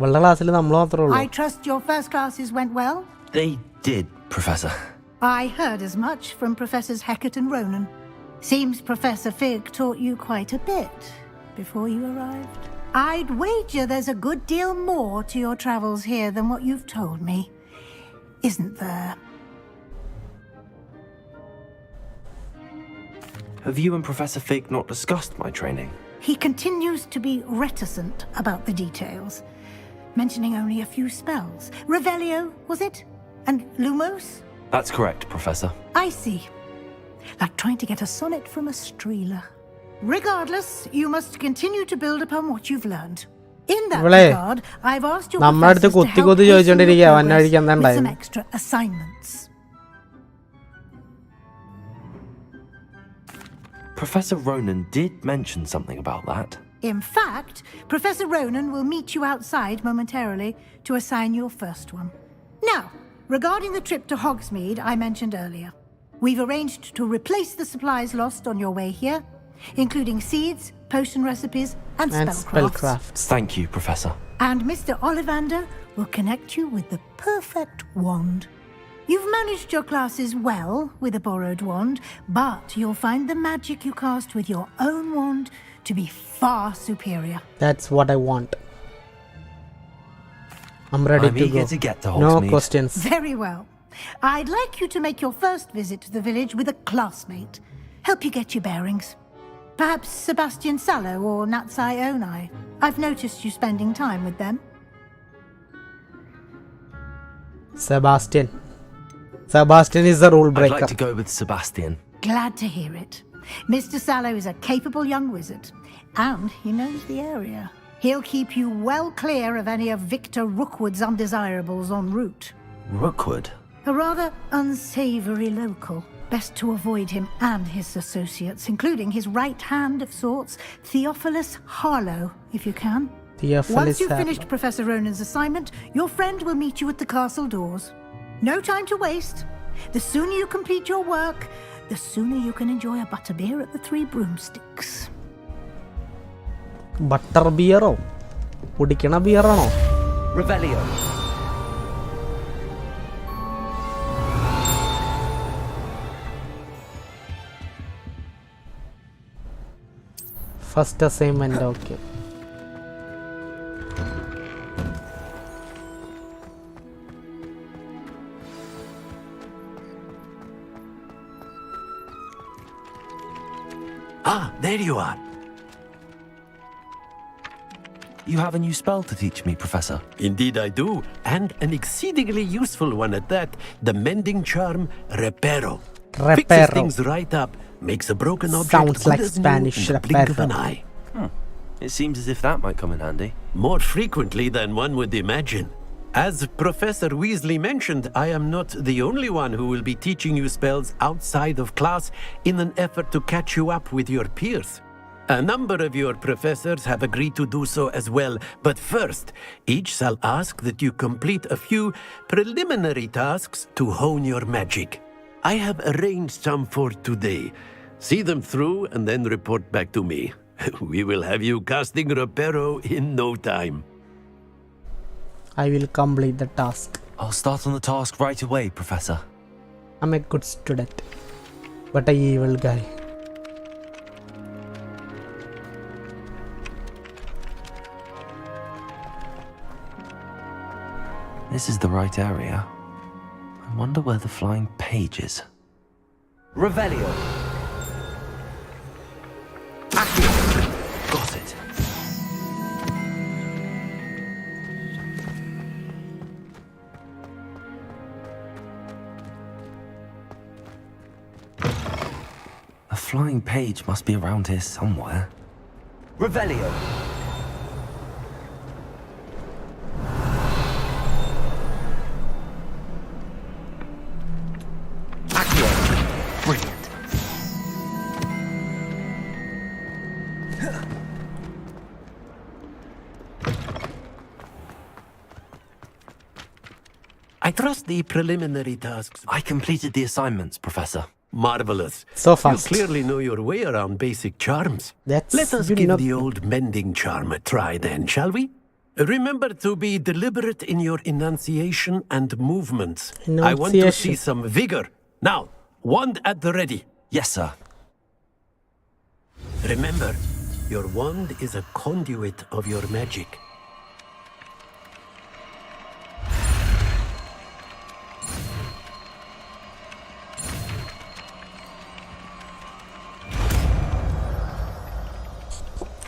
Valda class il nammal mathre ullu. I trust your first classes went well? They did, Professor. I heard as much from Professors Hecat and Ronan. Seems Professor Fig taught you quite a bit before you arrived. I'd wager there's a good deal more to your travels here than what you've told me, isn't there? Have you and Professor Fig not discussed my training? He continues to be reticent about the details, mentioning only a few spells. Revelio, was it? And Lumos? That's correct, Professor. I see. Like trying to get a sonnet from a streeler. Regardless, you must continue to build upon what you've learned. In that regard, I've asked your professors to help hasten your progress with some extra assignments. Professor Ronan did mention something about that. In fact, Professor Ronan will meet you outside momentarily to assign your first one. Now, regarding the trip to Hogsmeade I mentioned earlier, we've arranged to replace the supplies lost on your way here, including seeds, potion recipes, and spellcrafts. Thank you, Professor. And Mr. Ollivander will connect you with the perfect wand. You've managed your classes well with a borrowed wand, but you'll find the magic you cast with your own wand to be far superior. That's what I want. I'm ready to eager go. to get to No Hogsmeade. questions. Very well. I'd like you to make your first visit to the village with a classmate. Help you get your bearings. Perhaps Sebastian Sallow or Natsai Onai. I've noticed you spending time with them. Sebastian is the rule I'd breaker. like to go with Sebastian. Glad to hear it. Mr. Sallow is a capable young wizard, and he knows the area. He'll keep you well clear of any of Victor Rookwood's undesirables en route. Rookwood? A rather unsavory local. Best to avoid him and his associates, including his right hand of sorts, Theophilus Harlow, if you can. Once you've finished Professor Ronan's assignment, your friend will meet you at the castle doors. No time to waste. The sooner you complete your work, the sooner you can enjoy a butterbeer at the Three Broomsticks. Butter ബിയറോ? കുടിക്കണ ബിയറാണോ? Revelio. First assignment. Okay. Ah, there you are. You have a new spell to teach me, Professor. Indeed I do, and an exceedingly useful one at that. The mending charm, Reparo. Fixes things right up, makes a broken object Sounds good like as new Spanish, in the blink of an reparo. eye. It seems as if that might come in handy. More frequently than one would imagine. As Professor Weasley mentioned, I am not the only one who will be teaching you spells outside of class in an effort to catch you up with your peers. A number of your professors have agreed to do so as well, but first, each shall ask that you complete a few preliminary tasks to hone your magic. I have arranged some for today. See them through and then report back to me. We will have you casting Reparo in no time. I will complete the task. I'll start on the task right away, Professor. I'm a good student, but an evil guy. This is the right area. I wonder where the flying page is. Revelio. Got it. A flying page must be around here somewhere. Revelio. Brilliant. I trust the preliminary tasks. I completed the assignments, Professor. Marvelous. So You fast. clearly know your way around basic charms. That's Let us good give enough. the old mending charm a try then, shall we? Remember to be deliberate in your enunciation and movements. I want to see Enunciation. some vigor. Now, wand at the ready. Yes, sir. Remember, your wand is a conduit of your magic.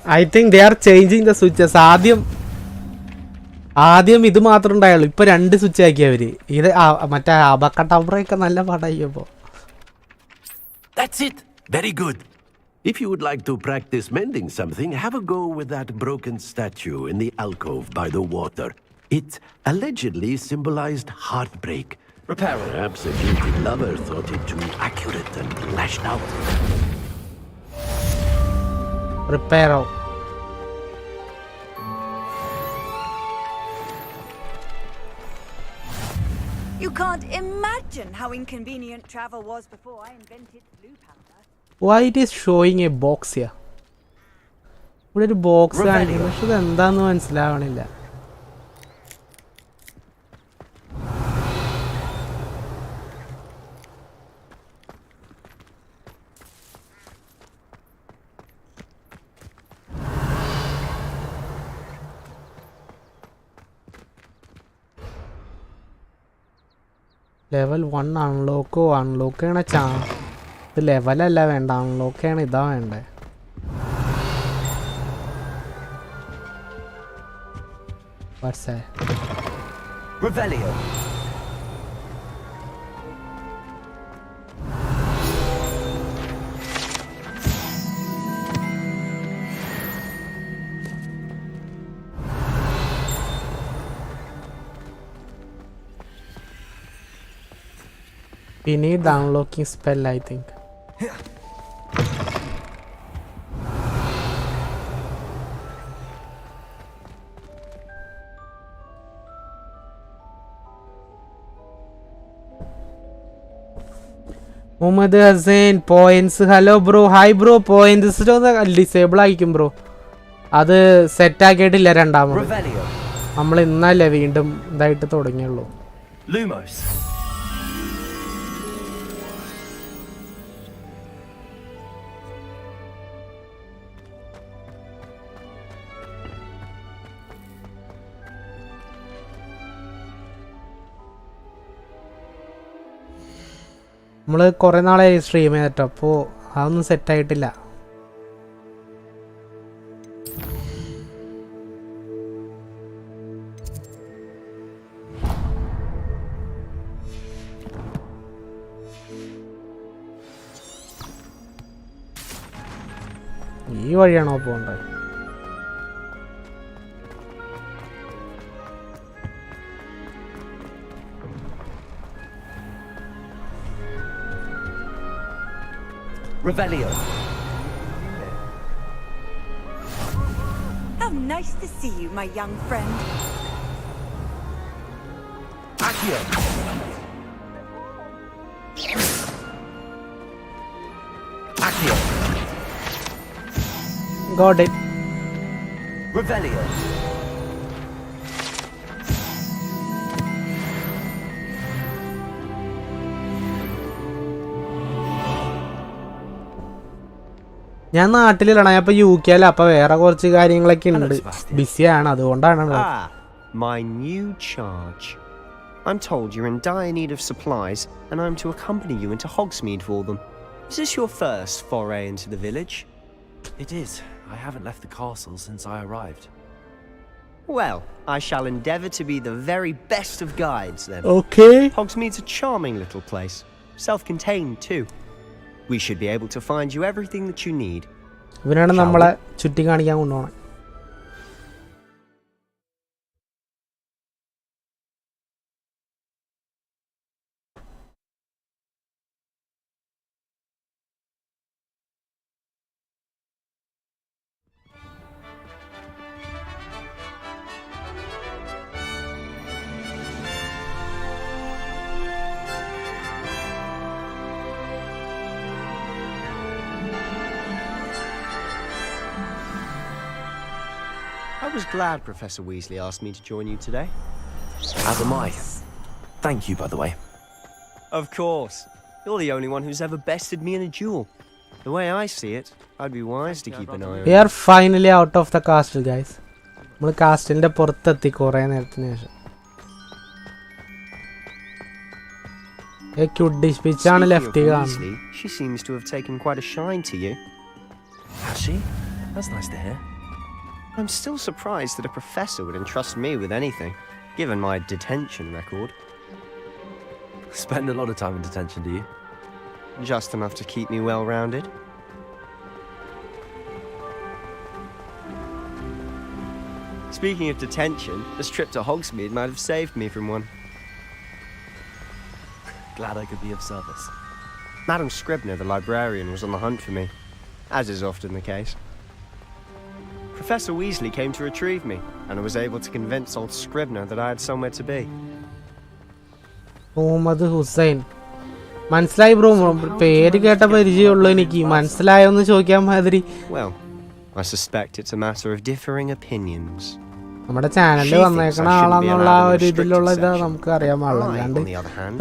I think they are changing the switches. ആദ്യം ഇത് മാത്രം ഉണ്ടായുള്ളൂ. ഇപ്പൊ 2 switch ആക്കി അവര്. ഇത് മറ്റേ അബക്കടബ്രയൊക്കെ നല്ല പാടായിപ്പോ. That's it. Very good. If you would like to practice mending something, have a go with that broken statue in the alcove by the water. It allegedly symbolized heartbreak. Reparo. Perhaps a guilty lover thought it too accurate and lashed out. Reparo. You can't imagine how inconvenient travel was before I invented blue powder. Why it is showing a box here? ഇവിടെ ഒരു box കാണിക്കുന്നു, പക്ഷെ ഇത് എന്താന്ന് മനസ്സിലാവണില്ല. Level 1 unlock ചെയ്യണ ഇത് ലെവലല്ല വേണ്ട, അൺലോക്ക് ചെയ്യണ ഇതാ വേണ്ടേ. What's that? Revelio. We need the unlocking spell, I think. Muhammad Hussain points. Hello bro. Hi bro. Points disable ആയിരിക്കും ബ്രോ. അത് സെറ്റ് ആക്കിയിട്ടില്ല രണ്ടാമത്. നമ്മൾ ഇന്നല്ലേ വീണ്ടും ഇതായിട്ട് തുടങ്ങിയുള്ളൂ. Lumos. നമ്മൾ കുറേ നാളായി സ്ട്രീം ചെയ്തിട്ടോ, അപ്പോൾ അതൊന്നും സെറ്റായിട്ടില്ല. ഈ വഴിയാണോ പോകേണ്ടത്? Revelio. How nice to see you, my young friend. Accio. Accio. Got it. Revelio. ഞാൻ നാട്ടിലാണ്, ഞാൻ ഇപ്പോൾ UK അല്ല, അപ്പോൾ വേറെ കുറച്ച് കാര്യങ്ങളൊക്കെ ഉണ്ട്, ബിസിയാണ്, അതുകൊണ്ടാണ്. My new charge. I'm told you're in dire need of supplies, and I'm to accompany you into Hogsmeade for them. Is this your first foray into the village? It is. I haven't left the castle since I arrived. Well, I shall endeavour to be the very best of guides then. Okay. Hogsmeade's a charming little place, self-contained too. We should be able to find you everything that you need. ഇവനാണ് നമ്മളെ ചുറ്റി കാണിക്കാൻ കൊണ്ടുപോകണം. I was glad Professor Weasley asked me to join you today. As am I. Thank you, by the way. Of course. You're the only one who's ever bested me in a duel. The way I see it, I'd be wise to keep an eye on We are finally out of the castle, guys. നമ്മൾ കാസ്റ്റിന്റെ പുറത്തെത്തി കുറേ നേരത്തിന് ശേഷം. Cute പിച്ചാണ് left കാണുന്നത്. She seems to have taken quite a shine to you. Has she? That's nice to hear. I'm still surprised that a professor would entrust me with anything, given my detention record. Spend a lot of time in detention, do you? Just enough to keep me well-rounded. Speaking of detention, this trip to Hogsmeade might have saved me from one. Glad I could be of service. Madam Scribner, the librarian, was on the hunt for me, as is often the case. Professor Weasley came to retrieve me, and I was able to convince old Scribner that I had somewhere to be. Muhammad Hussain. മനസ്സിലായി bro, പേര് കേട്ട പരിചയമുള്ളൂ എനിക്ക്. മനസ്സിലായോന്ന് ചോദിക്കാൻ മാതിരി. Well, I suspect it's a matter of differing opinions. നമ്മുടെ ചാനലിൽ വന്നേക്കണ ആളാന്നുള്ള ഒരു ഇതിലുള്ള ഇതാ നമുക്ക് അറിയാൻ പാടില്ല. അല്ലാണ്ട്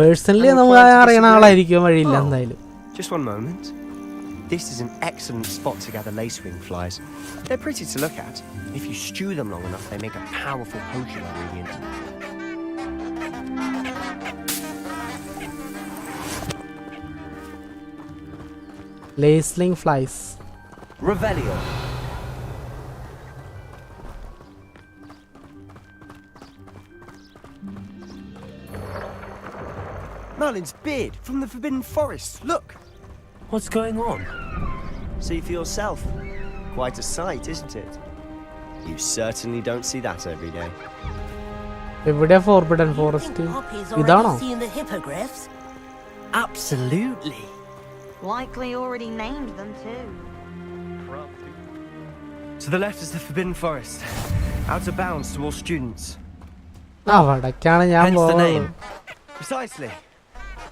പേഴ്സണലി നമുക്ക് അറിയണ ആളായിരിക്കും വഴിയില്ല എന്തായാലും. Just one moment. This is an excellent spot to gather lacewing flies. They're pretty to look at. If you stew them long enough, they make a powerful potion ingredient. Lacewing flies. Revelio. Merlin's beard from the Forbidden Forest. Look. What's going on? See for yourself. Quite a sight, isn't it? You certainly don't see that every day. എവിടെ Forbidden Forest? ഇതാണോ? Seeing the hippogriffs? Absolutely. Likely already named them too. To the left is the Forbidden Forest. Out of bounds to all students. അവിടേക്കാണ് ഞാൻ പോകുന്നത്. Precisely.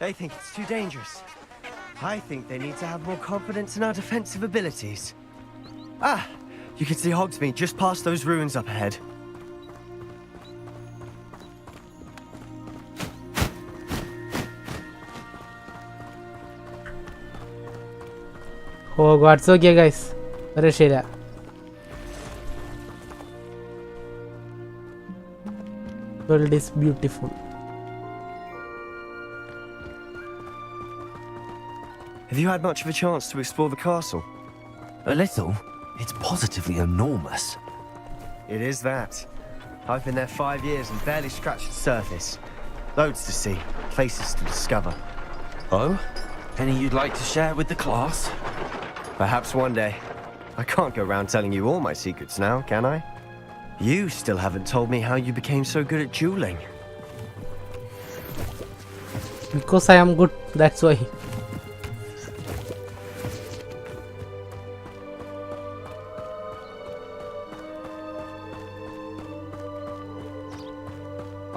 They think it's too dangerous. I think they need to have more confidence in our defensive abilities. Ah, you can see Hogsmeade just past those ruins up ahead. Hogwarts okay guys. രക്ഷയില്ല. World is beautiful. Have you had much of a chance to explore the castle? A little. It's positively enormous. It is that. I've been there 5 years and barely scratched the surface. Loads to see, places to discover. Oh? Any you'd like to share with the class? Perhaps one day. I can't go around telling you all my secrets now, can I? You still haven't told me how you became so good at dueling. Because I am good, that's why.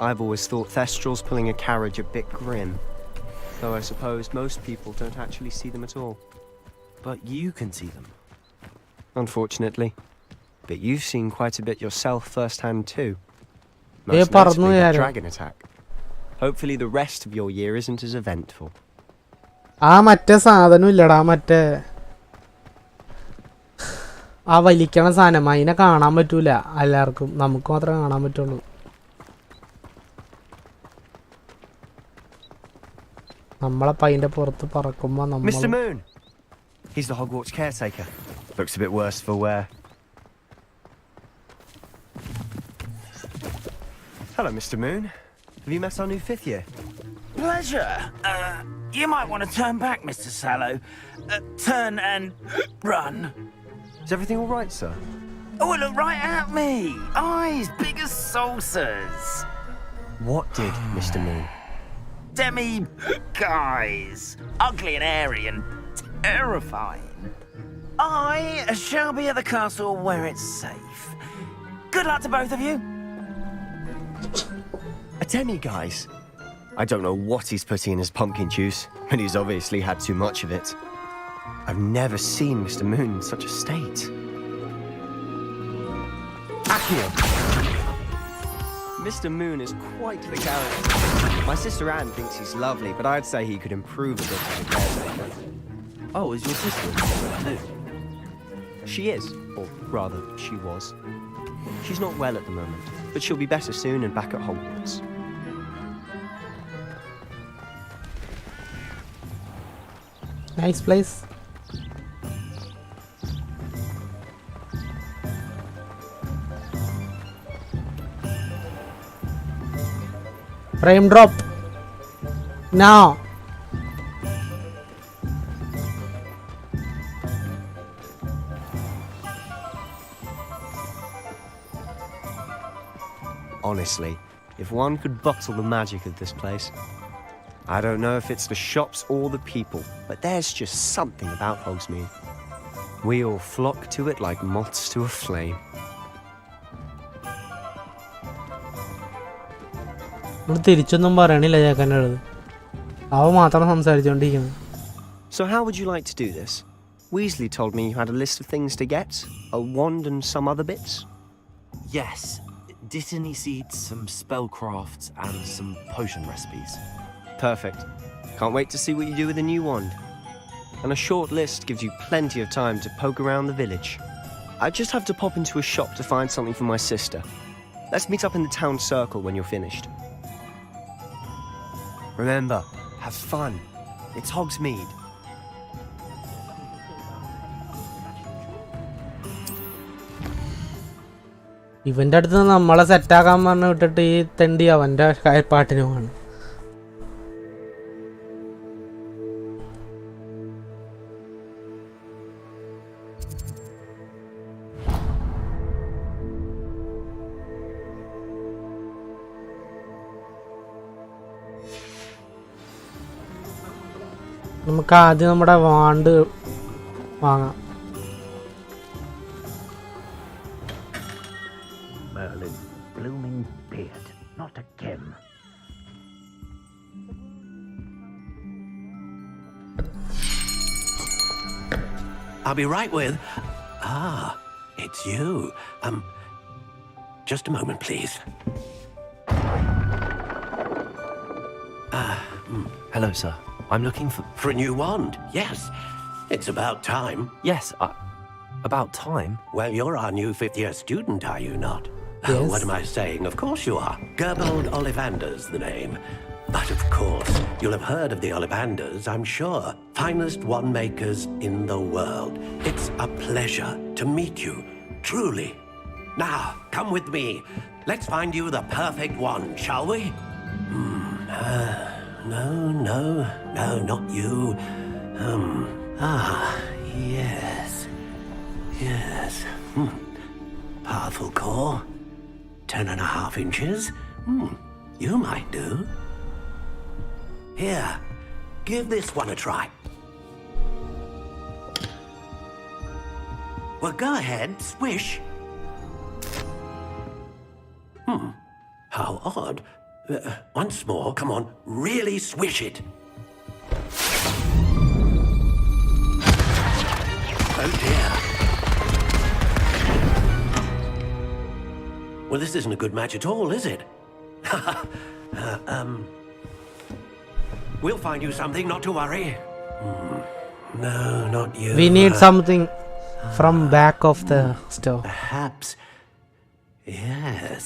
I've always thought Thestrals pulling a carriage a bit grim, though I suppose most people don't actually see them at all. But you can see them. Unfortunately. But you've seen quite a bit yourself firsthand too. Most notably the dragon attack. Hopefully the rest of your year isn't as eventful. മറ്റേ സാധനം ഇല്ലടാ, മറ്റേ ആ വലിക്കണ സാധനം അതിനെ കാണാൻ പറ്റൂല എല്ലാവർക്കും, നമുക്ക് മാത്രമേ കാണാൻ പറ്റുള്ളൂ. നമ്മളപ്പ അതിന്റെ പുറത്ത് പറക്കുമ്പോ Mr. Moon! He's the Hogwarts caretaker. Looks a bit worse for wear. Hello, Mr. Moon. Have you met our new 5th year? Pleasure. You might want to turn back, Mr. Sallow. Turn and run. Is everything all right, sir? Oh, look right at me. Eyes big as saucers. What did, Mr. Moon? Demi-guys. Ugly and airy and terrifying. I shall be at the castle where it's safe. Good luck to both of you. A demi-guise? I don't know what he's putting in his pumpkin juice, but he's obviously had too much of it. I've never seen Mr. Moon in such a state. Accio! Mr. Moon is quite the character. My sister Anne thinks he's lovely, but I'd say he could improve a bit as a caretaker. Oh, is your sister? No. She is, or rather, she was. She's not well at the moment, but she'll be better soon and back at Hogwarts. Nice place. Frame drop. Now. Honestly, if one could bottle the magic of this place. I don't know if it's the shops or the people, but there's just something about Hogsmeade. We all flock to it like moths to a flame. തിരിച്ചൊന്നും പറയണില്ല ചേക്കൻ്റെ അടുത്ത്. അവൻ മാത്രം സംസാരിച്ചുകൊണ്ടിരിക്കുന്നു. So how would you like to do this? Weasley told me you had a list of things to get, a wand and some other bits. Yes, Dittany seeds, some spellcrafts, and some potion recipes. Perfect. Can't wait to see what you do with the new wand. And a short list gives you plenty of time to poke around the village. I just have to pop into a shop to find something for my sister. Let's meet up in the town circle when you're finished. Remember, have fun. It's Hogsmeade. ഇവൻ്റെ അടുത്ത് നമ്മളെ സെറ്റാക്കാൻ പറഞ്ഞ് വിട്ടിട്ട് ഈ തെണ്ടി അവൻ്റെ പാട്ടിനുമാണ്. നമുക്ക് ആദ്യം നമ്മുടെ വാണ്ട് വാങ്ങാം. Merlin, blooming beard, not a Kim. I'll be right with. Ah, it's you. Just a moment, please. Hello, sir. I'm looking for a new wand. Yes, it's about time. Yes, about time? Well, you're our new 5th year student, are you not? Yes. What am I saying? Of course you are. Gerbold Ollivander's the name. But of course, you'll have heard of the Ollivanders, I'm sure. Finest wand makers in the world. It's a pleasure to meet you, truly. Now, come with me. Let's find you the perfect wand, shall we? No, not you. Yes. Powerful core. 10.5 inches. You might do. Here, give this one a try. Well, go ahead, swish. How odd. Once more, come on, really swish it. Oh dear. Well, this isn't a good match at all, is it? We'll find you something, not to worry. No, not you. We need something from back of the store. Perhaps. Yes.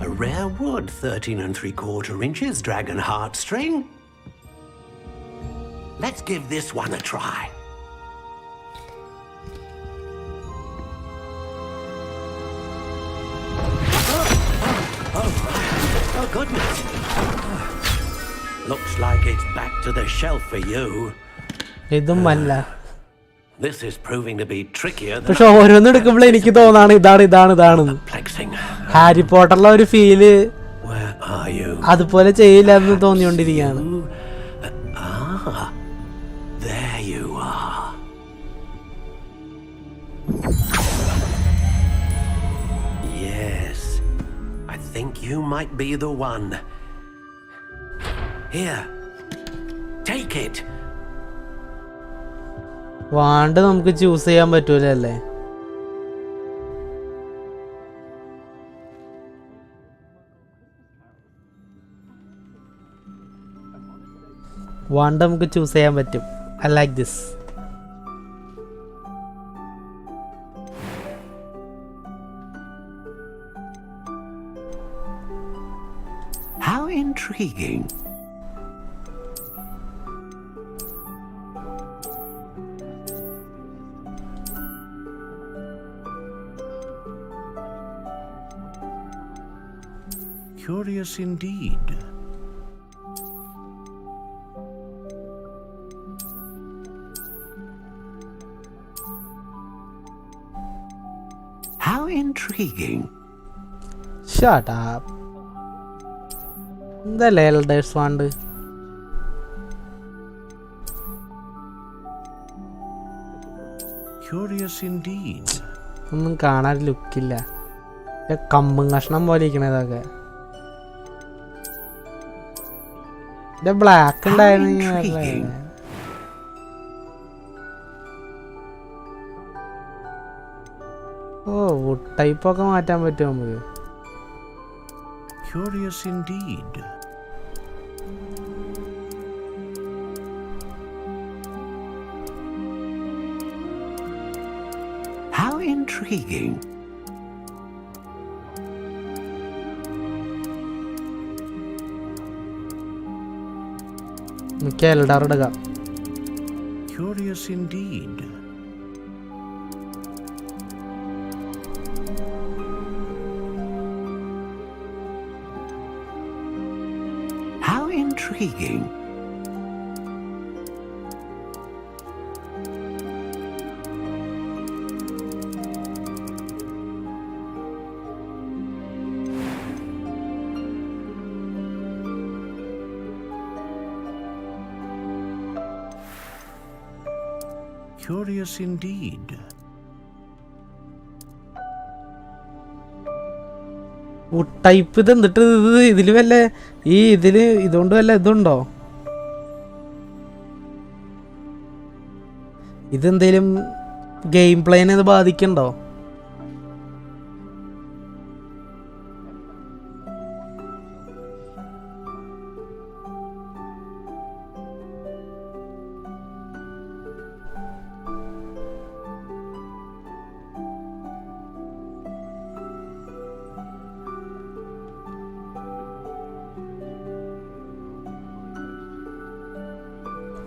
A rare wood, 13 3/4 inches, dragon heartstring. Let's give this one a try. Oh, goodness. Looks like it's back to the shelf for you. This is proving to be trickier than പക്ഷെ ഓരോന്നും എടുക്കുമ്പോൾ എനിക്ക് തോന്നാണ് ഇതാണ് Harry പോട്ടറിലെ ഒരു feel അതുപോലെ ചെയ്യില്ല എന്ന് തോന്നിക്കൊണ്ടിരിക്കുകയാണ്. There you are. Yes, I think you might be the one. Here, take it. Want നമുക്ക് ചൂസ് ചെയ്യാൻ പറ്റൂലല്ലേ? വാണ്ട് നമുക്ക് ചൂസ് ചെയ്യാൻ പറ്റും. I like this. How intriguing. Curious indeed. How intriguing. Shut up. The elders want. Curious indeed. ഒന്നും കാണാൻ ലുക്കില്ല. കമ്പും കഷ്ണം പോലെ ഇരിക്കണതൊക്കെ. The black and oh, wood type of a Curious indeed. How intriguing. Curious indeed. How intriguing. Curious indeed. wood type ഇത് എന്നിട്ട് ഇതില് വല്ല ഇതില് ഇതുകൊണ്ട് വല്ല ഇതുണ്ടോ? ഇതെന്തേലും ഗെയിം പ്ലേനെ ഇത് ബാധിക്കണ്ടോ?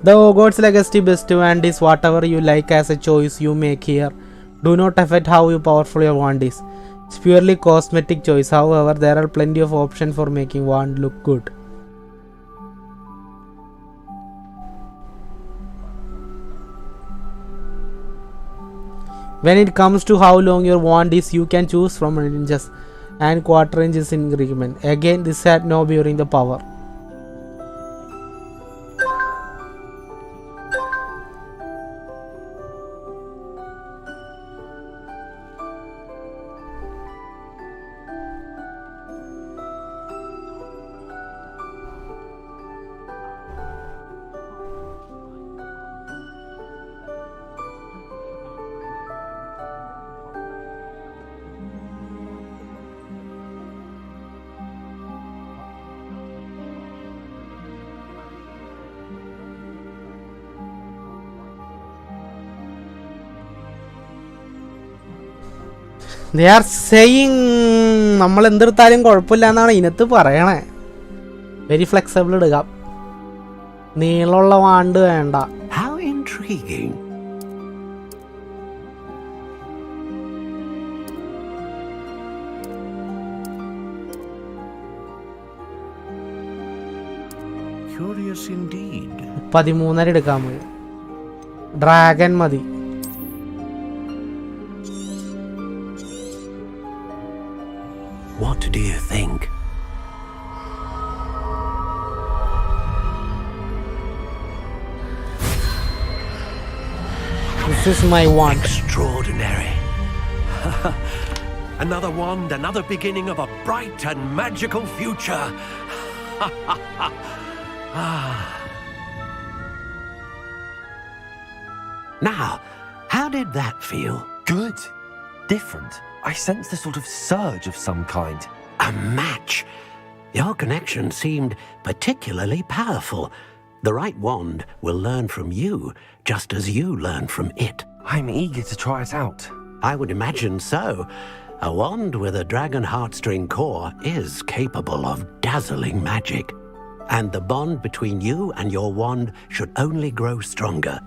The Hogwarts Legacy wand is whatever you like as a choice you make here. Do not affect how powerful your wand is. It's purely cosmetic choice. However, there are plenty of options for making wand look good. When it comes to how long your wand is, you can choose from inches and quarter inches increment. Again, this had no bearing the power. They are saying നമ്മൾ എന്തെടുത്താലും കുഴപ്പമില്ല എന്നാണ് ഇതിനകത്ത് പറയണേ. Very flexible ഇടുക, നീളമുള്ള want വേണ്ട. How intriguing. Curious indeed. 13 എടുക്കാൻ മതി. ഡ്രാഗൺ മതി. What do you think? This is my wand. Extraordinary. Another wand, another beginning of a bright and magical future. Now, how did that feel? Good. Different. I sensed a sort of surge of some kind. A match. Your connection seemed particularly powerful. The right wand will learn from you, just as you learn from it. I'm eager to try it out. I would imagine so. A wand with a dragon heartstring core is capable of dazzling magic. And the bond between you and your wand should only grow stronger.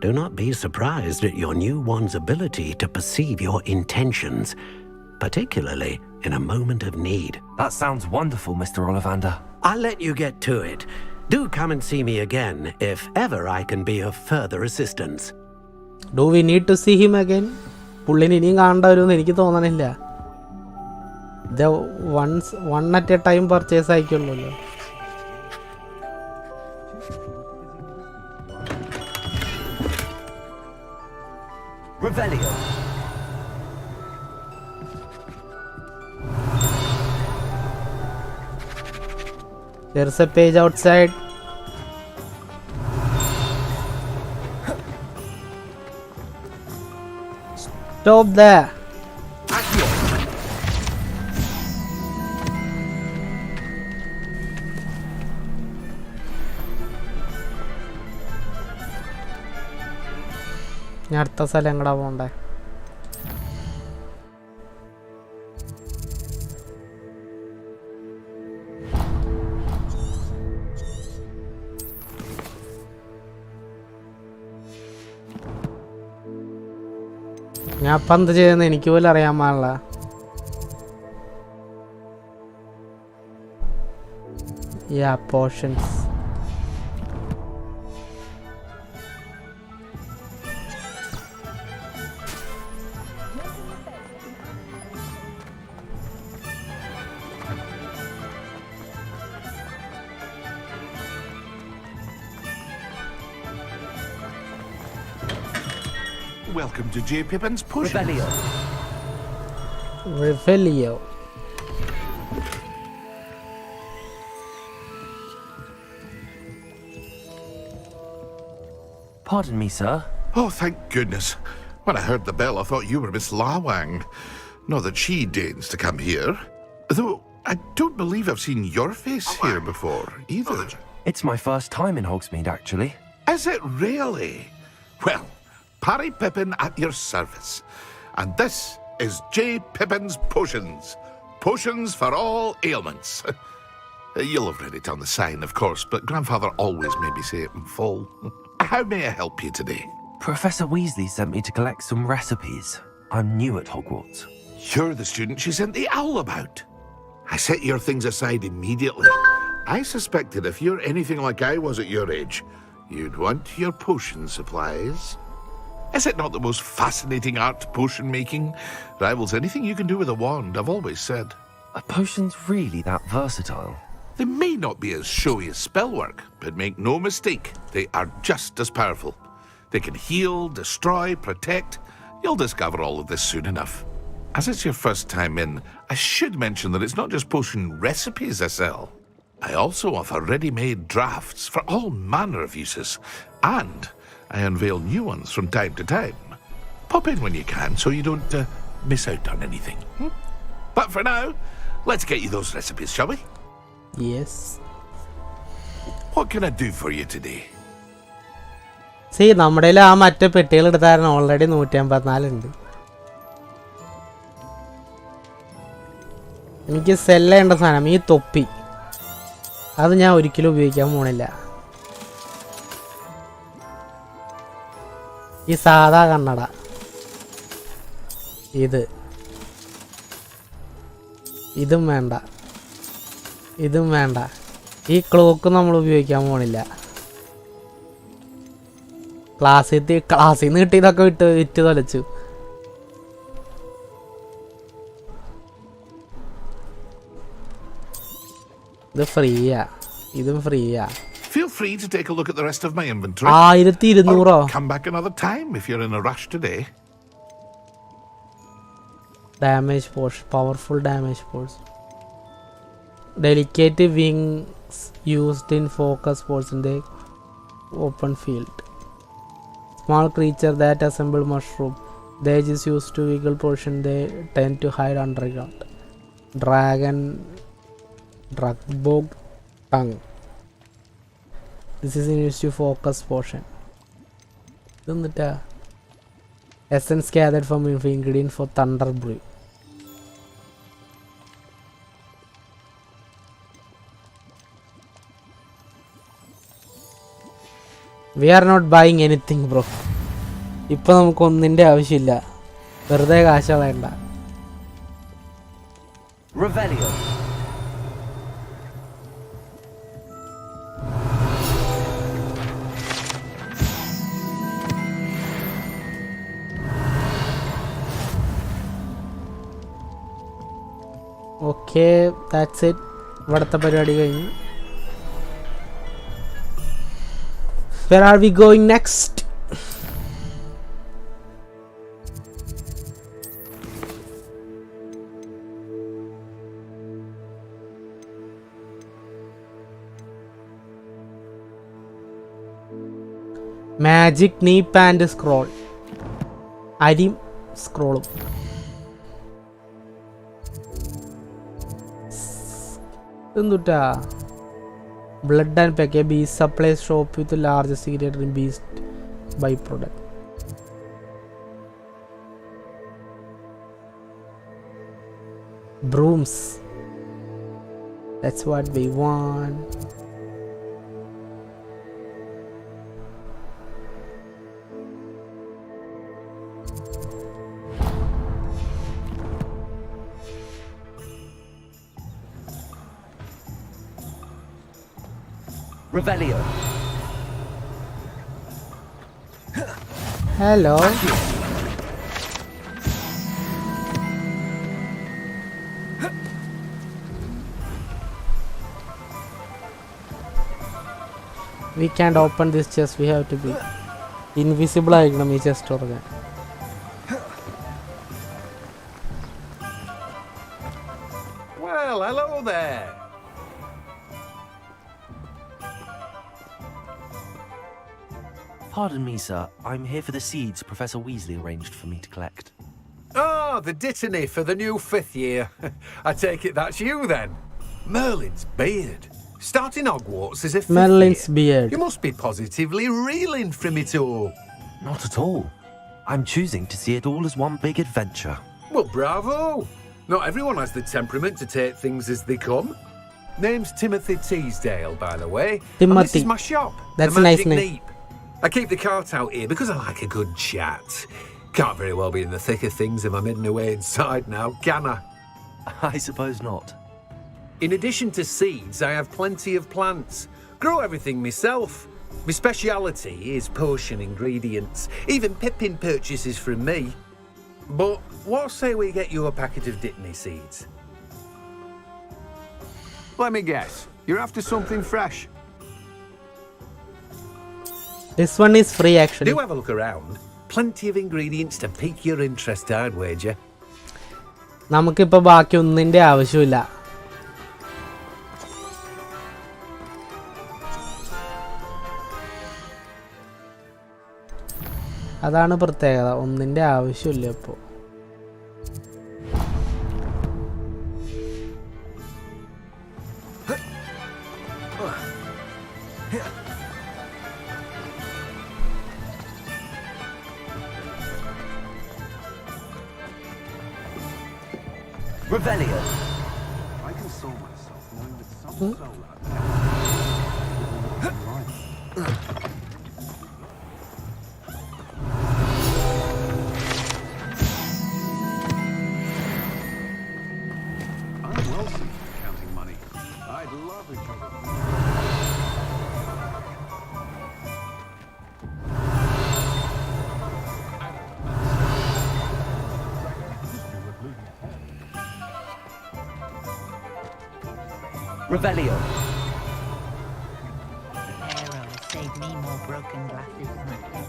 Do not be surprised at your new wand's ability to perceive your intentions, particularly in a moment of need. That sounds wonderful, Mr. Ollivander. I'll let you get to it. Do come and see me again if ever I can be of further assistance. Do we need to see him again? പുള്ളിനെ ഇനിയും കാണേണ്ട വരുമെന്ന് എനിക്ക് തോന്നണില്ല. ഇത് one at a time purchase ആയിക്കുള്ളൂ. Revelio. There's a page outside. Stop there. ഞാൻ അടുത്ത സ്ഥലം എങ്ങടാ പോണ്ടേ? ഞാൻ അപ്പം എന്ത് ചെയ്യുന്നത് എനിക്ക് പോലും അറിയാൻ പാടില്ല. Portions Welcome to J. Pippin's Potion. Revelio. Pardon me, sir. Oh, thank goodness. When I heard the bell, I thought you were Miss Lawang. Not that she deigns to come here. Though, I don't believe I've seen your face here before, either. It's my first time in Hogsmeade, actually. Is it really? Well, Parry Pippin at your service. And this is J. Pippin's Potions. Potions for all ailments. You'll have read it on the sign, of course, but Grandfather always made me say it in full. How may I help you today? Professor Weasley sent me to collect some recipes. I'm new at Hogwarts. You're the student she sent the owl about. I set your things aside immediately. I suspected if you're anything like I was at your age, you'd want your potion supplies. Is it not the most fascinating art, potion making? Rivals anything you can do with a wand, I've always said. Are potions really that versatile? They may not be as showy as spellwork, but make no mistake, they are just as powerful. They can heal, destroy, protect. You'll discover all of this soon enough. As it's your first time in, I should mention that it's not just potion recipes I sell. I also offer ready-made drafts for all manner of uses, and I unveil new ones from time to time. Pop in when you can so you don't miss out on anything. But for now, let's get you those recipes, shall we? Yes. What can I do for you today? See, നമ്മുടെ ആ മറ്റേ പെട്ടികൾ എടുത്തായിരുന്നു already 154 ഉണ്ട്. എനിക്ക് cell ചെയ്യേണ്ട സാധനം ഈ തൊപ്പി, അത് ഞാൻ ഒരിക്കലും ഉപയോഗിക്കാൻ പോണില്ല. ഈ സാധാ കണ്ണട, ഇതും വേണ്ട, ഇതും വേണ്ട. ഈ ക്ലോക്ക് നമ്മൾ ഉപയോഗിക്കാൻ പോണില്ല. ക്ലാസ്സിൽ നിന്ന് കിട്ടിയതൊക്കെ വിറ്റ് തൊലച്ചു. ഇത് ഫ്രീയാ, ഇതും ഫ്രീയാ. Feel free to take a look at the rest of my inventory. 1200. Or come back another time if you're in a rush today. Damage force, powerful damage force. Delicate wings used in focus sports in the open field. Small creature that assemble mushroom. They is used to wiggle portion. They tend to hide underground. Dragbog tongue. This is used to focus portion. Essence gathered from ingredient for thunder brew. We are not buying anything, bro. ഇപ്പോൾ നമുക്കൊന്നിൻ്റെ ആവശ്യമില്ല, വെറുതെ കാശ് കളയണ്ട. Revelio. Okay, that's it. ഇവിടുത്തെ പരിപാടി കഴിഞ്ഞു. Where are we going next? Magic knee and scroll. സ്ക്രോളും. എന്തുട്ടാ blood and pack a beast supply shop with the largest ingredient in beast byproduct. Brooms, that's what we want. Revelio. Hello. We can't open this chest. We have to be invisible. I can chest organ. Well, hello there. Pardon me, sir. I'm here for the seeds Professor Weasley arranged for me to collect. Oh, the dittany for the new 5th year. I take it that's you then. Merlin's beard. Starting Hogwarts as a 5th Merlin's year. beard. You must be positively reeling from it all. Not at all. I'm choosing to see it all as one big adventure. Well, bravo. Not everyone has the temperament to take things as they come. Name's Timothy Teasdale, by the way. And this is my shop. That's the a nice Magic name. Neep. I keep the cart out here because I like a good chat. Can't very well be in the thick of things if I'm hidden away inside now, can I? I suppose not. In addition to seeds, I have plenty of plants. Grow everything myself. My speciality is potion ingredients. Even Pippin purchases from me. But what say we get you a packet of Dittany seeds? Let me guess. You're after something fresh. This one is free actually. Do have a look around. Plenty of ingredients to pique your interest, I'd wager. നമുക്കിപ്പോ ബാക്കി ഒന്നിന്റെ ആവശ്യമില്ല. അതാണ് പ്രത്യേകത, ഒന്നിന്റെ ആവശ്യമില്ല ഇപ്പോ. Revelio. I console myself knowing that some soul I'm well suited for counting money. I'd love a job. Revelio. The arrow has saved me more broken glasses than I can.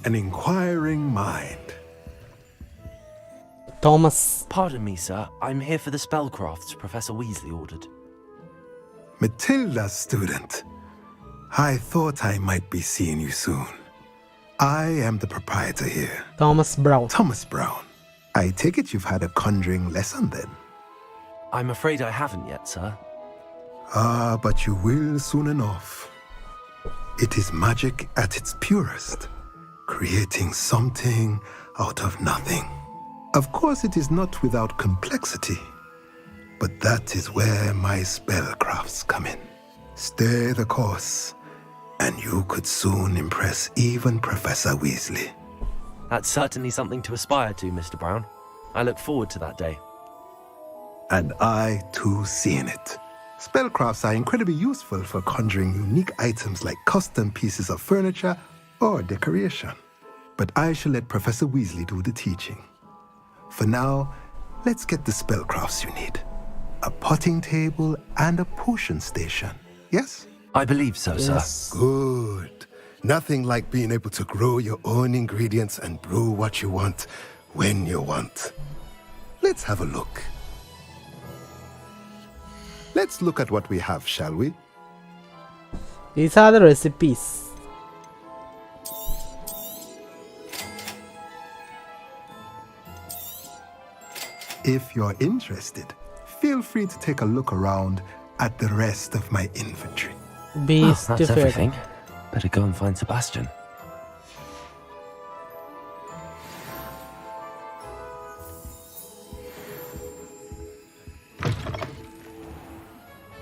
An inquiring mind. Thomas. Pardon me, sir. I'm here for the spellcrafts Professor Weasley ordered. Matilda, student. I thought I might be seeing you soon. I am the proprietor here. Thomas Brown. Thomas Brown. I take it you've had a conjuring lesson then? I'm afraid I haven't yet, sir. Ah, but you will soon enough. It is magic at its purest, creating something out of nothing. Of course, it is not without complexity, but that is where my spellcrafts come in. Stay the course, and you could soon impress even Professor Weasley. That's certainly something to aspire to, Mr. Brown. I look forward to that day. And I, too, seeing it. Spellcrafts are incredibly useful for conjuring unique items like custom pieces of furniture or decoration. But I shall let Professor Weasley do the teaching. For now, let's get the spellcrafts you need. A potting table and a potion station, yes? I believe so, sir. Good. Nothing like being able to grow your own ingredients and brew what you want when you want. Let's have a look. Let's look at what we have, shall we? These are the recipes. If you're interested, feel free to take a look around at the rest of my inventory. Beast that's everything. Better go and find Sebastian.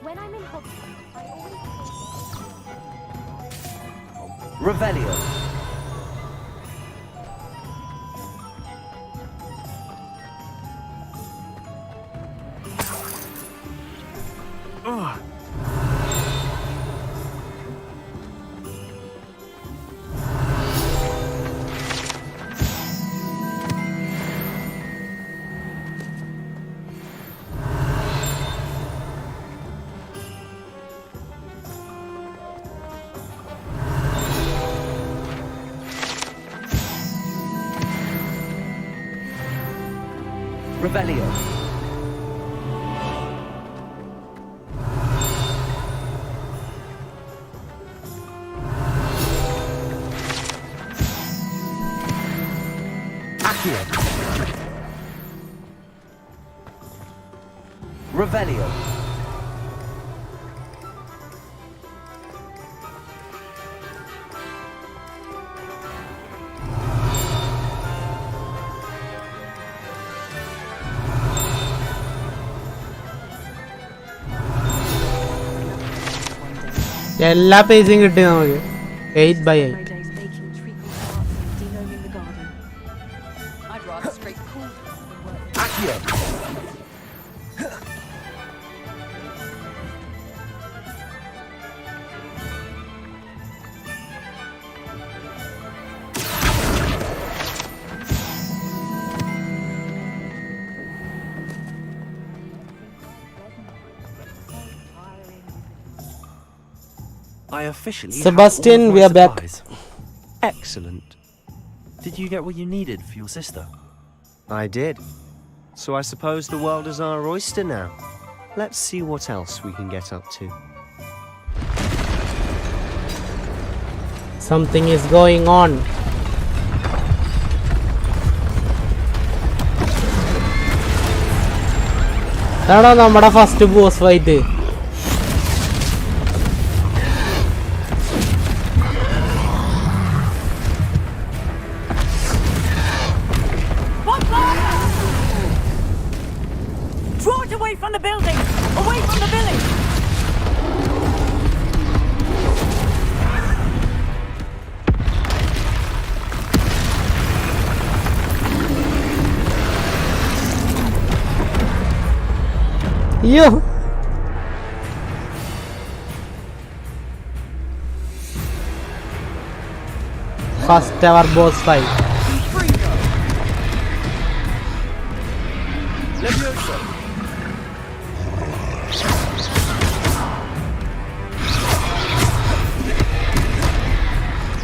When I'm in Hogwarts, I always Revelio. Revelio. Accio. Revelio. എല്ലാ പേജും കിട്ടി നമുക്ക് 8x8. I officially Sebastian, have all of we my are back. supplies. Excellent. Did you get what you needed for your sister? I did. So I suppose the world is our oyster now. Let's see what else we can get up to. Something is going on. ഇതാണോ നമ്മുടെ first boss fight? Draw it away from the building! Away from the village! Yo! First ever boss fight. Levioso.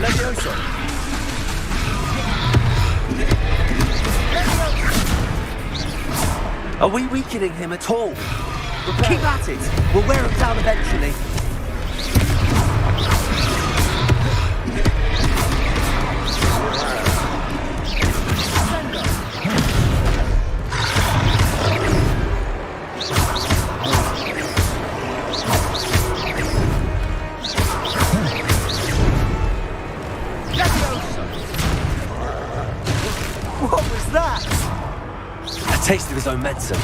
Levioso. Are we weakening him at all? Keep at it. We'll wear him down eventually. What was that? A taste of his own medicine.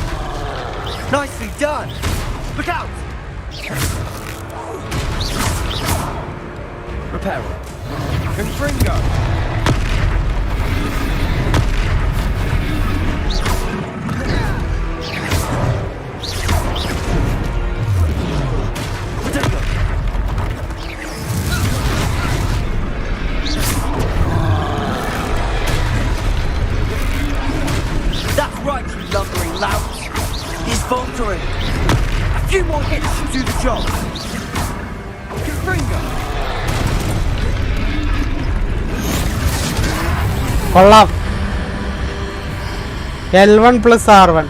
Nicely done. Look out! Reparo. Confringo. That's right, you lumbering lout. He's faltering. A few more hits should do the job. Confringo. കൊള്ളാം. L1 plus R1.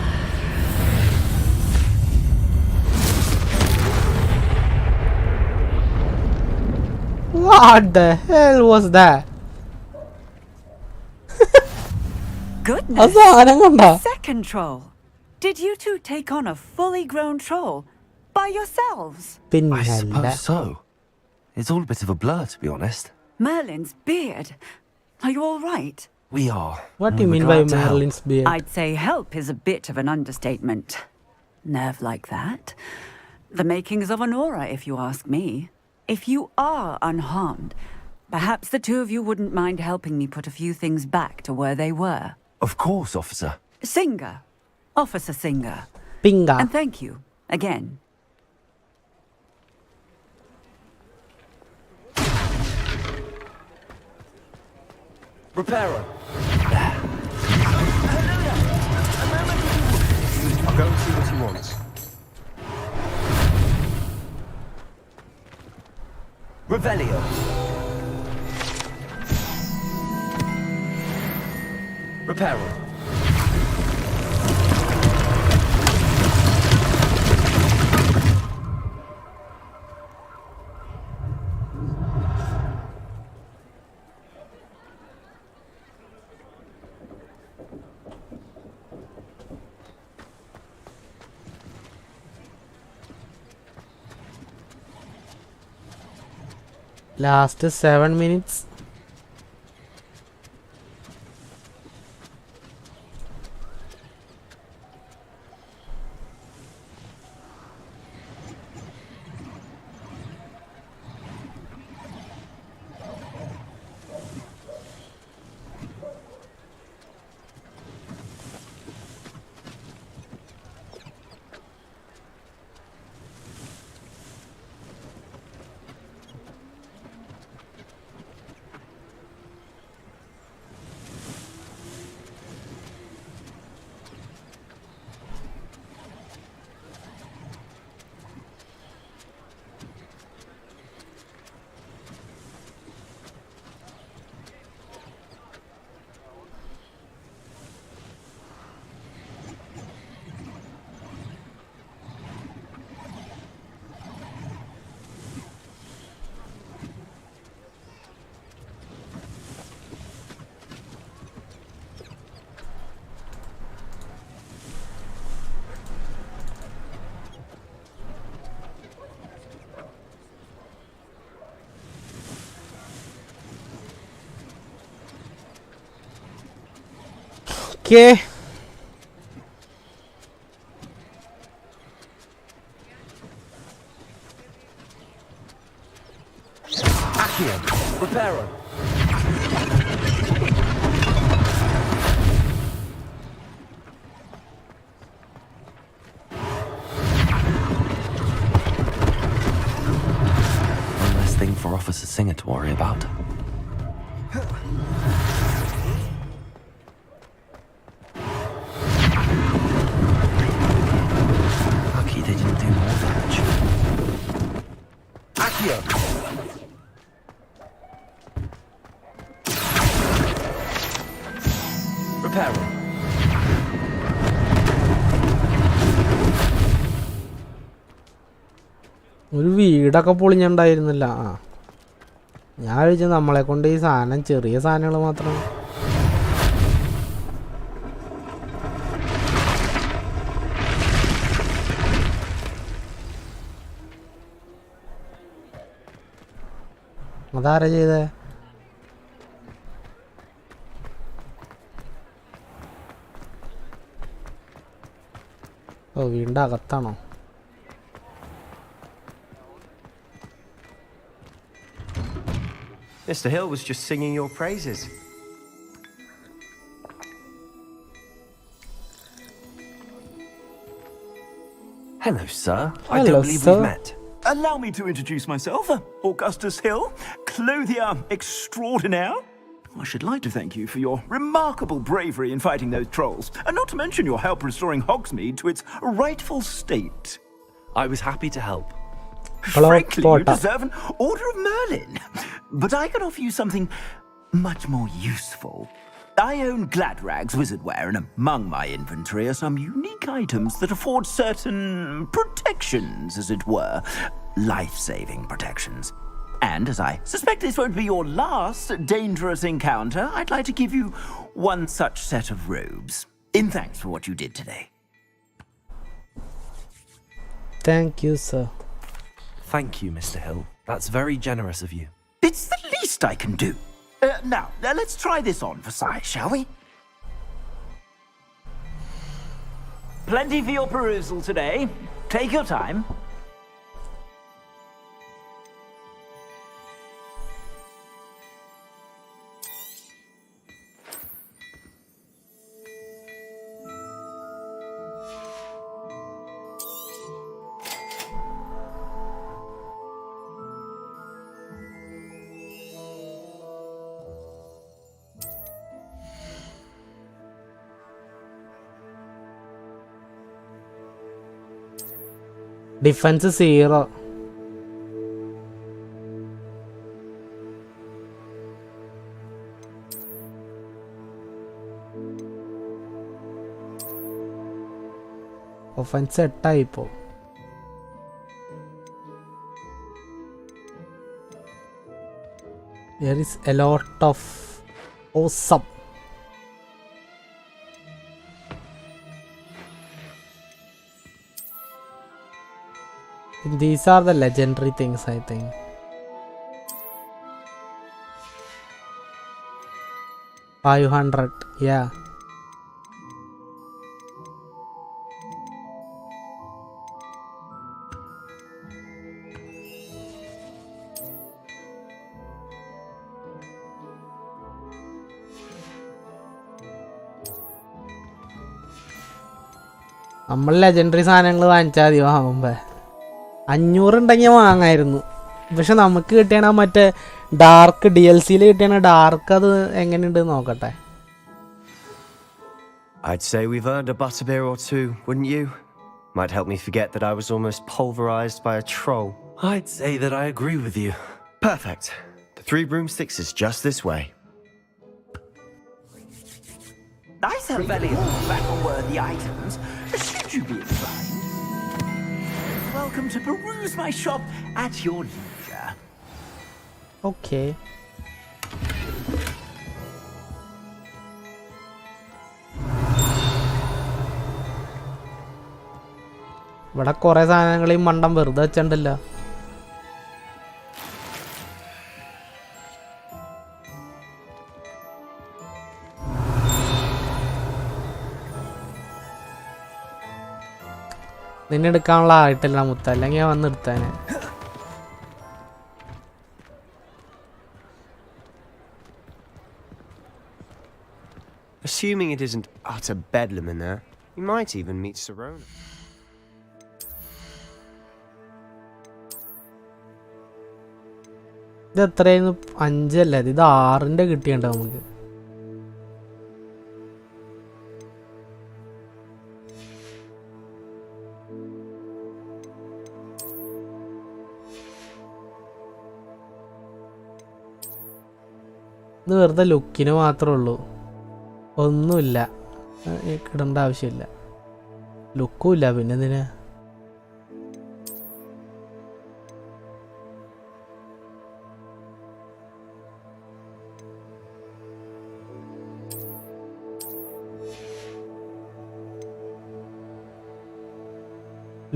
What the hell was that? Goodness! A second troll. Did you two take on a fully grown troll by yourselves? I suppose so. It's all a bit of a blur, to be honest. Merlin's beard. Are you all right? We are. What do you mean by Merlin's beard? I'd say help is a bit of an understatement. Nerve like that. The makings of an aura, if you ask me. If you are unharmed, perhaps the two of you wouldn't mind helping me put a few things back to where they were. Of course, officer. Singer. Officer Singer. Pinga. And thank you, again. Repairer. I'll go and see what he wants. Revelio. Repairer. Last 7 minutes. Okay. Accio. Repairer. One less thing for Officer Singer to worry about. Lucky they didn't do more damage. Accio. Repairer. ഒരു വീടൊക്കെ പൊളിഞ്ഞുണ്ടായിരുന്നില്ല. ഞാൻ വിചാരിച്ചു നമ്മളെ കൊണ്ട് ഈ സാധനം ചെറിയ സാധനങ്ങൾ മാത്രം. അതാരാ ചെയ്തേ? ഓ വീടിൻ്റെ അകത്താണോ? Mr. Hill was just singing your praises. Hello, sir. I Hello, don't believe sir. we've met. Allow me to introduce myself, Augustus Hill, clothier extraordinaire. I should like to thank you for your remarkable bravery in fighting those trolls, and not to mention your help restoring Hogsmeade to its rightful state. I was happy to help. Frankly, you deserve an Order of Merlin. But I can offer you something much more useful. I own Gladrag's wizardware, and among my inventory are some unique items that afford certain protections, as it were. Life-saving protections. And as I suspect this won't be your last dangerous encounter, I'd like to give you one such set of robes, in thanks for what you did today. Thank you, sir. Thank you, Mr. Hill. That's very generous of you. It's the least I can do. Now, let's try this on for size, shall we? Plenty for your perusal today. Take your time. Defense 0. Offense 8 ipo. There is a lot of awesome. These are the legendary things, I think. $500, yeah. നമ്മൾ legendary സാധനങ്ങൾ വാങ്ങിച്ചാൽ മതി വാങ്ങുമ്പോൾ 500 ഉണ്ടെങ്കിൽ വാങ്ങായിരുന്നു. പക്ഷെ നമുക്ക് കിട്ടിയാണ് മറ്റേ dark DLC കിട്ടിയാണ് dark. അത് എങ്ങനെയുണ്ട് നോക്കട്ടെ. I'd say we've earned a butterbeer or two, wouldn't you? Might help me forget that I was almost pulverized by a troll. I'd say that I agree with you. Perfect. The 3 broomsticks is just this way. Nice have very battle-worthy items. Should you be inclined? Welcome to peruse my shop at your leisure. Okay. ഇവിടെ കുറെ സാധനങ്ങൾ ഈ മണ്ടം വെറുതെ വെച്ചിട്ടുണ്ടല്ലോ. നിന്നെ എടുക്കാനുള്ള ആയിട്ടില്ല മുത്ത, അല്ലെങ്കിൽ ഞാൻ വന്ന് എടുത്തേനെ. Assuming it isn't utter bedlam in there, you might even meet Serona. ഇത് എത്രയായിരുന്നു? 5 അല്ലേ? ഇത് 6ന്റെ കിട്ടിയുണ്ടോ നമുക്ക്? ഇത് വെറുതെ ലുക്കിന് മാത്രമേ ഉള്ളൂ, ഒന്നുമില്ല, ഇടേണ്ട ആവശ്യമില്ല. ലുക്കും ഇല്ല, പിന്നെ എന്തിനാ?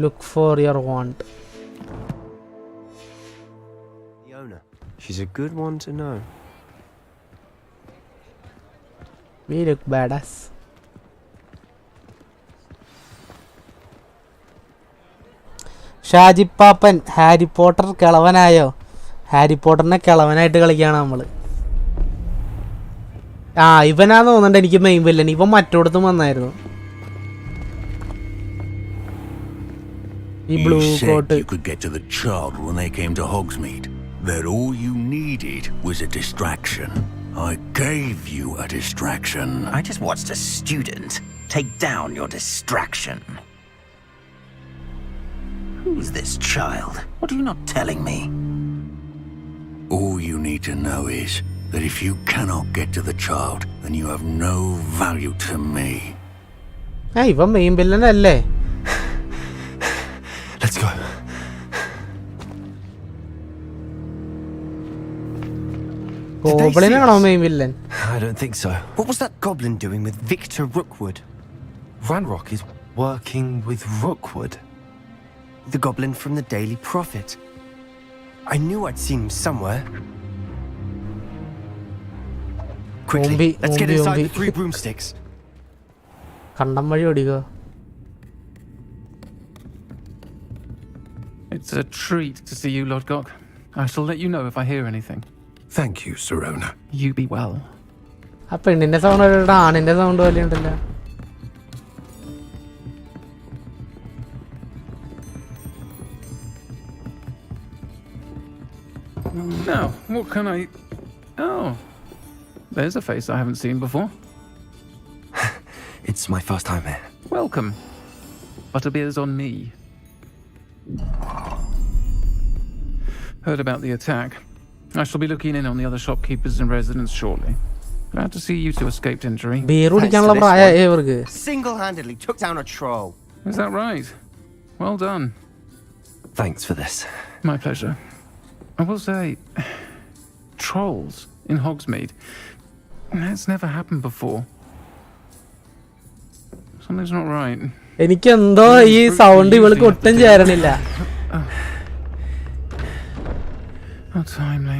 Look for your want. The owner. She's a good one to know. We look badass. Shaji Pappan Harry Potter കിളവനായോ? ഹാരി പോട്ടറിനെ കിളവനായിട്ട് കളിക്കുകയാണ് നമ്മൾ. ഇവനാന്ന് തോന്നുന്നുണ്ട് എനിക്ക് മെയിൻ വില്ലൻ. ഇവൻ മറ്റോടത്തും വന്നായിരുന്നു. ഈ blue coat. You could get to the child when they came to Hogsmeade. That all you needed was a distraction. I gave you a distraction. I just watched a student take down your distraction. Who's this child? What are you not telling me? All you need to know is that if you cannot get to the child, then you have no value to me. ഇവൻ main villain അല്ലേ? Let's go. ഗോബ്ലിനാണോ main villain? I don't think so. What was that goblin doing with Victor Rookwood? Ranrock is working with Rookwood. The goblin from the Daily Prophet. I knew I'd seen him somewhere. Quickly, let's get inside the 3 broomsticks. കണ്ടം വഴി ഓടിക്കോ. It's a treat to see you, Lodgok. I shall let you know if I hear anything. Thank you, Sirona. You be well. ആ പെണ്ണിന്റെ sound കേട്ടോ, ആണിന്റെ sound പോലെ ഉണ്ടല്ലോ. Now, what can I... Oh, there's a face I haven't seen before. It's my first time here. Welcome. Butterbeer's on me. Heard about the attack. I shall be looking in on the other shopkeepers and residents shortly. Glad to see you two escaped injury. Single-handedly took down a troll. Is that right? Well done. Thanks for this. My pleasure. I will say, trolls in Hogsmeade. That's never happened before. Something's not right. എനിക്കെന്തോ ഈ sound ഇവൾക്ക് ഒട്ടും ചേരണില്ല. How timely.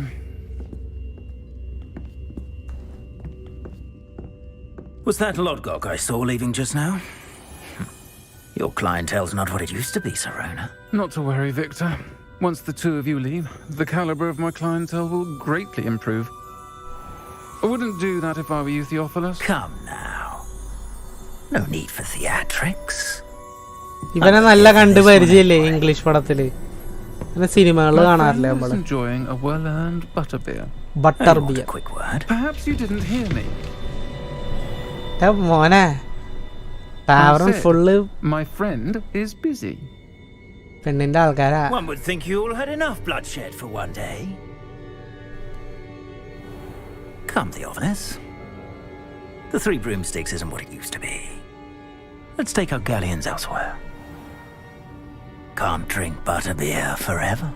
Was that Lodgok I saw leaving just now? Your clientele's not what it used to be, Sirona. Not to worry, Victor. Once the two of you leave, the caliber of my clientele will greatly improve. I wouldn't do that if I were you, Theophilus. Come now. No need for theatrics. ഇവനെ നല്ല കണ്ടു പരിചയല്ലേ English പടത്തില്. പിന്നെ സിനിമകളിൽ കാണാറില്ലേ നമ്മള്. Enjoying a well-earned butterbeer. Butterbeer. Quick word. Perhaps you didn't hear me. മോനെ താവറൻ full My friend is busy. പെണ്ണിന്റെ ആൾക്കാരാ. One would think you all had enough bloodshed for one day. Come, Theophilus. The 3 broomsticks isn't what it used to be. Let's take our galleons elsewhere. Can't drink butterbeer forever.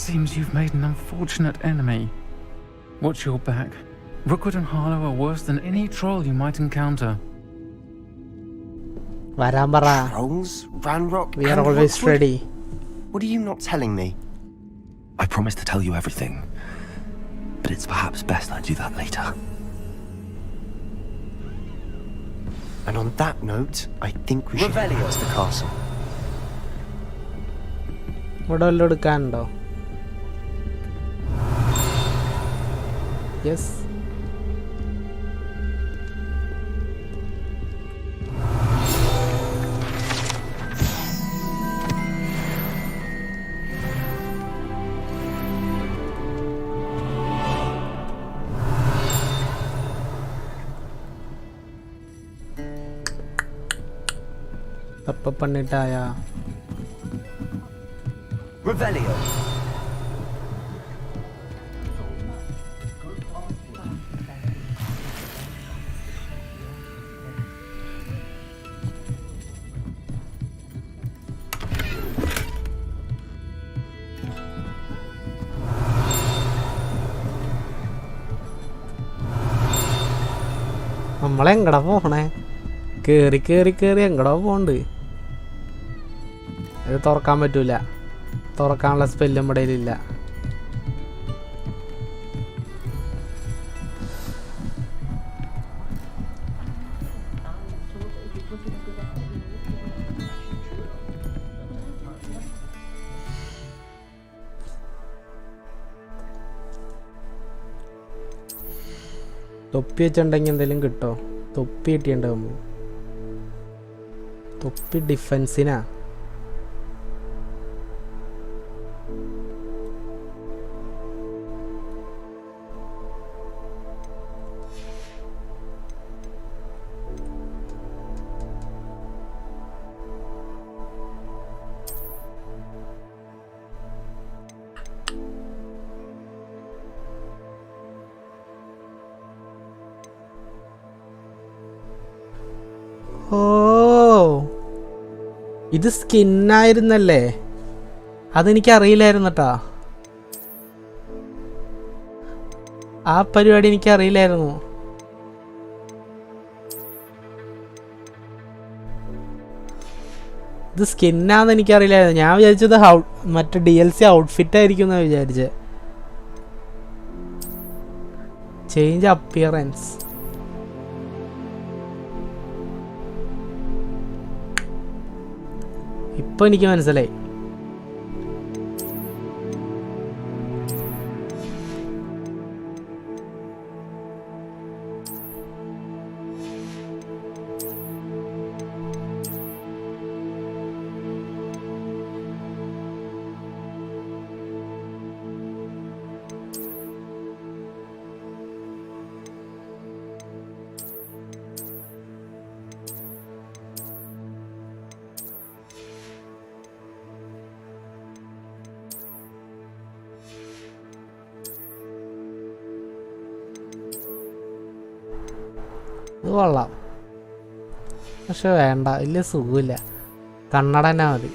Seems you've made an unfortunate enemy. Watch your back. Rookwood and Harlow are worse than any troll you might encounter. വരാൻ പറ. Trolls, Ranrock, We are and always Rookwood? ready. What are you not telling me? I promised to tell you everything, but it's perhaps best I do that later. And on that note, I think we should head towards the castle. ഇവിടെ വല്ലതും എടുക്കാനുണ്ടോ? Yes. തപ്പ പണിട്ടായ Revelio. നമ്മളെങ്ങടാ പോണേ? കേറി കേറി കേറി എങ്ങടാ pond? ഇത് തുറക്കാൻ പറ്റൂല. തുറക്കാനുള്ള സ്പെല്ലും ഇവിടെ ഇല്ല. തൊപ്പി വെച്ചിട്ടുണ്ടെങ്കിൽ എന്തെങ്കിലും കിട്ടോ? തൊപ്പി കിട്ടിയിട്ടുണ്ടാവും. തൊപ്പി ഡിഫെൻസിനാ. ഓ, ഇത് സ്കിന്നായിരുന്നല്ലേ? അതെനിക്കറിയില്ലായിരുന്നു കേട്ടാ. ആ പരിപാടി എനിക്കറിയില്ലായിരുന്നു. ഇത് സ്കിന്നാന്ന് എനിക്കറിയില്ലായിരുന്നു. ഞാൻ വിചാരിച്ചത് മറ്റേ DLC ഔട്ട്ഫിറ്റ് ആയിരിക്കും എന്നാണ് വിചാരിച്ചത്. Change appearance. ഇപ്പൊ എനിക്ക് മനസ്സിലായി. ഇത് കൊള്ളാം, പക്ഷെ വേണ്ട, വലിയ സുഖമില്ല. കണ്ണട തന്നെ മതി.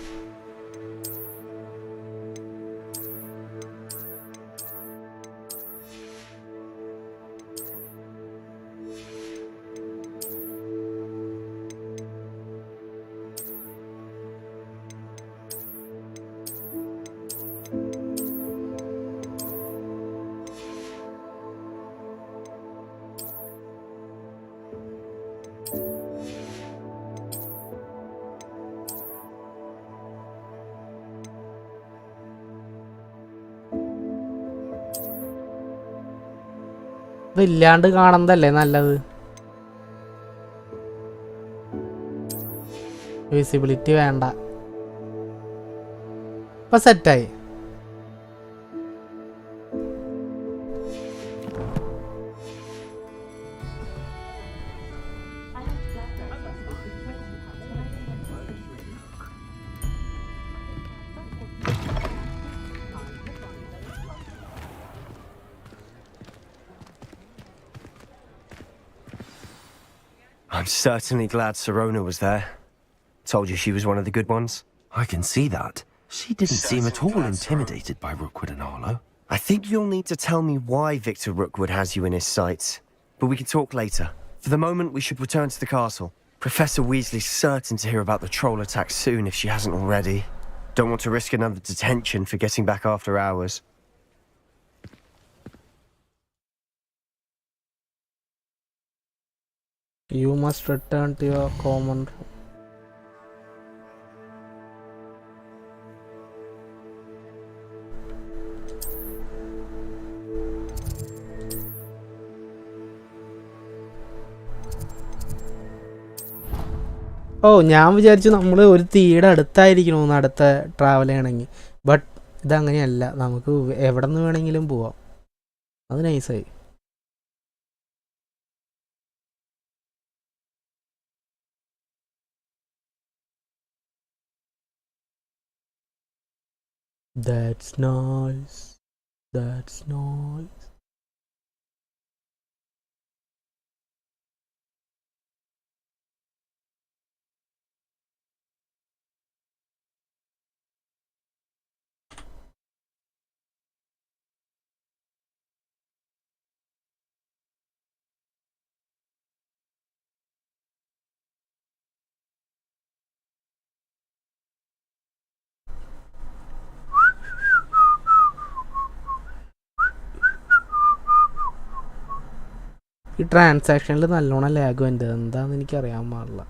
ഇതില്ലാണ്ട് കാണുന്നതല്ലേ നല്ലത്. വിസിബിലിറ്റി വേണ്ട. ഇപ്പൊ സെറ്റായി. I'm certainly glad Sirona was there. Told you she was one of the good ones. I can see that. She didn't seem at all intimidated by Rookwood and Arlo. I think you'll need to tell me why Victor Rookwood has you in his sights. But we can talk later. For the moment, we should return to the castle. Professor Weasley's certain to hear about the troll attack soon if she hasn't already. Don't want to risk another detention for getting back after hours. You must return to your common room. ഓ, ഞാൻ വിചാരിച്ചു നമ്മൾ ഒരു തീയുടെ അടുത്തായിരിക്കണമെന്ന് അടുത്ത travel ചെയ്യണമെങ്കിൽ. But ഇതങ്ങനെയല്ല, നമുക്ക് എവിടെ നിന്ന് വേണമെങ്കിലും പോവാം. അത് നൈസായി. That's nice. That's nice. ഈ ട്രാൻസാക്ഷനിൽ നല്ലോണം ലാഗ് ഉണ്ട്. എന്താണെന്ന് എനിക്കറിയാൻ പാടില്ല.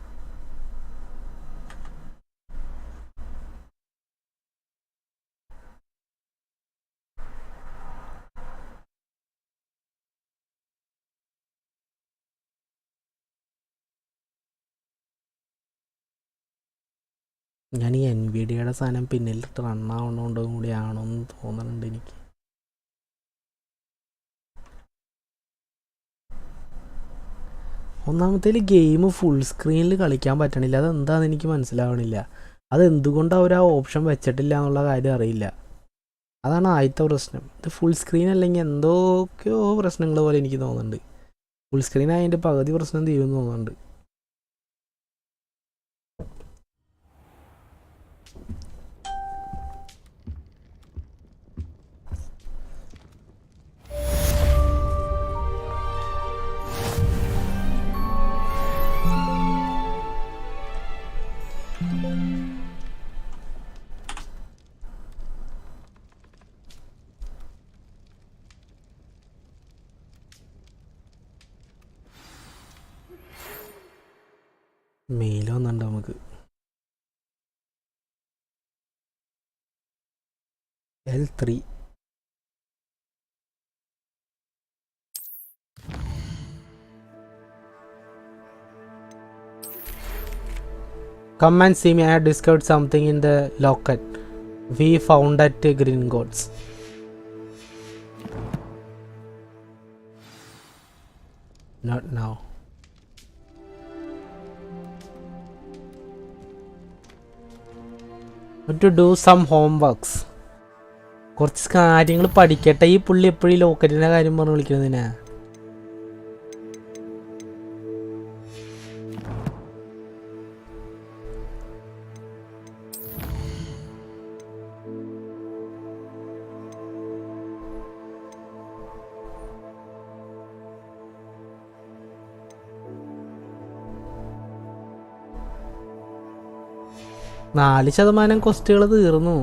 ഞാൻ ഈ NVIDIAയുടെ സാധനം പിന്നിലിട്ട് റണ്ണാവണോണ്ടും കൂടിയാണോ എന്ന് തോന്നുന്നുണ്ട് എനിക്ക്. ഒന്നാമത്തേൽ ഗെയിം ഫുൾ സ്ക്രീനിൽ കളിക്കാൻ പറ്റണില്ല. അതെന്താണെന്ന് എനിക്ക് മനസ്സിലാവണില്ല. അതെന്തുകൊണ്ട് അവർ ആ ഓപ്ഷൻ വെച്ചിട്ടില്ല എന്നുള്ള കാര്യം അറിയില്ല. അതാണ് ആദ്യത്തെ പ്രശ്നം. ഇത് ഫുൾ സ്ക്രീൻ അല്ലെങ്കിൽ എന്തൊക്കെയോ പ്രശ്നങ്ങൾ പോലെ എനിക്ക് തോന്നുന്നുണ്ട്. ഫുൾ സ്ക്രീൻ ആയതിൻ്റെ പകുതി പ്രശ്നം തീരുമെന്ന് തോന്നുന്നുണ്ട്. മെയിൽ വന്നുണ്ട് നമുക്ക്. L3. Come and see me. I have discovered something in the locket we found at Gringotts. Not now. To do some homeworks. കുറച്ച് കാര്യങ്ങൾ പഠിക്കട്ടെ. ഈ പുള്ളി എപ്പോഴും ലോക്കറ്റിൻ്റെ കാര്യം പറഞ്ഞ് വിളിക്കുന്നതിനാ. നാല് ശതമാനം ക്വസ്റ്റുകൾ തീർന്നു.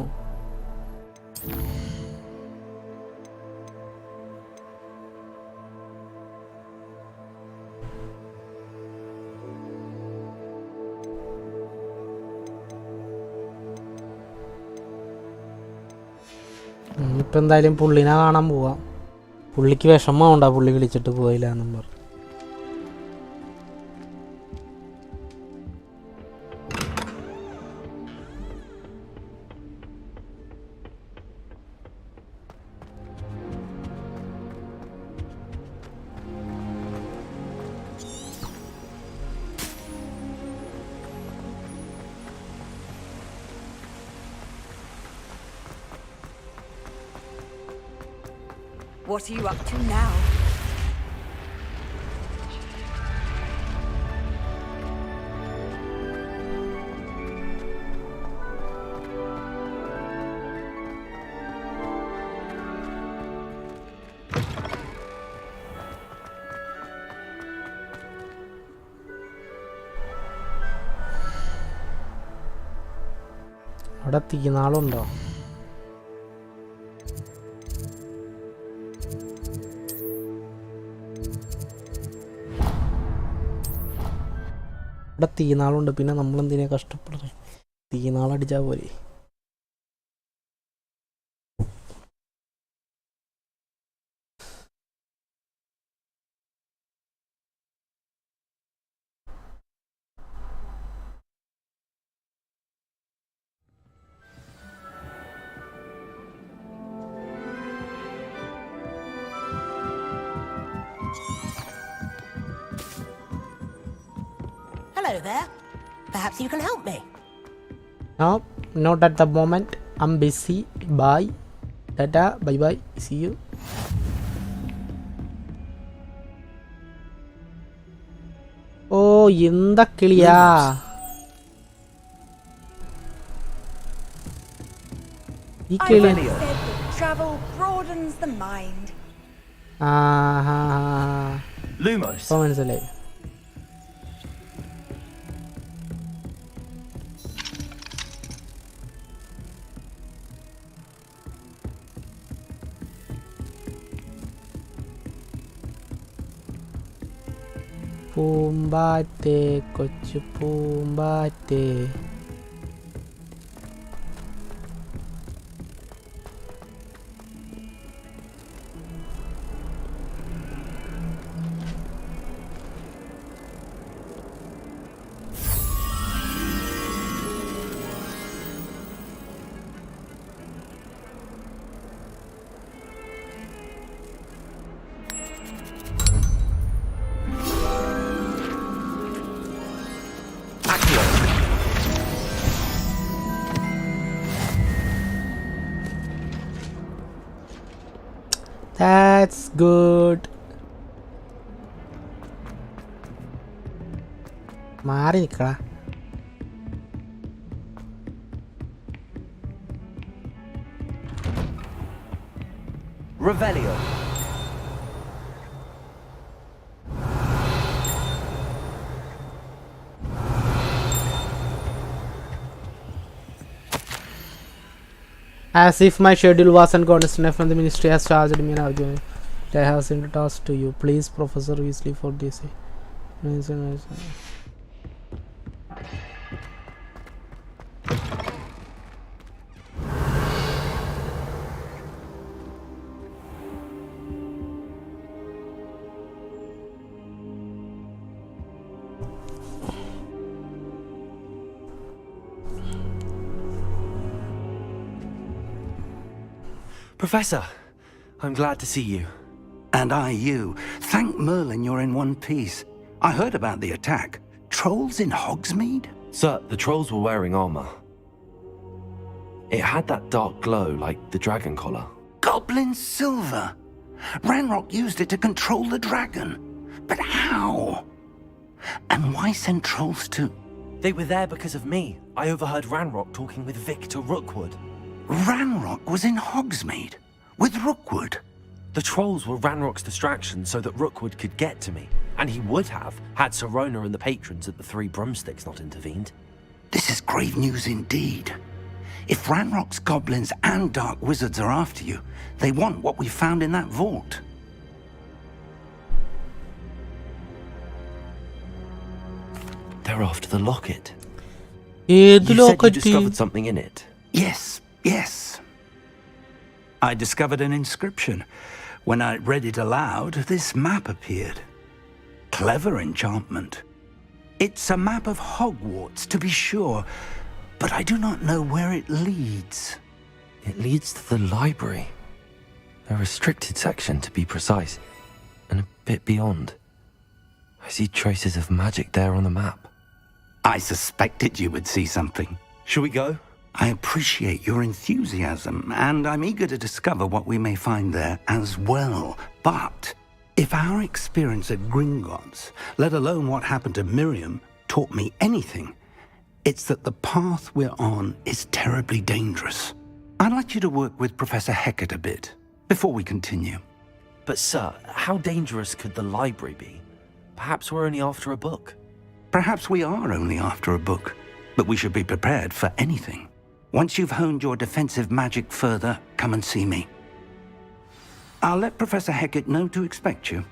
ഇപ്പം എന്തായാലും പുള്ളിനെ കാണാൻ പോവാം. പുള്ളിക്ക് വിഷമമുണ്ടാ പുള്ളി വിളിച്ചിട്ട് പോയില്ല എന്നും പറഞ്ഞു. What are you up to now? അവിടെ തീനാളുണ്ടോ? ഇവിടെ തീനാളുണ്ട്. പിന്നെ നമ്മളെന്തിനാ കഷ്ടപ്പെടുന്നത്? തീനാളടിച്ചാൽ പോലെ. Hello there. Perhaps you can help me. No, not at the moment. I'm busy. Bye. Tata. Bye bye. See you. Oh, എന്താ കിളിയാ? ഈ കിളി. Travel broadens the mind. Lumos. ഇപ്പൊ മനസ്സിലായി. പൂമ്പാറ്റേ കൊച്ചു പൂമ്പാറ്റേ. That's good. മാറി നിക്കടാ. Revelio. As if my schedule wasn't consistent from the ministry has charged me now. I have sent a task to you. Please, Professor Weasley, for this. Professor, I'm glad to see you. And I you. Thank Merlin you're in one piece. I heard about the attack. Trolls in Hogsmeade? Sir, the trolls were wearing armor. It had that dark glow like the dragon collar. Goblin silver. Ranrock used it to control the dragon. But how? And why send trolls to... They were there because of me. I overheard Ranrock talking with Victor Rookwood. Ranrock was in Hogsmeade? With Rookwood? The trolls were Ranrock's distraction so that Rookwood could get to me. And he would have, had Sirona and the patrons at the Three Broomsticks not intervened. This is grave news indeed. If Ranrock's goblins and dark wizards are after you, they want what we found in that vault. They're after the locket. You said you discovered something in it. Yes. I discovered an inscription. When I read it aloud, this map appeared. Clever enchantment. It's a map of Hogwarts, to be sure, but I do not know where it leads. It leads to the library. A restricted section, to be precise, and a bit beyond. I see traces of magic there on the map. I suspected you would see something. Shall we go? I appreciate your enthusiasm, and I'm eager to discover what we may find there as well. But if our experience at Gringotts, let alone what happened to Miriam, taught me anything, it's that the path we're on is terribly dangerous. I'd like you to work with Professor Hecat a bit before we continue. But sir, how dangerous could the library be? Perhaps we're only after a book. Perhaps we are only after a book, but we should be prepared for anything. Once you've honed your defensive magic further, come and see me. I'll let Professor Hecat know to expect you.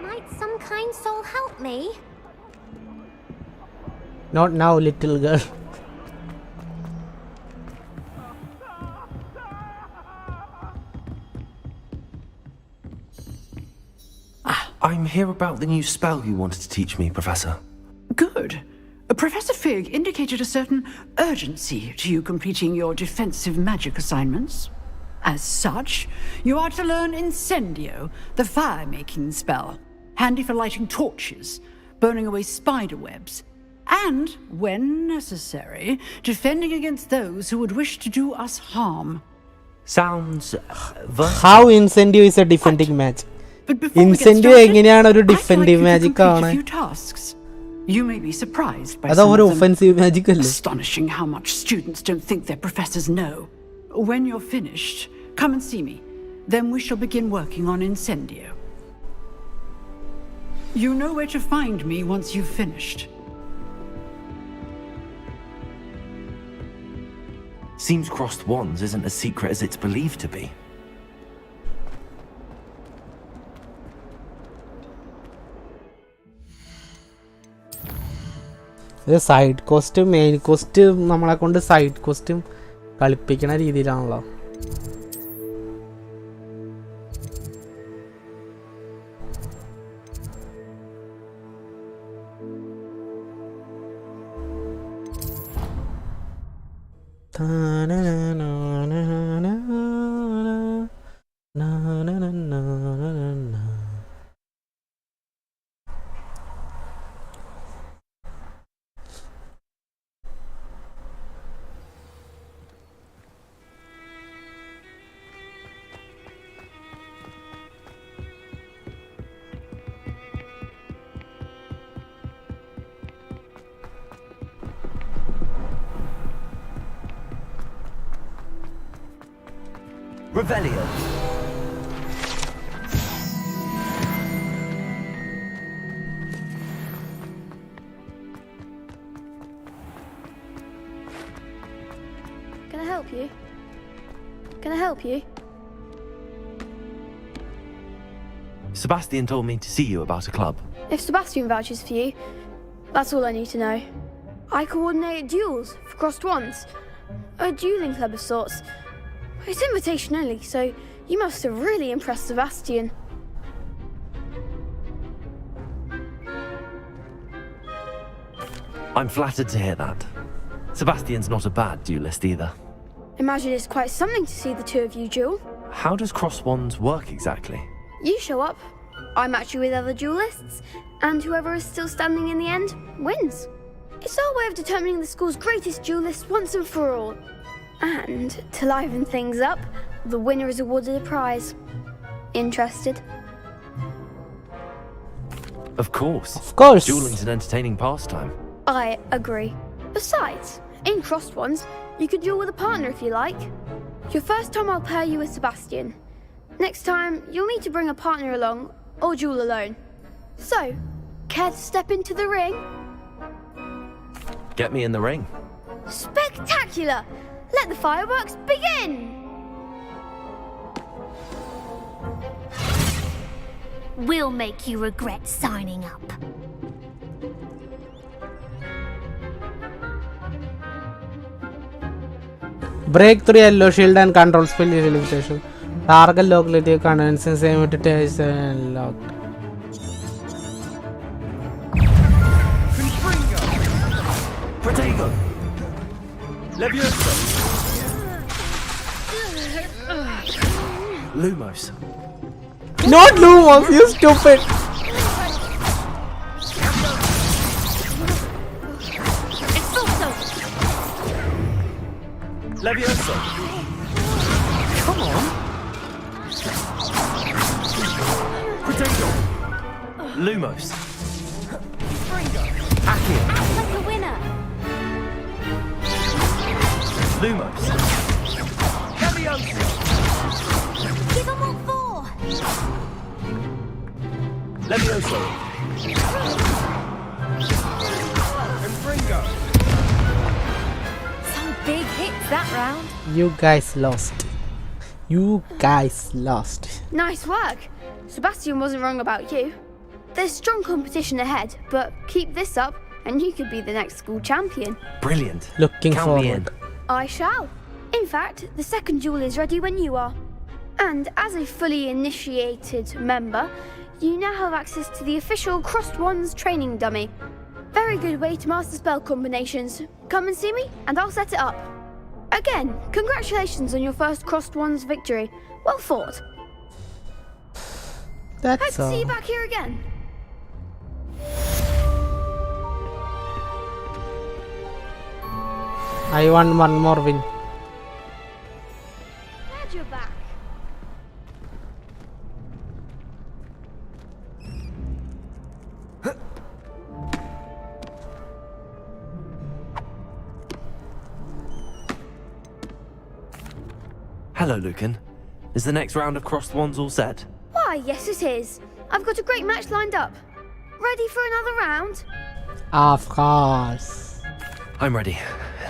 Might some kind soul help me? Not now, little girl. I'm here about the new spell you wanted to teach me, Professor. Good. Professor Fig indicated a certain urgency to you completing your defensive magic assignments. As such, you are to learn Incendio, the fire-making spell, handy for lighting torches, burning away spider webs, and, when necessary, defending against those who would wish to do us harm. Sounds How Incendio is a defending magic? Incendio എങ്ങനെയാണ് ഒരു ഡിഫെൻഡീവ് magic ആണ്? You may be surprised by അതാ some ഒരു of them. Offensive magic അല്ലേ? Astonishing how much students don't think their professors know. When you're finished, come and see me. Then we shall begin working on Incendio. You know where to find me once you've finished. Seems crossed wands isn't as secret as it's believed to be. Side കോസ്റ്റും main cost നമ്മളെ കൊണ്ട് side കോസ്റ്റും കളിപ്പിക്കണ രീതിയിലാണല്ലോ. Revelio. Can I help you? Can I help you? Sebastian told me to see you about a club. If Sebastian vouches for you, that's all I need to know. I coordinate duels for crossed wands. A dueling club of sorts. It's invitation only, so you must have really impressed Sebastian. I'm flattered to hear that. Sebastian's not a bad duelist either. Imagine it's quite something to see the two of you duel. How does cross wands work exactly? You show up, I match you with other duelists, and whoever is still standing in the end wins. It's our way of determining the school's greatest duelist once and for all. And to liven things up, the winner is awarded a prize. Interested? Of course. Of course. Dueling's an entertaining pastime. I agree. Besides, in crossed ones, you can duel with a partner if you like. Your first time I'll pair you with Sebastian. Next time, you'll need to bring a partner along, or duel alone. So, care to step into the ring? Get me in the ring. Spectacular! Let the fireworks begin! We'll make you regret signing up. Break through yellow shield and control spell limitation. Target locality condense and same it locked. Protego. Levioso. Lumos. Not Lumos, you stupid! Levioso. Come on. Protego. Lumos. Accio. Act like a winner. Lumos. Levioso. Give them all four. Levioso. Enfringo. Big hits that round. You guys lost. You guys lost. Nice work. Sebastian wasn't wrong about you. There's strong competition ahead, but keep this up and you could be the next school champion. Brilliant. Looking Count me forward. I shall. In fact, the second duel is ready when you are. And as a fully initiated member, you now have access to the official Crossed Wands training dummy. Very good way to master spell combinations. Come and see me, and I'll set it up. Again, congratulations on your first Crossed Wands victory. Well fought. That's Hope to see you all. back here again. I want one more win. Glad you're back. Hello, Lucan. Is the next round of crossed wands all set? Why, yes it is. I've got a great match lined up. Ready for another round? Of course. I'm ready.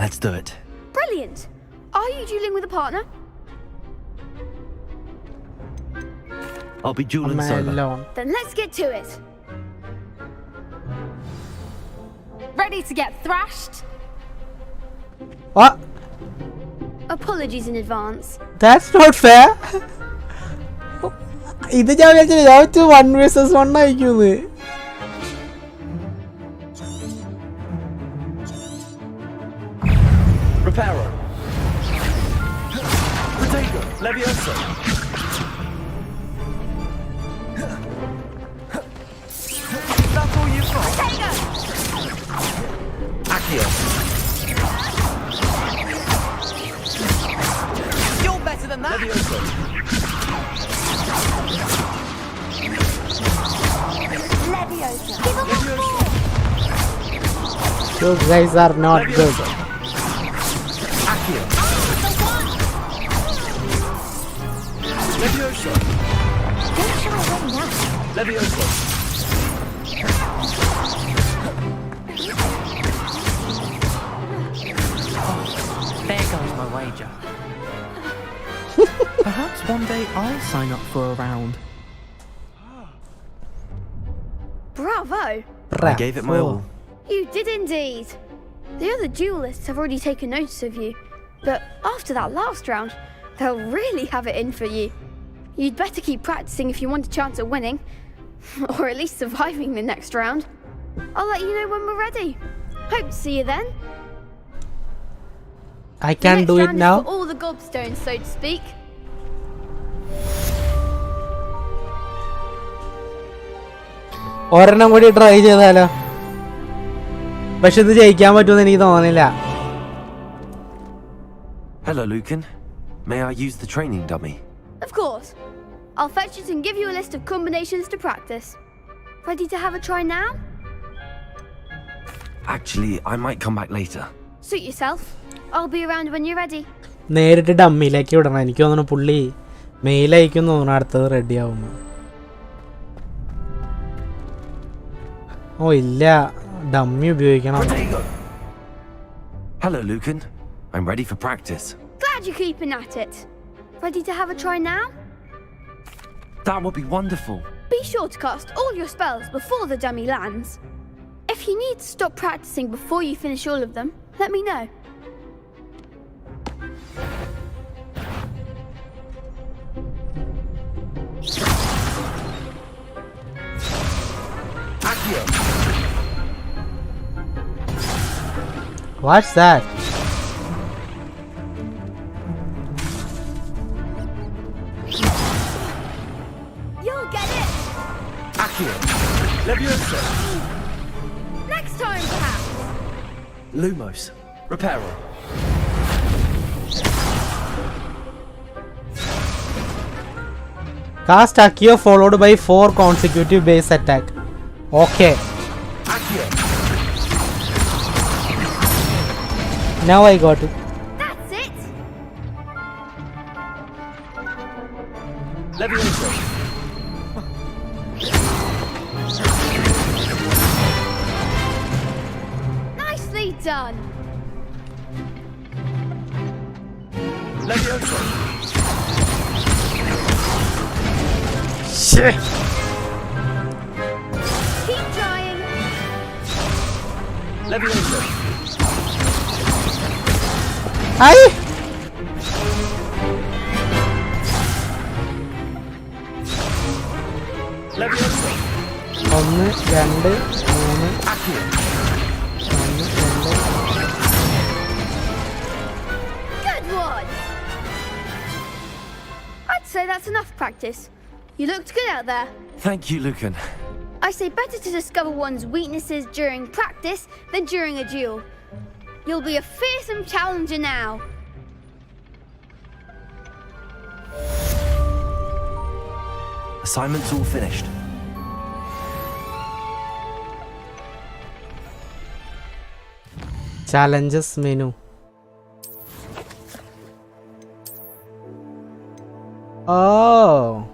Let's do it. Brilliant. Are you dueling with a partner? I'll be dueling I'm solo. alone. Then let's get to it. Ready to get thrashed? What? Apologies in advance. That's not fair. ഇത് ഞാൻ വിചാരിച്ചു 1 vs 1 ആയിരിക്കുന്നു. Reparo. You guys are not good. Levioso. Don't try running out. Levioso. There goes my wager. Perhaps one day I'll sign up for a round. Bravo! I gave it my all. You did indeed. The other duelists have already taken notice of you, but after that last round, they'll really have it in for you. You'd better keep practicing if you want a chance at winning, or at least surviving the next round. I'll let you know when we're ready. Hope to see you then. I can do it now. For all the gobstones, so to speak. ഒരെണ്ണം കൂടി try ചെയ്താലോ? പക്ഷെ ഇത് ജയിക്കാൻ പറ്റുമെന്ന് എനിക്ക് തോന്നുന്നില്ല. Hello, Lucan. May I use the training dummy? Of course. I'll fetch it and give you a list of combinations to practice. Ready to have a try now? Actually, I might come back later. Suit yourself. I'll be around when you're ready. നേരിട്ട് ഡമ്മിയിലേക്ക് വിടണം. എനിക്ക് തോന്നുന്നു പുള്ളി മെയിലായിരിക്കും തോന്നുന്നു അടുത്തത് ready ആവുന്നു. ഓ ഇല്ല, dummy ഉപയോഗിക്കണം. Hello, Lucan. I'm ready for practice. Glad you're keeping at it. Ready to have a try now? That would be wonderful. Be sure to cast all your spells before the dummy lands. If you need to stop practicing before you finish all of them, let me know. What's that? You'll get it. Accio. Levioso. Next time, perhaps. Lumos. Reparo. Cast Accio followed by 4 consecutive base attack. Okay. Accio. Now I got it. That's it. Levioso. Nicely done. Levioso. Shit. Keep trying. Levioso. Hi. Levioso. 1 2 3 Accio. 1 2. Good one. I'd say that's enough practice. You looked good out there. Thank you, Lucan. I say better to discover one's weaknesses during practice than during a duel. You'll be a fearsome challenger now. Assignment's all finished. Challenges menu. Oh.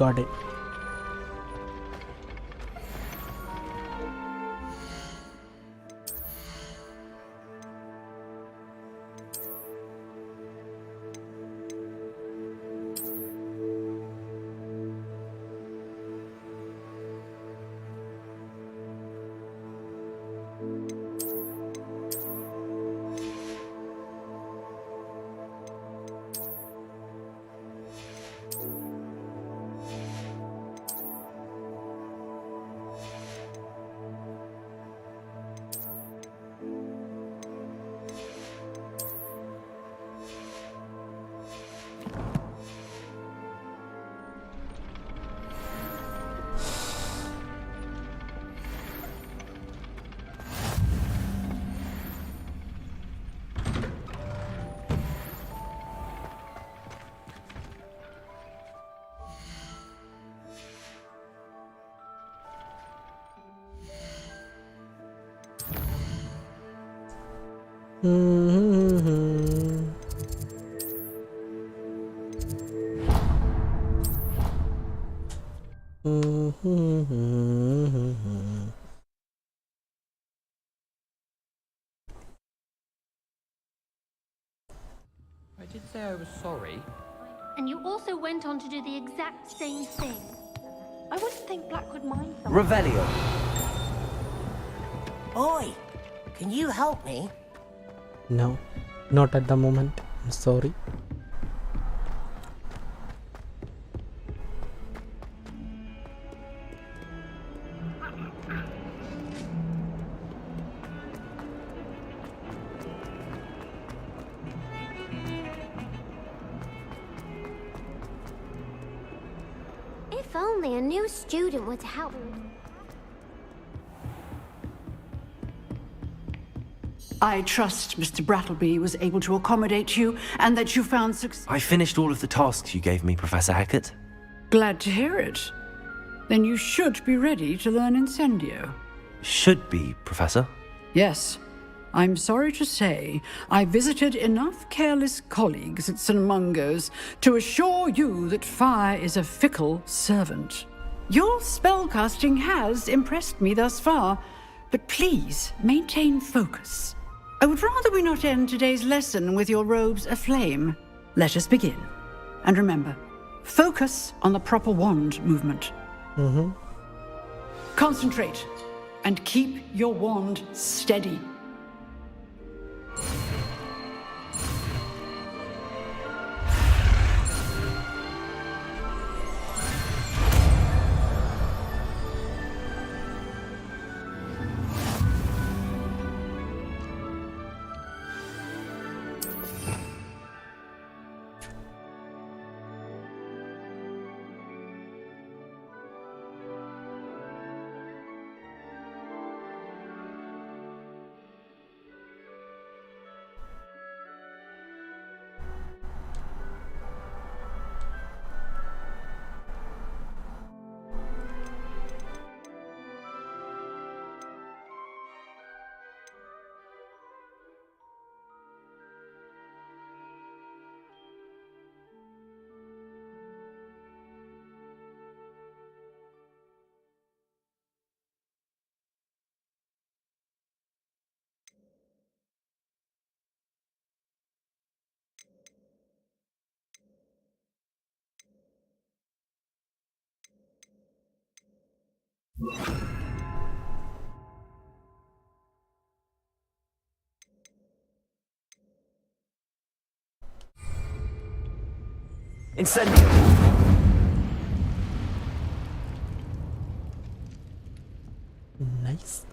Got it. I did say I was sorry. And you also went on to do the exact same thing. I wouldn't think Black would mind something. Revelio. Oi, can you help me? No, not at the moment. I'm sorry. If only a new student were to help. I trust Mr. Brattleby was able to accommodate you and that you found success. I finished all of the tasks you gave me, Professor Hackett. Glad to hear it. Then you should be ready to learn Incendio. Should be, Professor. Yes. I'm sorry to say, I visited enough careless colleagues at St. Mungo's to assure you that fire is a fickle servant. Your spellcasting has impressed me thus far, but please maintain focus. I would rather we not end today's lesson with your robes aflame. Let us begin. And remember, focus on the proper wand movement. Concentrate and keep your wand steady. Incendio. Nice.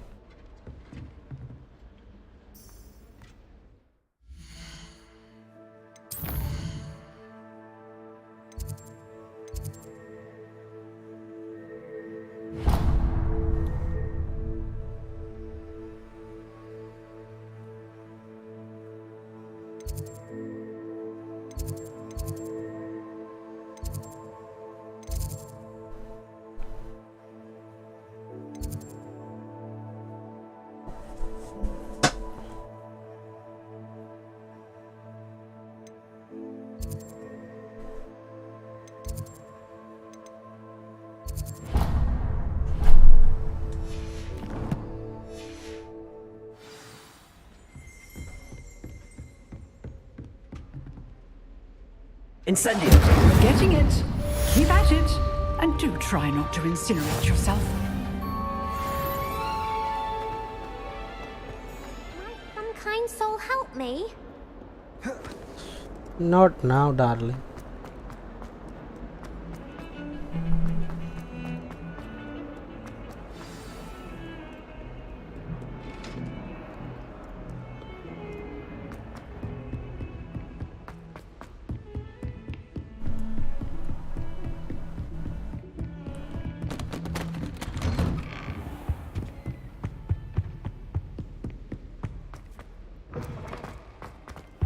Incendio. Getting it. Keep at it. And do try not to incinerate yourself. Some kind soul help me? Not now, darling.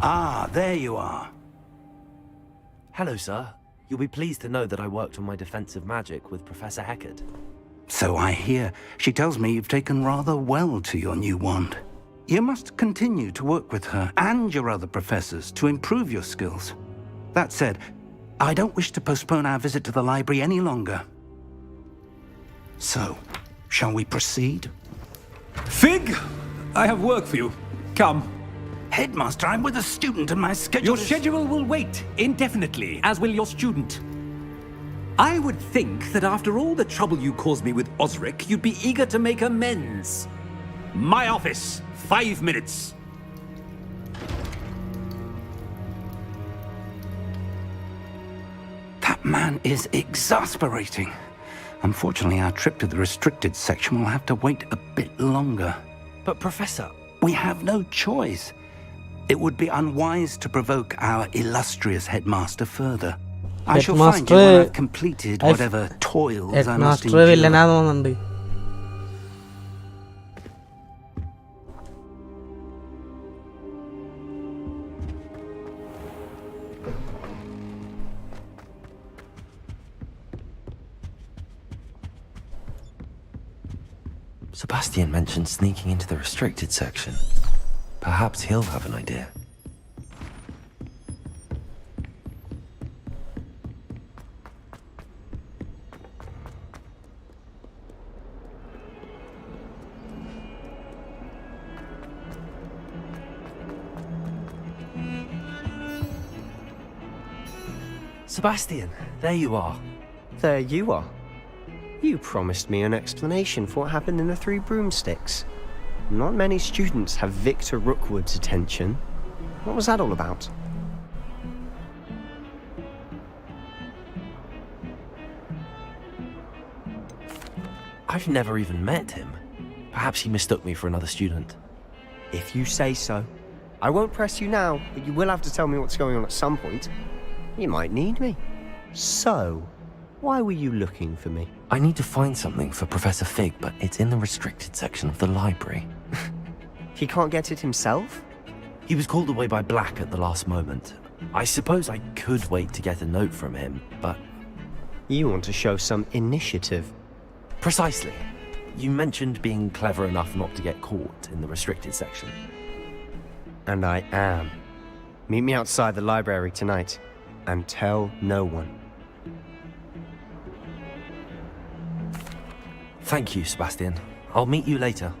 Ah, there you are. Hello, sir. You'll be pleased to know that I worked on my defensive magic with Professor Hackett. So I hear. She tells me you've taken rather well to your new wand. You must continue to work with her and your other professors to improve your skills. That said, I don't wish to postpone our visit to the library any longer. So, shall we proceed? Fig! I have work for you. Come. Headmaster, I'm with a student and my schedule Your schedule will wait indefinitely, as will your student. I would think that after all the trouble you caused me with Osric, you'd be eager to make amends. My office, 5 minutes. That man is exasperating. Unfortunately, our trip to the restricted section will have to wait a bit longer. But Professor... We have no choice. It would be unwise to provoke our illustrious headmaster further. I shall find you when I've completed whatever toils I must endure. വില്ലനാന്ന് തോന്നുന്നുണ്ട്. Sebastian mentioned sneaking into the restricted section. Perhaps he'll have an idea. Sebastian, there you are. There you are. You promised me an explanation for what happened in the Three Broomsticks. Not many students have Victor Rookwood's attention. What was that all about? I've never even met him. Perhaps he mistook me for another student. If you say so. I won't press you now, but you will have to tell me what's going on at some point. You might need me. So, why were you looking for me? I need to find something for Professor Fig, but it's in the restricted section of the library. He can't get it himself? He was called away by Black at the last moment. I suppose I could wait to get a note from him, but... You want to show some initiative. Precisely. You mentioned being clever enough not to get caught in the restricted section. And I am. Meet me outside the library tonight, and tell no one. Thank you, Sebastian. I'll meet you later.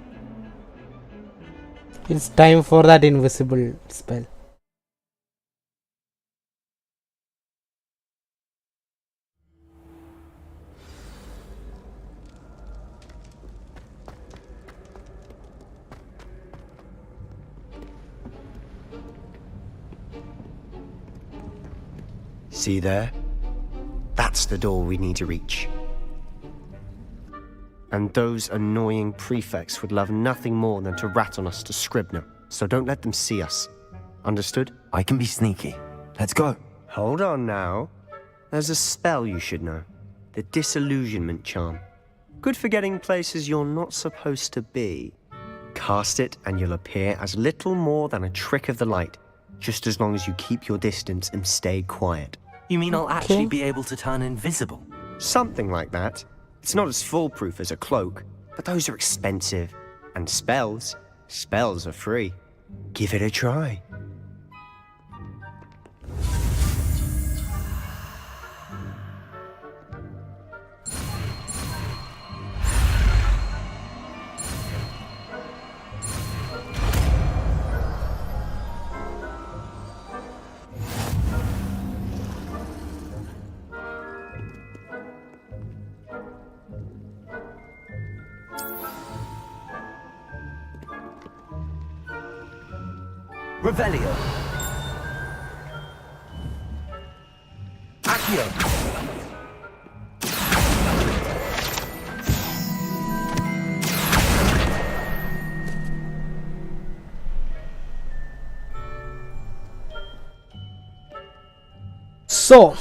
It's time for that invisible spell. See there? That's the door we need to reach. And those annoying prefects would love nothing more than to rat on us to Scribner, so don't let them see us. Understood? I can be sneaky. Let's go. Hold on now. There's a spell you should know. The Disillusionment Charm. Good for getting places you're not supposed to be. Cast it and you'll appear as little more than a trick of the light, just as long as you keep your distance and stay quiet. You mean I'll actually be able to turn invisible? Something like that. It's not as foolproof as a cloak, but those are expensive. And spells are free. Give it a try. Revelio. Accio. So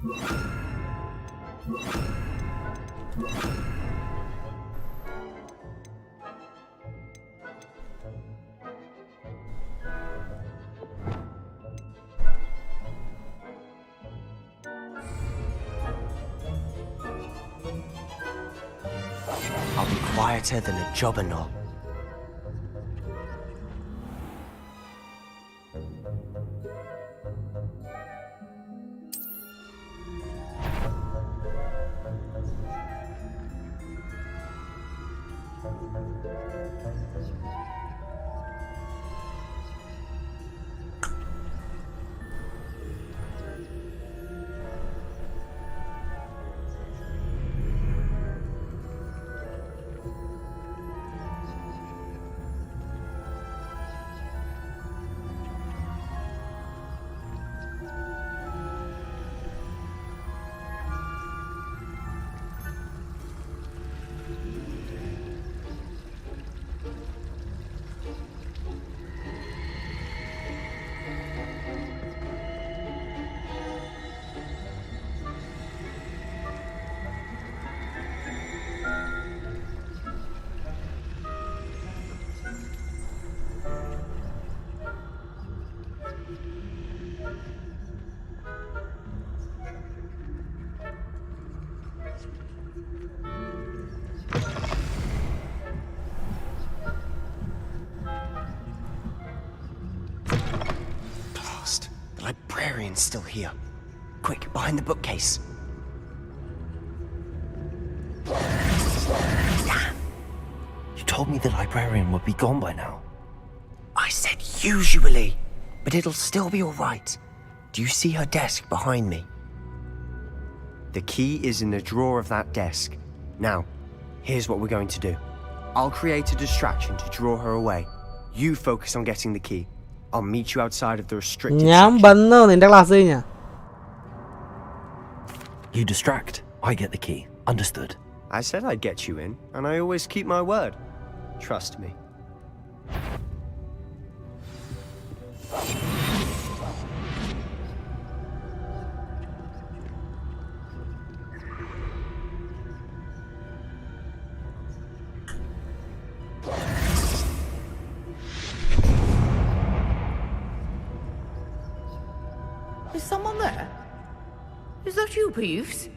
I'll be quieter than a jobberknoll. The librarian's still here. Quick, behind the bookcase. Damn! You told me the librarian would be gone by now. I said usually, but it'll still be all right. Do you see her desk behind me? The key is in the drawer of that desk. Now, here's what we're going to do. I'll create a distraction to draw her away. You focus on getting the key. I'll meet you outside of the restricted section. You distract, I get the key. Understood. I said I'd get you in, and I always keep my word. Trust me. Is someone there? Is that you, Peeves?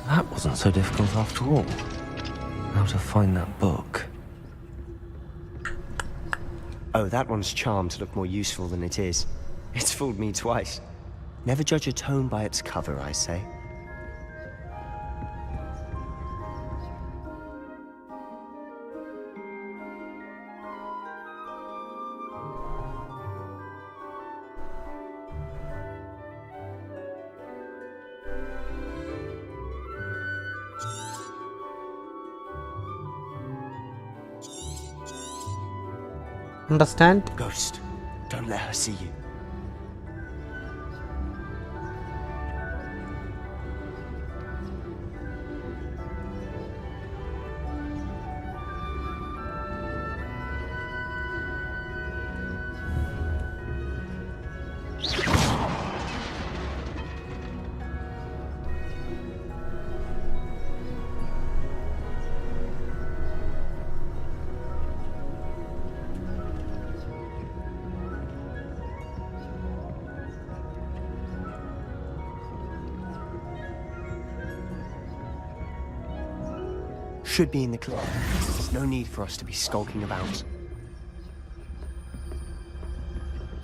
That wasn't so difficult after all. How to find that book. Oh, that one's charmed to look more useful than it is. It's fooled me twice. Never judge a tome by its cover, I say. Understand? Ghost, don't let her see you. Should be in the clear. There's no need for us to be skulking about.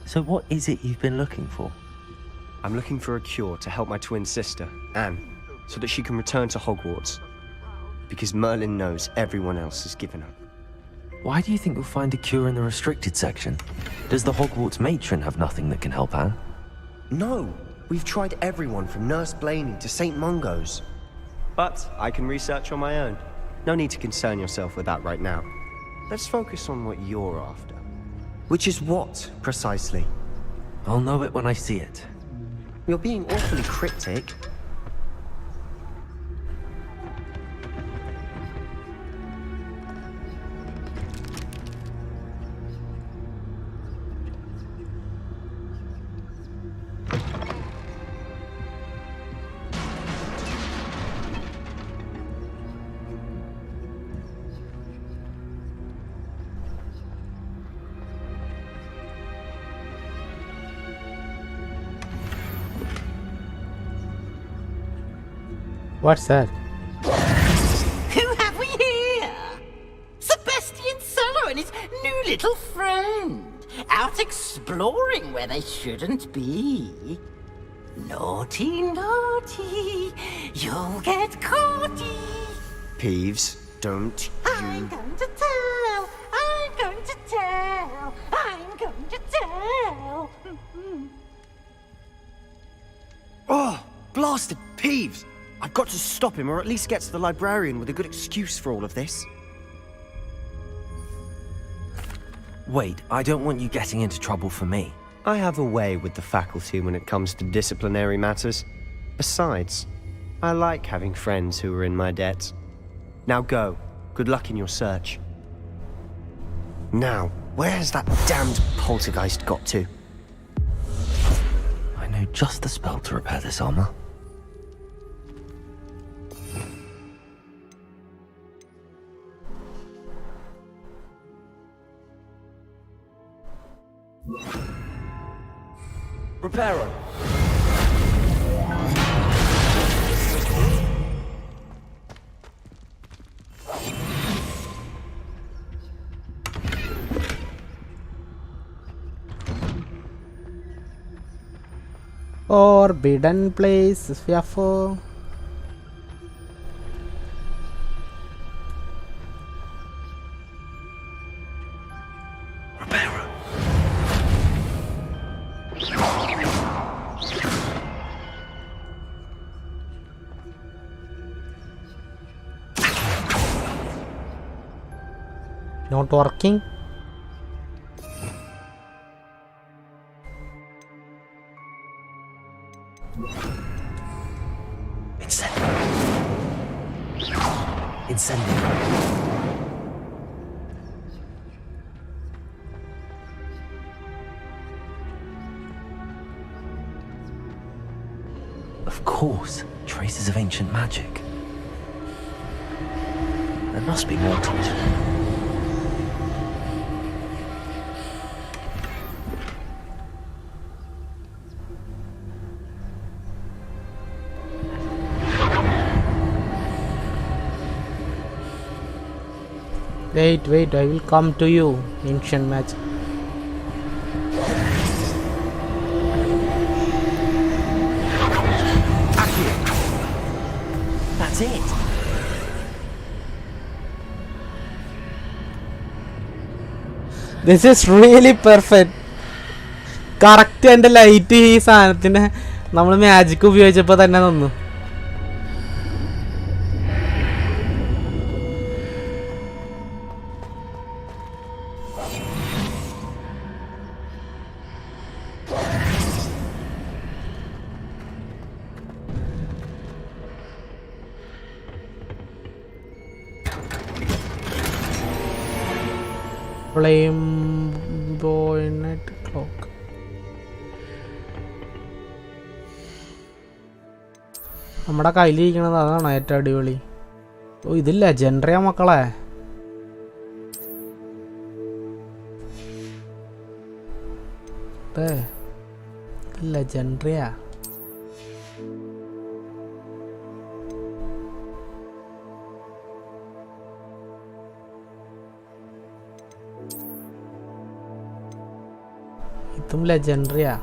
So what is it you've been looking for? I'm looking for a cure to help my twin sister, Anne, so that she can return to Hogwarts. Because Merlin knows everyone else has given up. Why do you think you'll find a cure in the restricted section? Does the Hogwarts matron have nothing that can help Anne? No, We've tried everyone from Nurse Blaney to St. Mungo's. But I can research on my own. No need to concern yourself with that right now. Let's focus on what you're after. Which is what, precisely? I'll know it when I see it. You're being awfully cryptic. What's that? Who have we here? Sebastian Solo and his new little friend. Out exploring where they shouldn't be. Naughty, naughty. You'll get caughty. Peeves, don't I'm going to tell. I'm going to tell. I'm going to tell. Oh, blasted Peeves! I've got to stop him, or at least get to the librarian with a good excuse for all of this. Wait, I don't want you getting into trouble for me. I have a way with the faculty when it comes to disciplinary matters. Besides, I like having friends who are in my debt. Now go. Good luck in your search. Now, where has that damned poltergeist got to? I know just the spell to repair this armor. Reparo. Forbidden place, Sfiafo. Not working. Incendio. Of course, traces of ancient magic. There must be more to it. Wait, I will come to you, ancient magic. That's it. This is really perfect. Correct and light ഈ സാധനത്തിന് നമ്മൾ magic ഉപയോഗിച്ചപ്പോൾ തന്നെ തന്നു. Flamboyant clock. നമ്മുടെ കയ്യിലിരിക്കണത് അതാണ് ഏറ്റവും അടിപൊളി. ഓ ഇത് ലെജൻഡറിയാ മക്കളെ. ലെജൻഡറിയാ. ഇതും ലെജൻഡറിയാ.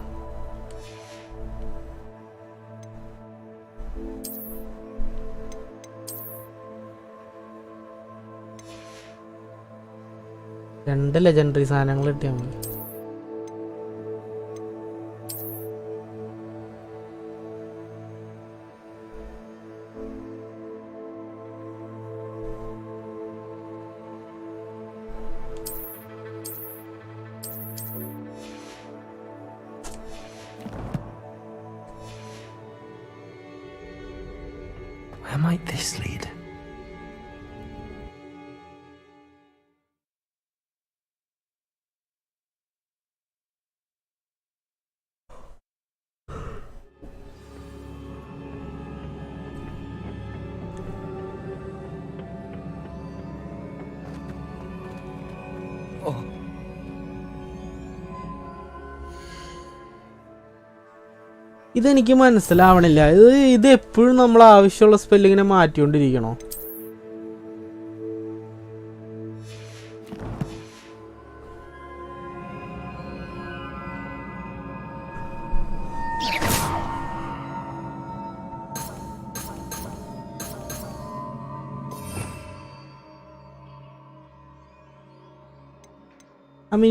രണ്ട് ലെജൻഡറി സാധനങ്ങൾ കിട്ടിയാൽ മതി. Where might this lead? ഇതെനിക്ക് മനസ്സിലാവണില്ല. ഇത് എപ്പോഴും നമ്മൾ ആവശ്യമുള്ള സ്പെല്ലിങ്ങിനെ മാറ്റിക്കൊണ്ടിരിക്കണോ?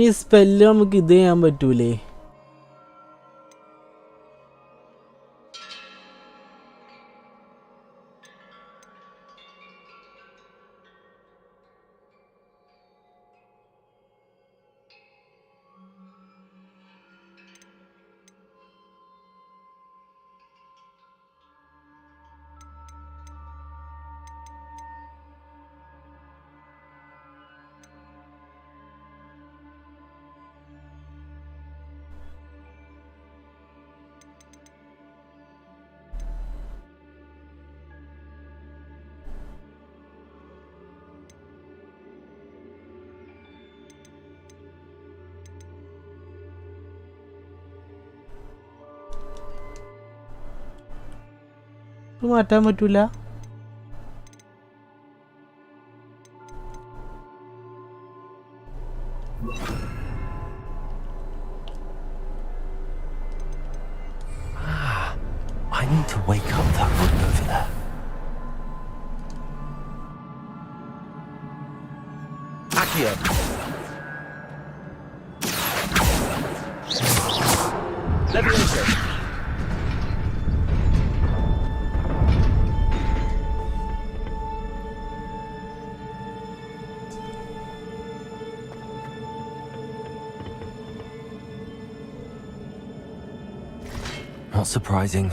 ഈ സ്പെല്ല് നമുക്ക് ഇത് ചെയ്യാൻ പറ്റൂലേ? മാറ്റാൻ പറ്റൂല. I need to wake up that room over there. Accio. Leviosa. Not surprising.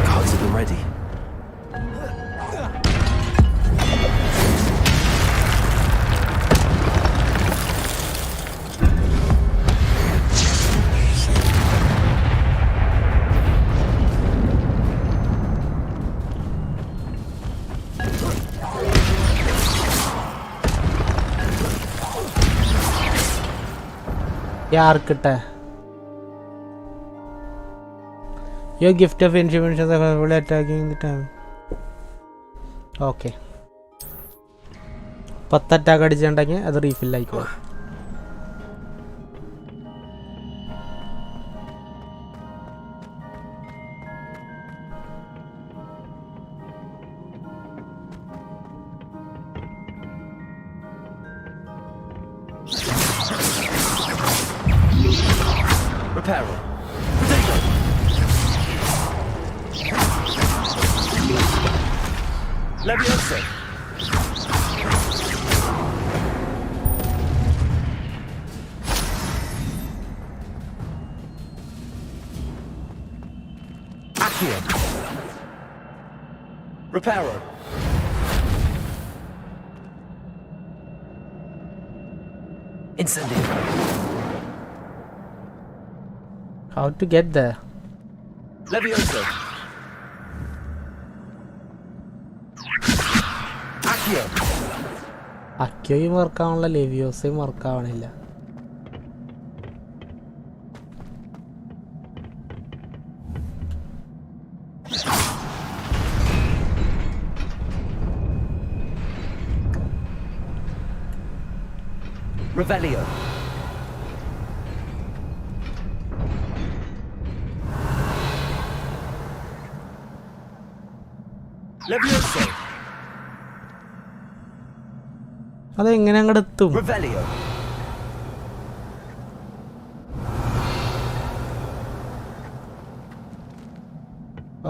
Cards at the ready. யார்கிட்ட? Your gift of intuition is available attacking the time. Okay. 10 attack അടിച്ചിട്ടുണ്ടെങ്കിൽ അത് റീഫിൽ ആയിക്കോളും. Reparo. Leviosa. Accio. Reparo. Incendio. How to get there? Leviosa. Accio. അക്യോയും വർക്കാവണില്ല, ലെവിയോസയും വർക്കാവണില്ല. Revelio. Leviosa. അതെങ്ങനെ അങ്ങോട്ട് എത്തും? Revelio.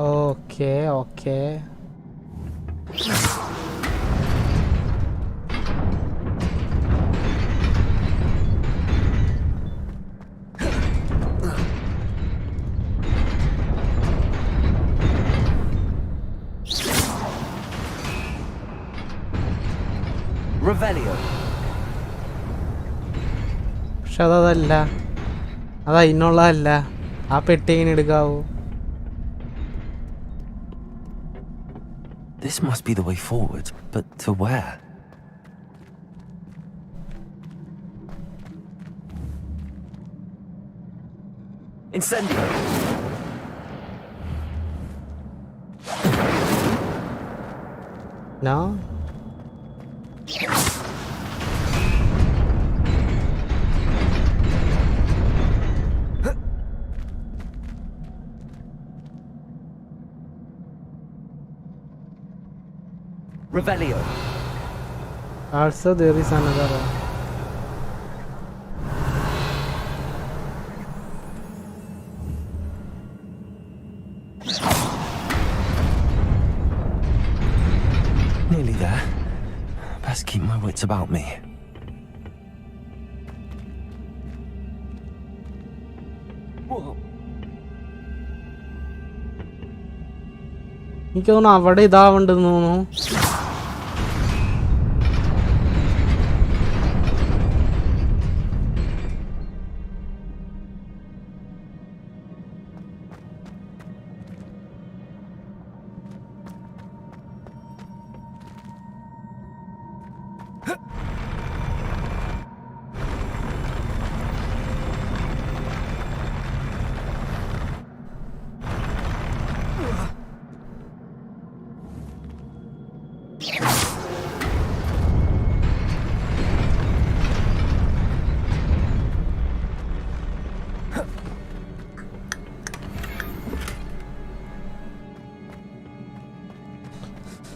Okay okay. Revelio. പക്ഷെ അതല്ല, അതതിനുള്ളതല്ല. ആ പെട്ടി എങ്ങനെ എടുക്കാവൂ? This must be the way forward, but to where? Incendio. No? Revelio. Also there is another one. Nearly there. Best keep my wits about me. എനിക്ക് തോന്നുന്നു അവിടെ ഇതാവണ്ടെന്ന് തോന്നുന്നു.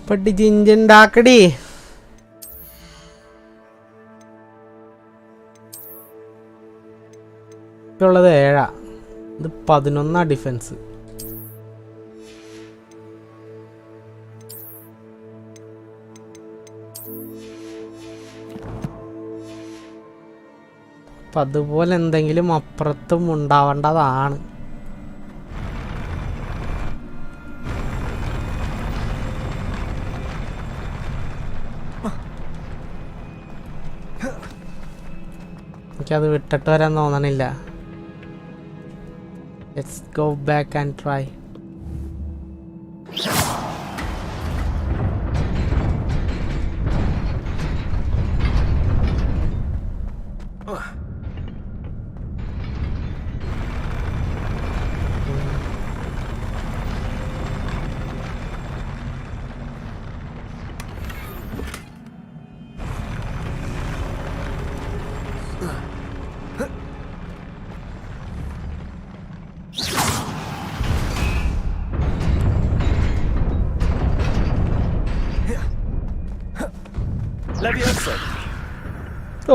പട്ടി ജിഞ്ചുണ്ടാക്കടി. ഉള്ളത് 7. ഇത് 11 ഡിഫൻസ്. അപ്പം അതുപോലെ എന്തെങ്കിലും അപ്പുറത്തും ഉണ്ടാവേണ്ടതാണ്. എനിക്കത് വിട്ടിട്ട് വരാൻ തോന്നണില്ല. Let's go back and try.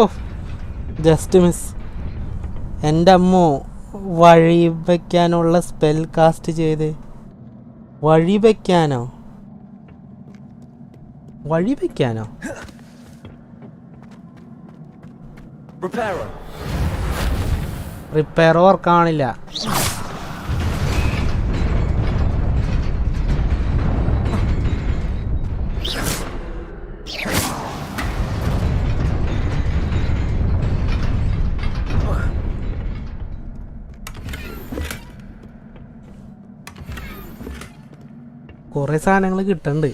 Oh just miss. എൻ്റെ അമ്മോ, വഴി വയ്ക്കാനുള്ള സ്പെൽ കാസ്റ്റ് ചെയ്ത്. വഴി വയ്ക്കാനോ? വഴി വയ്ക്കാനോ? റിപ്പയർ വർക്കാണില്ല. കുറെ സാധനങ്ങൾ കിട്ടണ്ട്.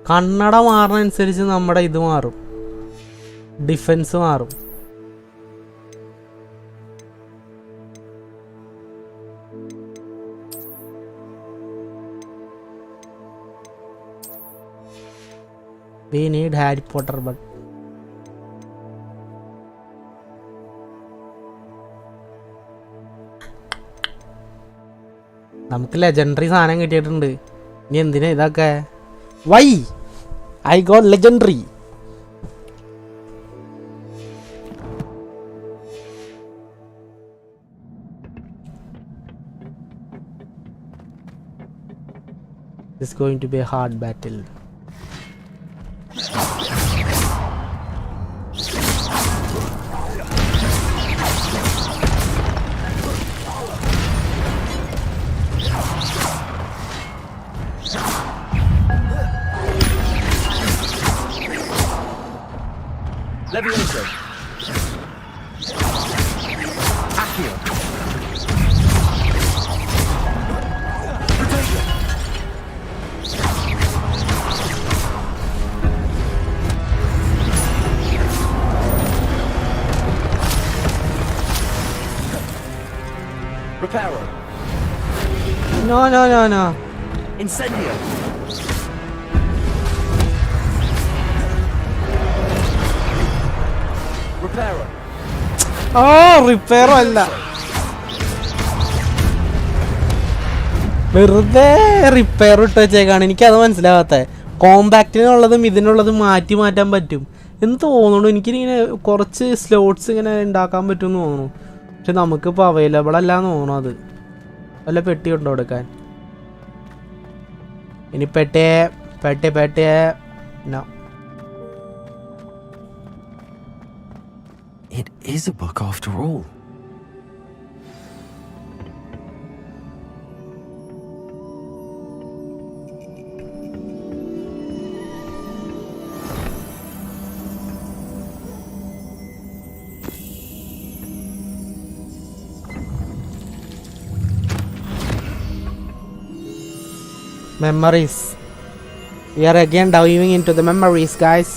കണ്ണട മാറുന്നതനുസരിച്ച് നമ്മുടെ ഇത് മാറും, ഡിഫൻസ് മാറും. We need Harry Potter but നമുക്ക് ലെജൻഡറി സാധനം കിട്ടിയിട്ടുണ്ട്. ഇനി എന്തിനാ ഇതൊക്കെ? Why I got legendary. This is going to be a hard battle. Reparo. No. Incendio. Reparo. റിപ്പയറോ അല്ല, വെറുതെ റിപ്പയർ ഇട്ട് വെച്ചേക്കാണ്. എനിക്കത് മനസ്സിലാവാത്ത. കോമ്പാക്റ്റിനുള്ളതും ഇതിനുള്ളതും മാറ്റാൻ പറ്റും എന്ന് തോന്നുന്നു. എനിക്കിങ്ങനെ കുറച്ച് സ്ലോട്ട്സ് ഇങ്ങനെ ഉണ്ടാക്കാൻ പറ്റുമെന്ന് തോന്നുന്നു. പക്ഷെ നമുക്കിപ്പോൾ അവൈലബിൾ അല്ലാന്ന് തോന്നുന്നു. അത് വല്ല പെട്ടി ഉണ്ടോ എടുക്കാൻ? ഇനി പെട്ടിയെ no. It is a book after all. Memories. We are again diving into the memories, guys.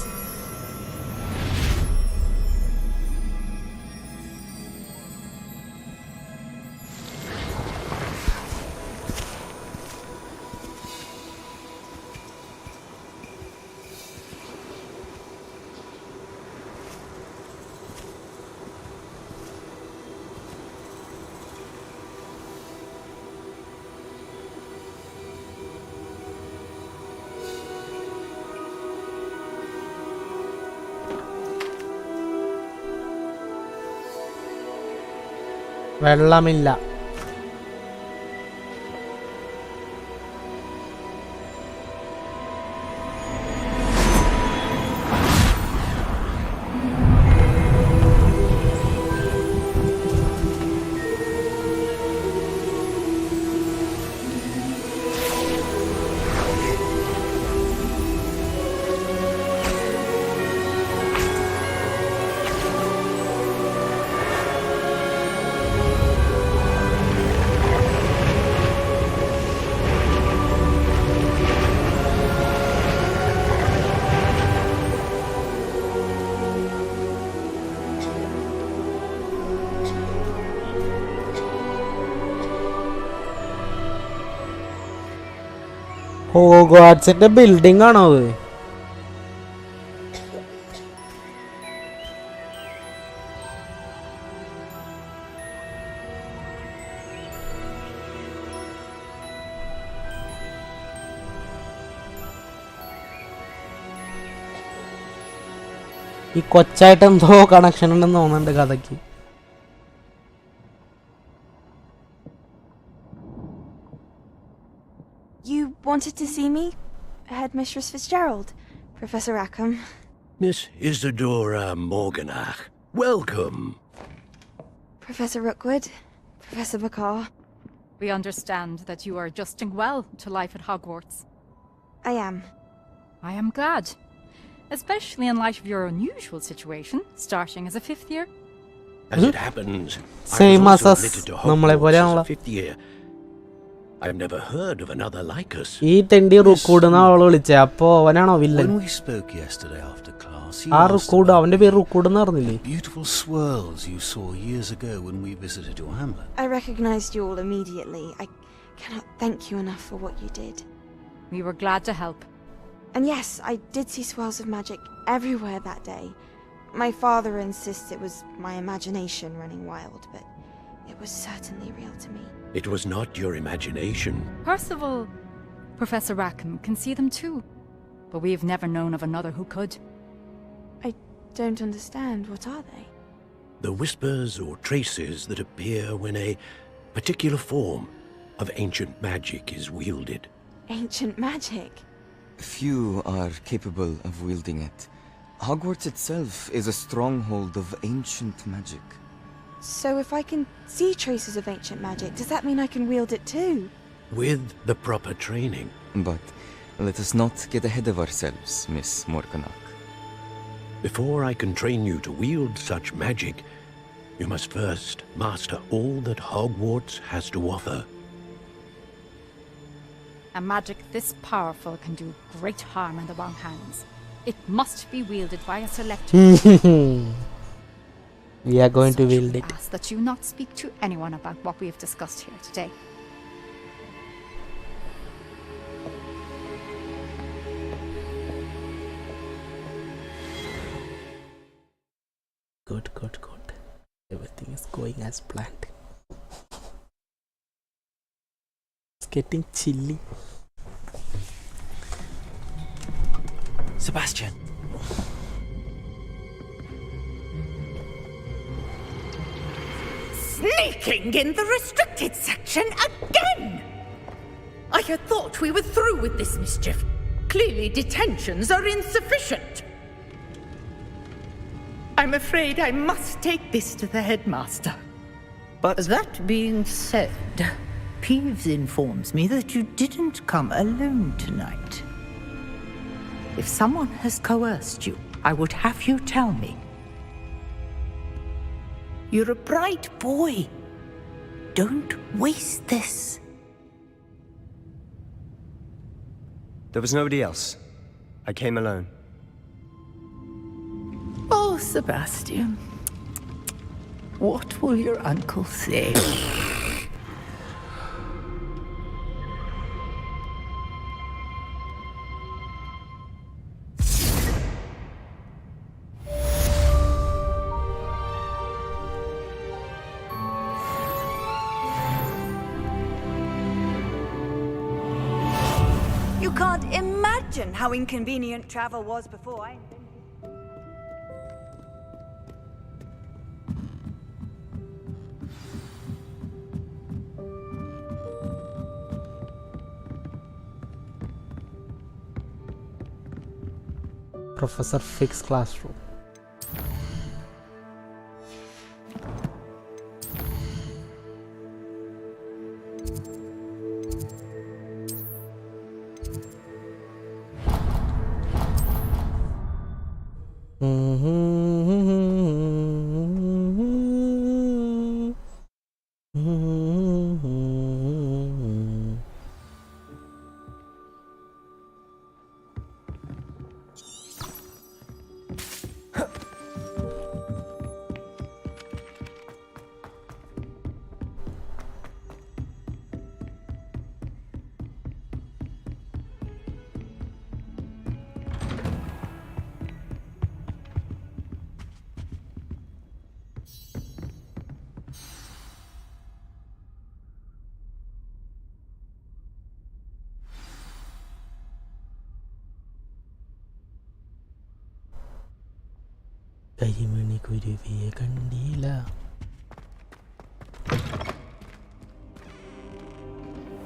വെള്ളമില്ല. ഹോഗ്വാർട്സിന്റെ ബിൽഡിംഗ് ആണോ അത്? ഈ കൊച്ചായിട്ട് എന്തോ കണക്ഷൻ ഉണ്ടെന്ന് തോന്നുന്നുണ്ട് കഥയ്ക്ക്. You wanted to see me? Headmistress Fitzgerald, Professor Rackham. Miss Isadora Morganach, welcome. Professor Rookwood, Professor Bakar. We understand that you are adjusting well to life at Hogwarts. I am. I am glad. Especially in light of your unusual situation, starting as a 5th year. As it happens, Same I was also as admitted to നമ്മളെ Hogwarts പോലെയാണല്ലോ. as a 5th year. I've never heard of another like us. ഈ തെണ്ടി റുക്കൂഡെന്ന അവള് വിളിച്ചേ. അപ്പൊ അവനാണോ villain? When we spoke yesterday after class, he ആ asked Rookwood, അവന്റെ പേര് റുക്കൂഡ് എന്ന് പറഞ്ഞില്ലേ? beautiful swirls you saw years ago when we visited your hamlet. I recognized you all immediately. I cannot thank you enough for what you did. We were glad to help. And yes, I did see swirls of magic everywhere that day. My father insists it was my imagination running wild, but it was certainly real to me. It was not your imagination. Percival, Professor Rackham can see them too, but we've never known of another who could. I don't understand. What are they? The whispers or traces that appear when a particular form of ancient magic is wielded. Ancient magic? Few are capable of wielding it. Hogwarts itself is a stronghold of ancient magic. So if I can see traces of ancient magic, does that mean I can wield it too? With the proper training. But let us not get ahead of ourselves, Miss Morganach. Before I can train you to wield such magic, you must first master all that Hogwarts has to offer. A magic this powerful can do great harm in the wrong hands. It must be wielded by a select. We are going to wield it. Ask that you not speak to anyone about what we have discussed here today. Good. Everything is going as planned. It's getting chilly. Sebastian. Sneaking in the restricted section again! I had thought we were through with this mischief. Clearly detentions are insufficient. I'm afraid I must take this to the headmaster. But that being said, Peeves informs me that you didn't come alone tonight. If someone has coerced you, I would have you tell me. You're a bright boy. Don't waste this. There was nobody else. I came alone. Oh, Sebastian. What will your uncle say? You can't imagine how inconvenient travel was before I invented. Professor Fig's classroom.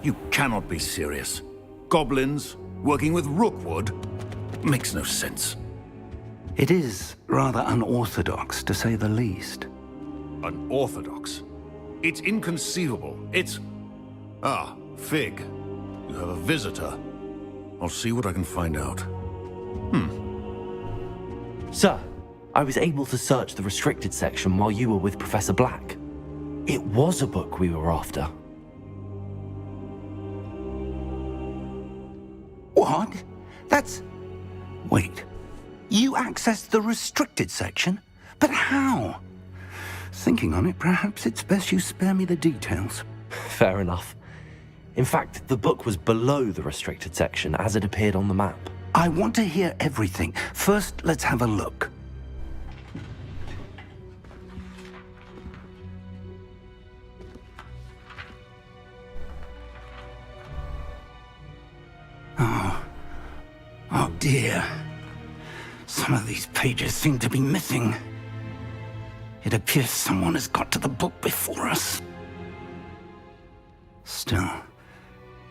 You cannot be serious. Goblins working with Rookwood makes no sense. It is rather unorthodox, to say the least. Unorthodox? It's inconceivable. It's... Ah, Fig. You have a visitor. I'll see what I can find out. Sir, I was able to search the restricted section while you were with Professor Black. It was a book we were after. What? That's... Wait. You accessed the restricted section? But how? Thinking on it, perhaps it's best you spare me the details. Fair enough. In fact, the book was below the restricted section as it appeared on the map. I want to hear everything. First, let's have a look. Oh dear. Some of these pages seem to be missing. It appears someone has got to the book before us. Still,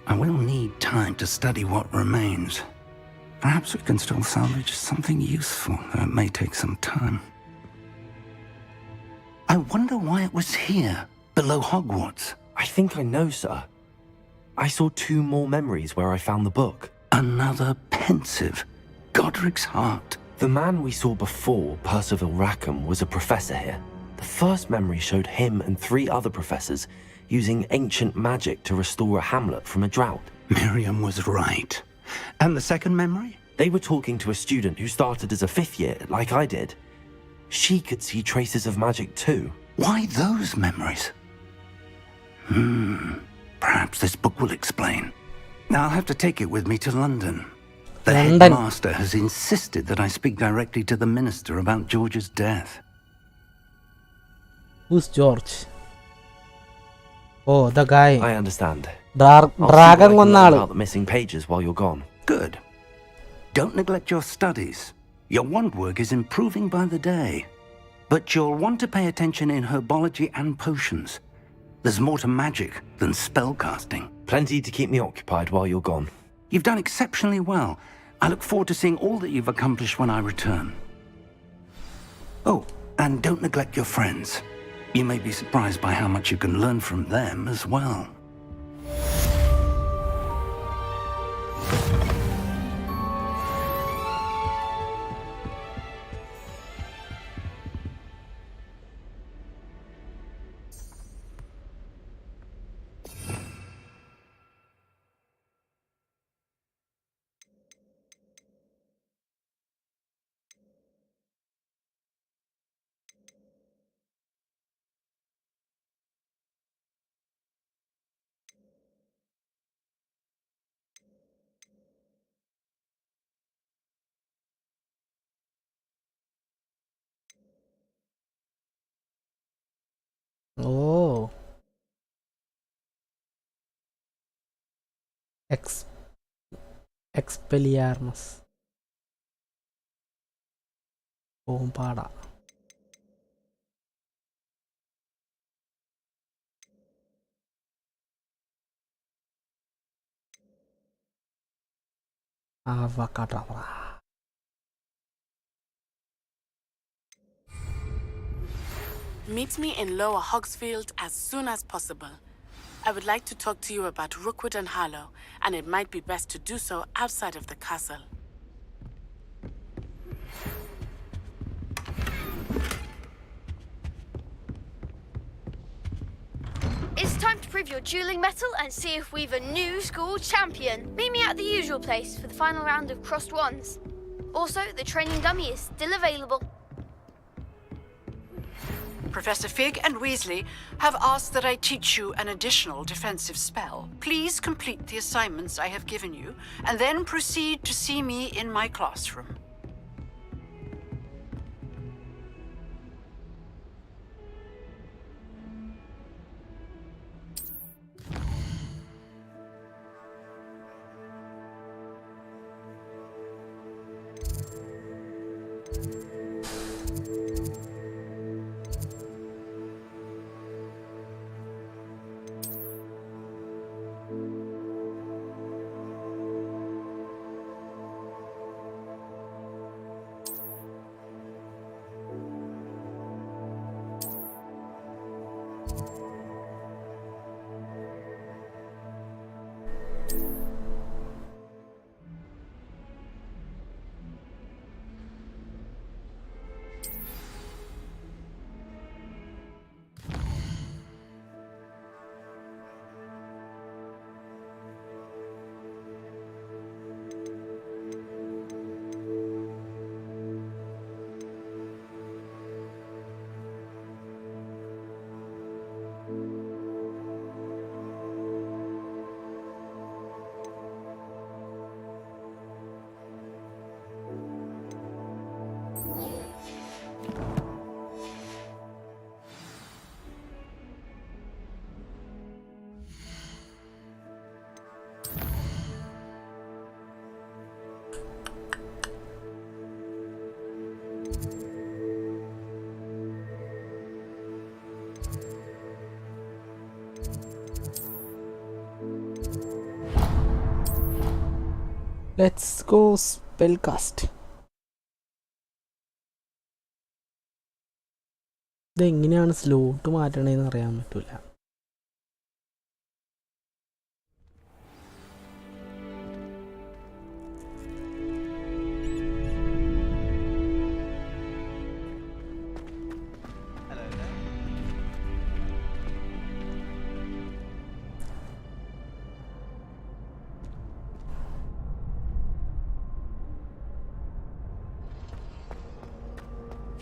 I will need time to study what remains. Perhaps we can still salvage something useful, though it may take some time. I wonder why it was here, below Hogwarts. I think I know, sir. I saw 2 more memories where I found the book. Another pensive. Godric's heart. The man we saw before, Percival Rackham, was a professor here. The first memory showed him and 3 other professors using ancient magic to restore a hamlet from a drought. Miriam was right. And the second memory? They were talking to a student who started as a 5th year, like I did. she could see traces of magic too. Why those memories? Perhaps this book will explain. Now I'll have to take it with me to London. The headmaster has insisted that I speak directly to the minister about George's death. Who's George? Oh, the guy. I understand. Dragon about the missing pages while you're gone. Good. Don't neglect your studies. Your wand work is improving by the day. But you'll want to pay attention in herbology and potions. There's more to magic than spellcasting. Plenty to keep me occupied while you're gone. You've done exceptionally well. I look forward to seeing all that you've accomplished when I return. Oh, and don't neglect your friends. You may be surprised by how much you can learn from them as well. Oh. Expelliarmus. Pompada. Avacadabra. Meet me in Lower Hogsfield as soon as possible. I would like to talk to you about Rookwood and Harlow, and it might be best to do so outside of the castle. It's time to prove your dueling mettle and see if we've a new school champion. Meet me at the usual place for the final round of crossed wands. Also, the training dummy is still available. Professor Fig and Weasley have asked that I teach you an additional defensive spell. Please complete the assignments I have given you, and then proceed to see me in my classroom. Let's go spellcast. ഇതെങ്ങനെയാണ് slot മാറ്റണേന്ന് അറിയാൻ പറ്റൂല.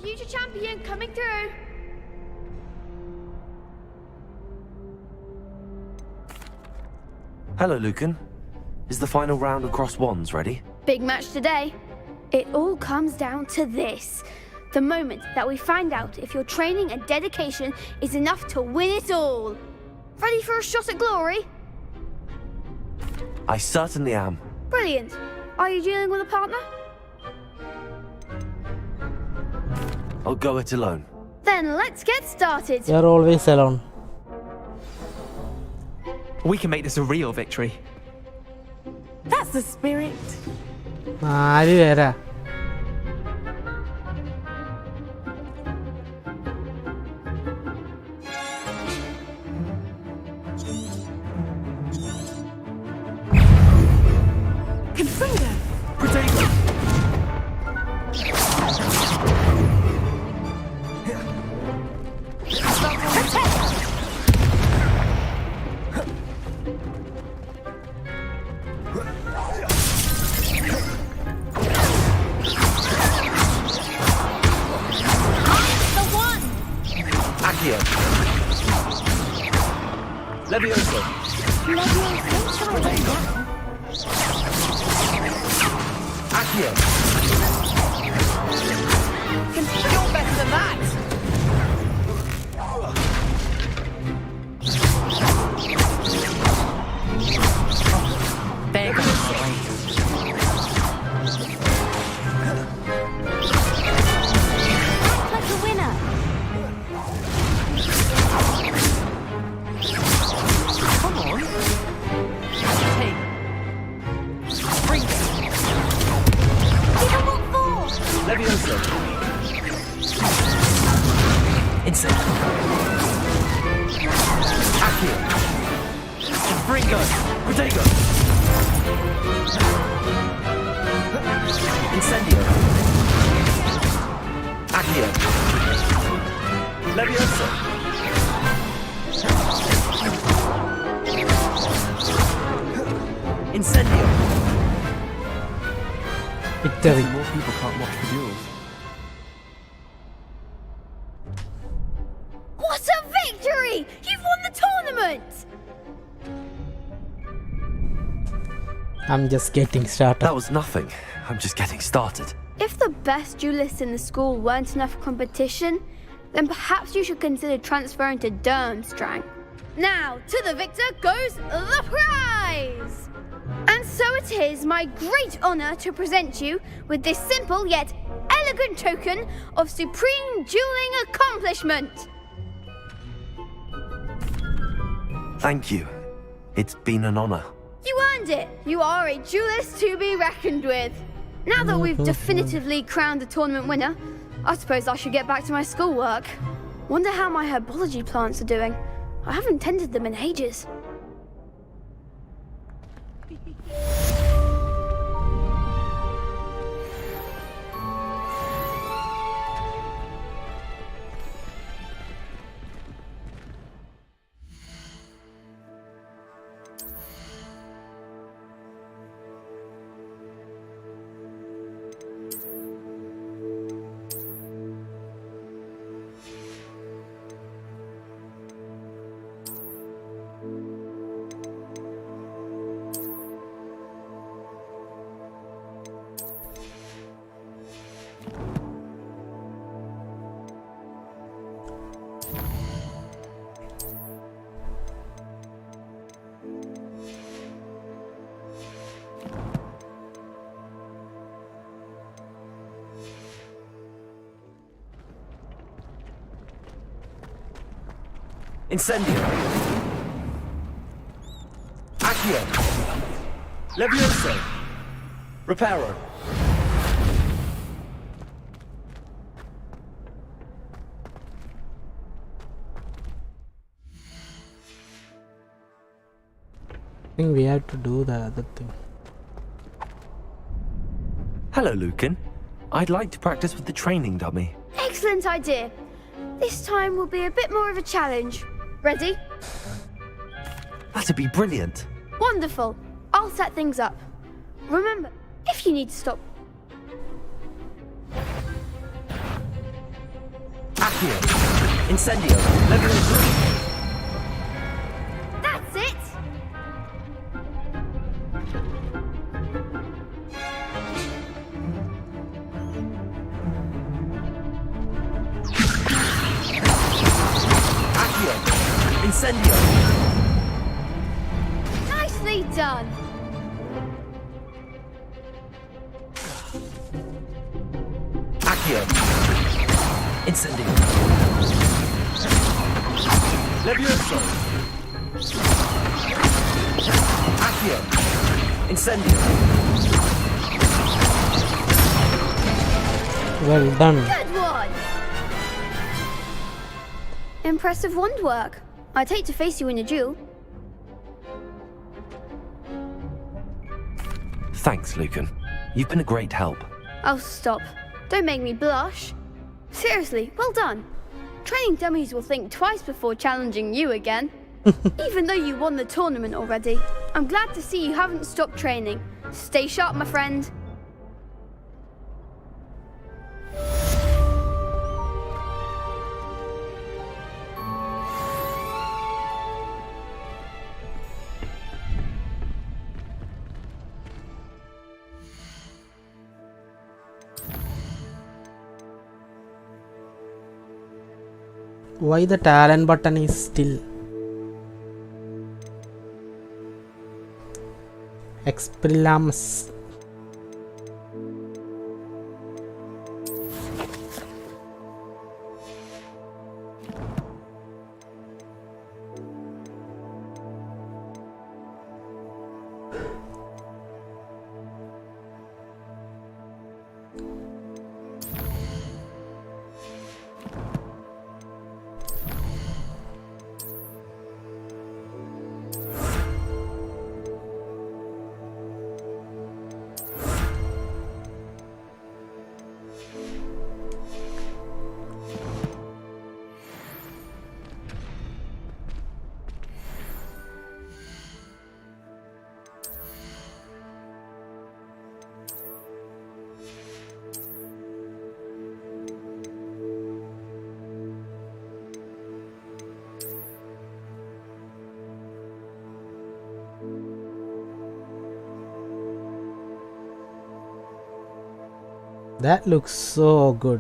future champion coming through. Hello, Lucan. Is the final round of crossed wands ready? Big match today. It all comes down to this. The moment that we find out if your training and dedication is enough to win it all. Ready for a shot at glory? I certainly am. Brilliant. Are you dealing with a partner? I'll go it alone. Then let's get started. You're always alone. We can make this a real victory. That's the spirit. ആര് പേരാ? Levioso. Accio. You're better than that! There goes the wager. Like a winner. Come on. Hey. Bring it. Give him what for? Levioso. Insane. Accio. Bringo. Protego. Incendio. Accio. Levioso. Incendio. Victory. More people can't watch the duels. What a victory! You've won the tournament! I'm just getting started. That was nothing. I'm just getting started. If the best duelists in the school weren't enough competition, then perhaps you should consider transferring to Durmstrang. Now, to the victor goes the prize! And so it is my great honor to present you with this simple yet elegant token of supreme dueling accomplishment. Thank you. It's been an honor. You earned it. You are a duelist to be reckoned with. Now that we've definitively crowned the tournament winner, I suppose I should get back to my schoolwork. Wonder how my herbology plants are doing. I haven't tended them in ages. Incendio. Accio. Levioso. Reparo. I think we have to do the other thing. Hello, Lucan. I'd like to practice with the training dummy. Excellent idea. This time will be a bit more of a challenge. Ready? That'd be brilliant. Wonderful. I'll set things up. Remember, if you need to stop... Accio. Incendio. Levioso. That's it! Accio. Incendio. Nicely done! Accio. Incendio. Levioso. Accio. Incendio. Well done. Good one! Impressive wand work. I'd hate to face you in a duel. Thanks, Lucan. You've been a great help. Oh, stop. Don't make me blush. Seriously, well done. Training dummies will think twice before challenging you again. Even though you won the tournament already. I'm glad to see you haven't stopped training. Stay sharp, my friend. Why the talent button is still? Expelliarmus. That looks so good.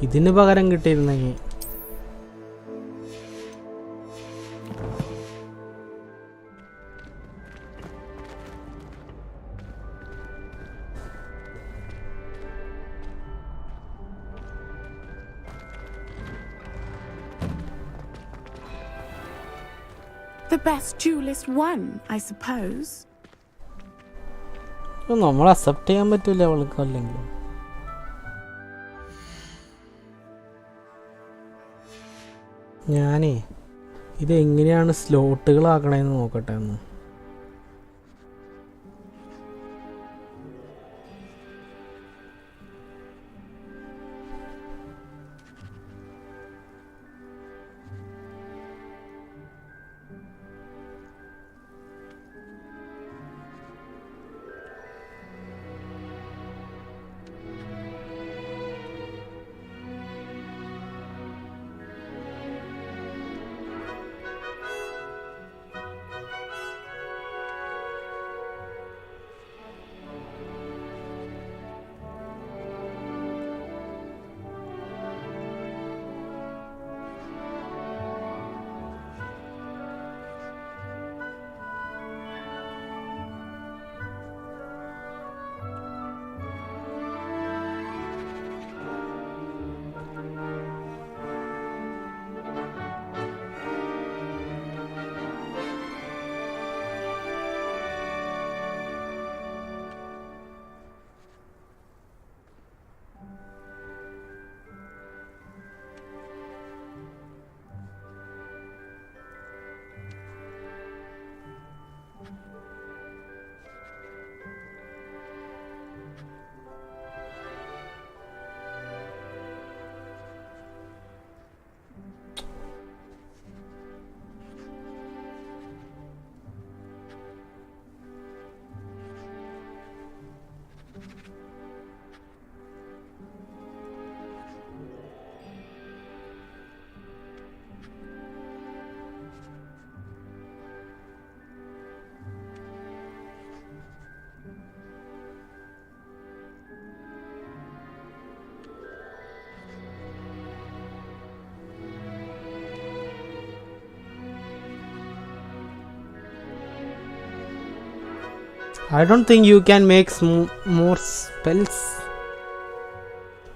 ഇതിന് പകരം കിട്ടിയിരുന്നെങ്കിൽ The best duelist won, I suppose. നമ്മൾ accept ചെയ്യാൻ പറ്റൂല അവൾക്ക് അല്ലെങ്കിൽ. ഞാനേ ഇതെങ്ങനെയാണ് സ്ലോട്ടുകളാക്കണേന്ന് നോക്കട്ടെ എന്ന്. I don't think you can make more spells.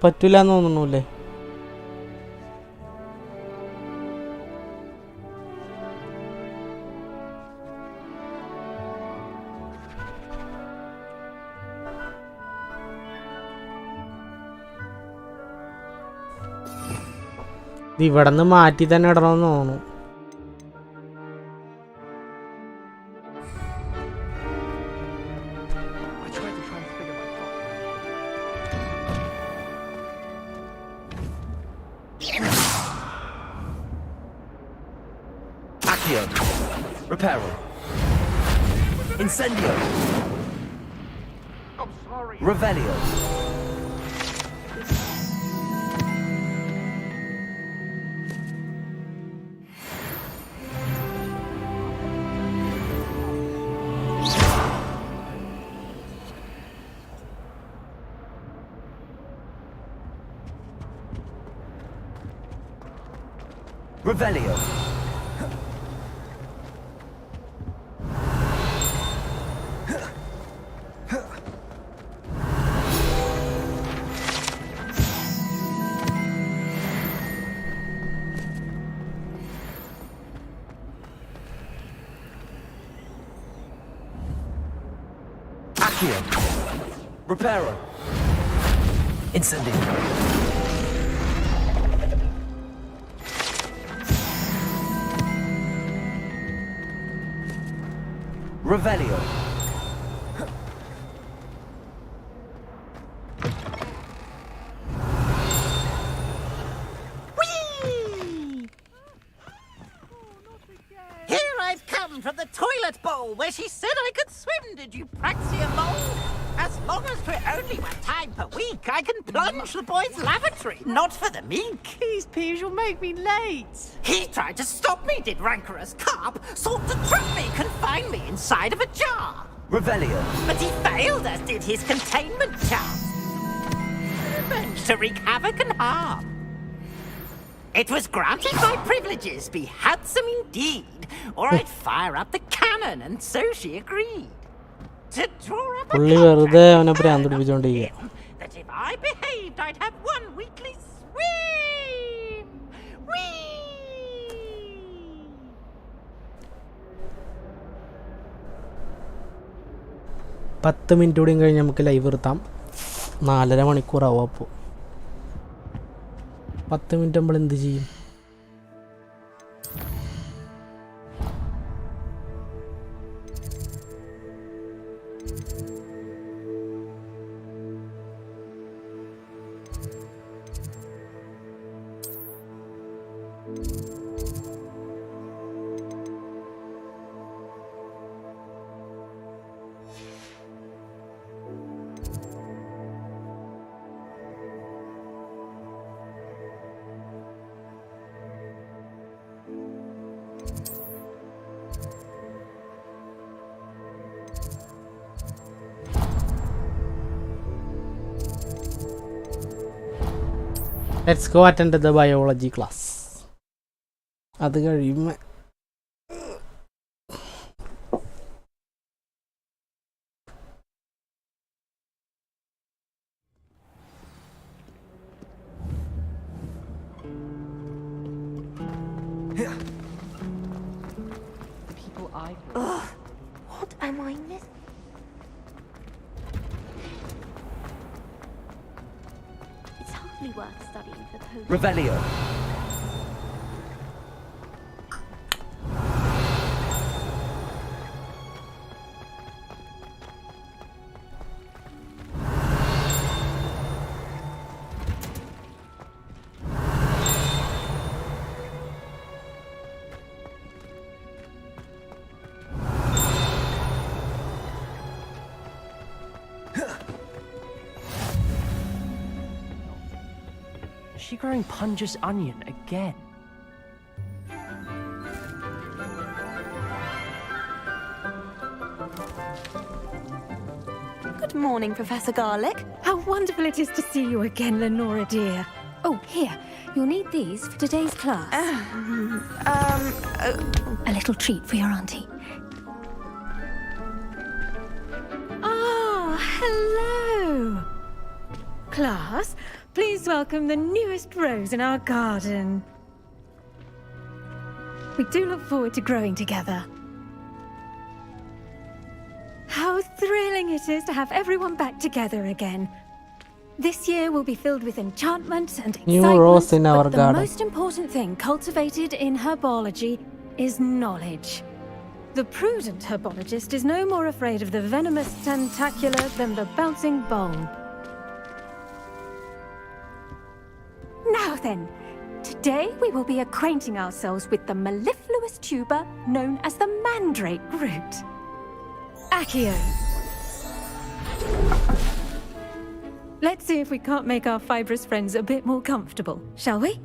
പറ്റില്ല എന്ന് തോന്നുന്നുല്ലേ? ഇവിടെ നിന്ന് മാറ്റി തന്നെ ഇടണമെന്ന് തോന്നുന്നു. Reparo. Incendio. Revelio. Revelio. Reparo. Incendio. Revelio. Whee! Here I've come from the toilet bowl where she said I could swim. Did you praxia mole? As long as for only one time per week, I can plunge the boy's lavatory. Not for the meek. Please, Peeves, you'll make me late. He tried to stop me, did rancorous carp. Sought to trap me, confine me inside of a jar. Revelio. But he failed, as did his containment charms. Revenge to wreak havoc and harm. It was granted by privileges, be handsome indeed, or I'd fire up the cannon, and so she agreed. To draw up a contract that if I behaved, I'd have one weekly swim. Whee! 10 minute കൂടിയും കഴിഞ്ഞ് നമുക്ക് live നിർത്താം. 4.5 മണിക്കൂറാവും. അപ്പോൾ 10 minute നമ്മൾ എന്ത് ചെയ്യും? Let's go attend the biology class. അത് കഴിയുമ്പോൾ What am I missing? It's hardly worth studying for the whole. Revelio. She growing Punja's onion again. Good morning, Professor Garlick. How wonderful it is to see you again, Lenora dear. Oh, here. You'll need these for today's class. A little treat for your auntie. Hello! Class, please welcome the newest rose in our garden. We do look forward to growing together. How thrilling it is to have everyone back together again. This year will be filled with enchantment and New rose in excitement, our but the garden. most important thing cultivated in herbology is knowledge. The prudent herbologist is no more afraid of the venomous tentacular than the bouncing bone. Now then, today we will be acquainting ourselves with the mellifluous tuber known as the mandrake root. Accio. Let's see if we can't make our fibrous friends a bit more comfortable, shall we?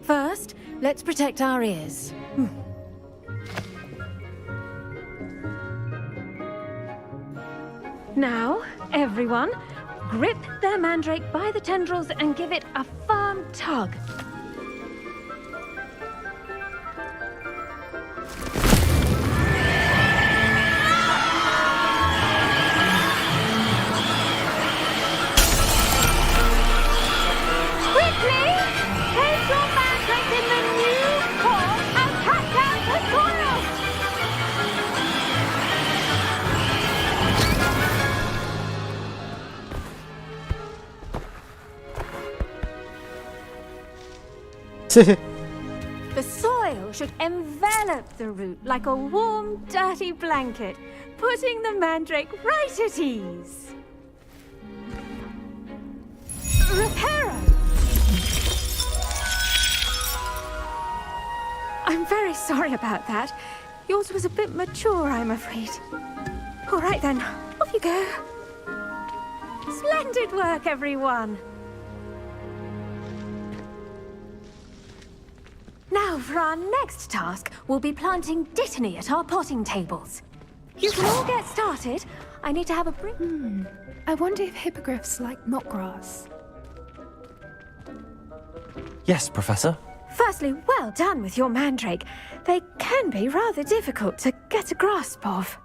First, let's protect our ears. Now, everyone, grip their mandrake by the tendrils and give it a firm tug. Quickly! Place your mandrake in the new pot and cut down the soil! The soil should envelop the root like a warm, dirty blanket, putting the mandrake right at ease. Reparo! I'm very sorry about that. Yours was a bit mature, I'm afraid. All right then, off you go. Splendid work, everyone. Now, for our next task, we'll be planting dittany at our potting tables. You can all get started. I need to have a break. I wonder if hippogriffs like knotgrass. Yes, Professor. Firstly, well done with your mandrake. They can be rather difficult to get a grasp of.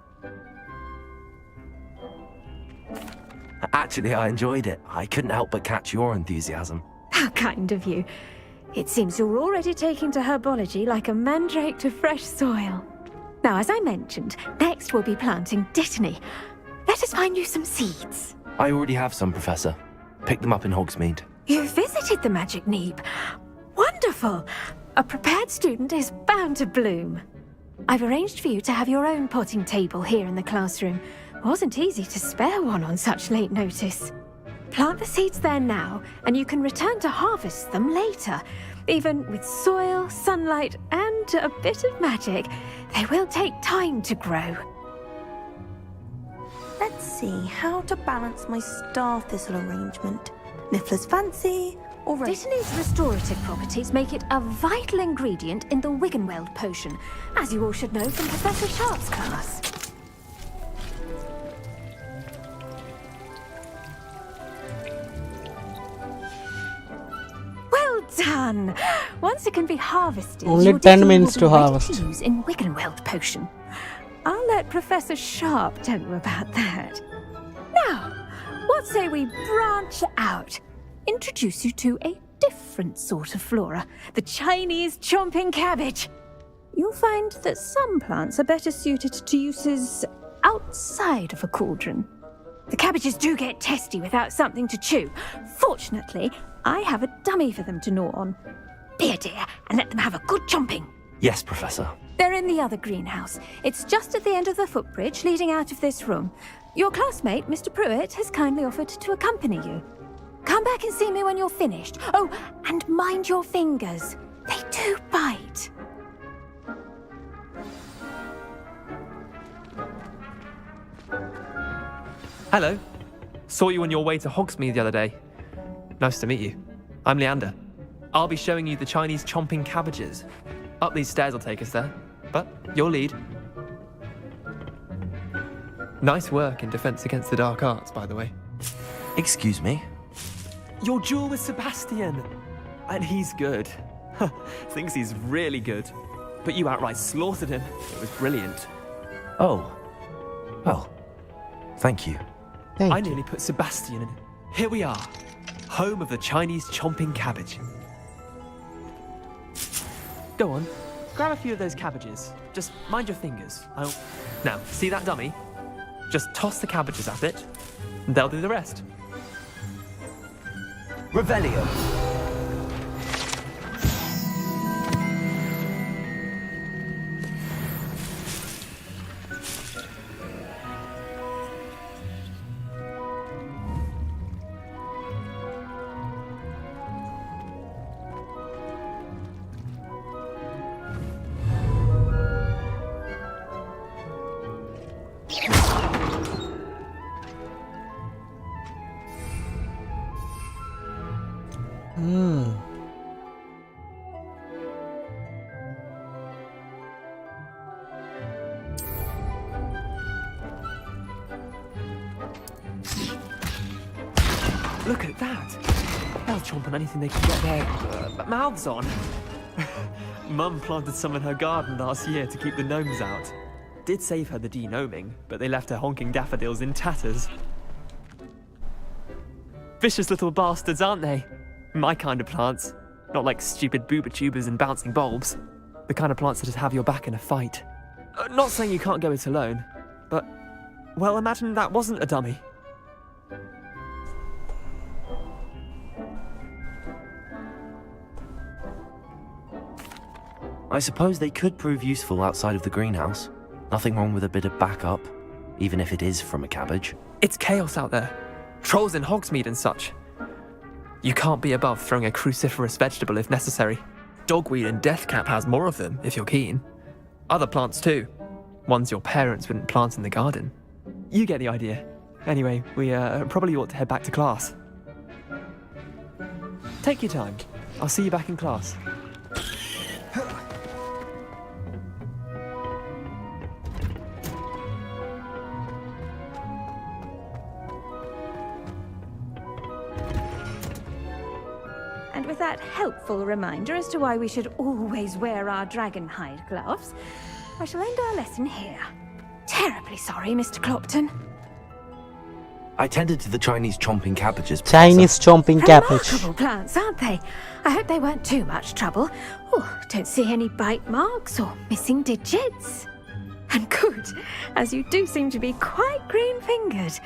Actually, I enjoyed it. I couldn't help but catch your enthusiasm. How kind of you. It seems you're already taking to herbology like a mandrake to fresh soil. Now, as I mentioned, next we'll be planting dittany. Let us find you some seeds. I already have some, Professor. Picked them up in Hogsmeade. You visited the Magic Neep. Wonderful! A prepared student is bound to bloom. I've arranged for you to have your own potting table here in the classroom. Wasn't easy to spare one on such late notice. Plant the seeds there now, and you can return to harvest them later. Even with soil, sunlight, and a bit of magic, they will take time to grow. Let's see how to balance my star thistle arrangement. Niffler's fancy, or Dittany's restorative properties make it a vital ingredient in the Wiggenweld potion, as you all should know from Professor Sharp's class. Well done! Once it can be harvested, Only your 10 Dittany minutes will to be ready harvest. use in Wiggenweld potion. I'll let Professor Sharp tell you about that. Now, what say we branch out? Introduce you to a different sort of flora, the Chinese chomping cabbage. You'll find that some plants are better suited to uses outside of a cauldron. The cabbages do get testy without something to chew. Fortunately, I have a dummy for them to gnaw on. Be a dear and let them have a good chomping. Yes, Professor. They're in the other greenhouse. It's just at the end of the footbridge leading out of this room. Your classmate, Mr. Pruitt, has kindly offered to accompany you. Come back and see me when you're finished. Oh, and mind your fingers. They do bite. Hello. Saw you on your way to Hogsmeade the other day. Nice to meet you. I'm Leander. I'll be showing you the Chinese chomping cabbages. Up these stairs will take us there, but your lead. Nice work in Defense Against the Dark Arts, by the way. Excuse me? Your duel with Sebastian! And he's good. Thinks he's really good. But you outright slaughtered him. It was brilliant. Oh. Well, thank you. I nearly put Sebastian in. Here we are, home of the Chinese chomping cabbage. Go on, grab a few of those cabbages. Just mind your fingers. Now, see that dummy? Just toss the cabbages at it, and they'll do the rest. Revelio. Look at that! They'll chomp on anything they can get their mouths on. Mum planted some in her garden last year to keep the gnomes out. Did save her the de-gnoming, but they left her honking daffodils in tatters. Vicious little bastards, aren't they? My kind of plants. Not like stupid booba tubers and bouncing bulbs. The kind of plants that just have your back in a fight. Not saying you can't go it alone, but, well, imagine that wasn't a dummy. I suppose they could prove useful outside of the greenhouse. Nothing wrong with a bit of backup, even if it is from a cabbage. It's chaos out there. Trolls in Hogsmeade and such. You can't be above throwing a cruciferous vegetable if necessary. Dogweed and deathcap has more of them, if you're keen. Other plants too. Ones your parents wouldn't plant in the garden. You get the idea. Anyway, we probably ought to head back to class. Take your time. I'll see you back in class. And with that helpful reminder as to why we should always wear our dragon hide gloves, I shall end our lesson here. Terribly sorry, Mr. Clopton. I tended to the Chinese chomping cabbages. Chinese chomping cabbage. Remarkable plants, aren't they? I hope they weren't too much trouble. Oh, don't see any bite marks or missing digits. And good, as you do seem to be quite green-fingered.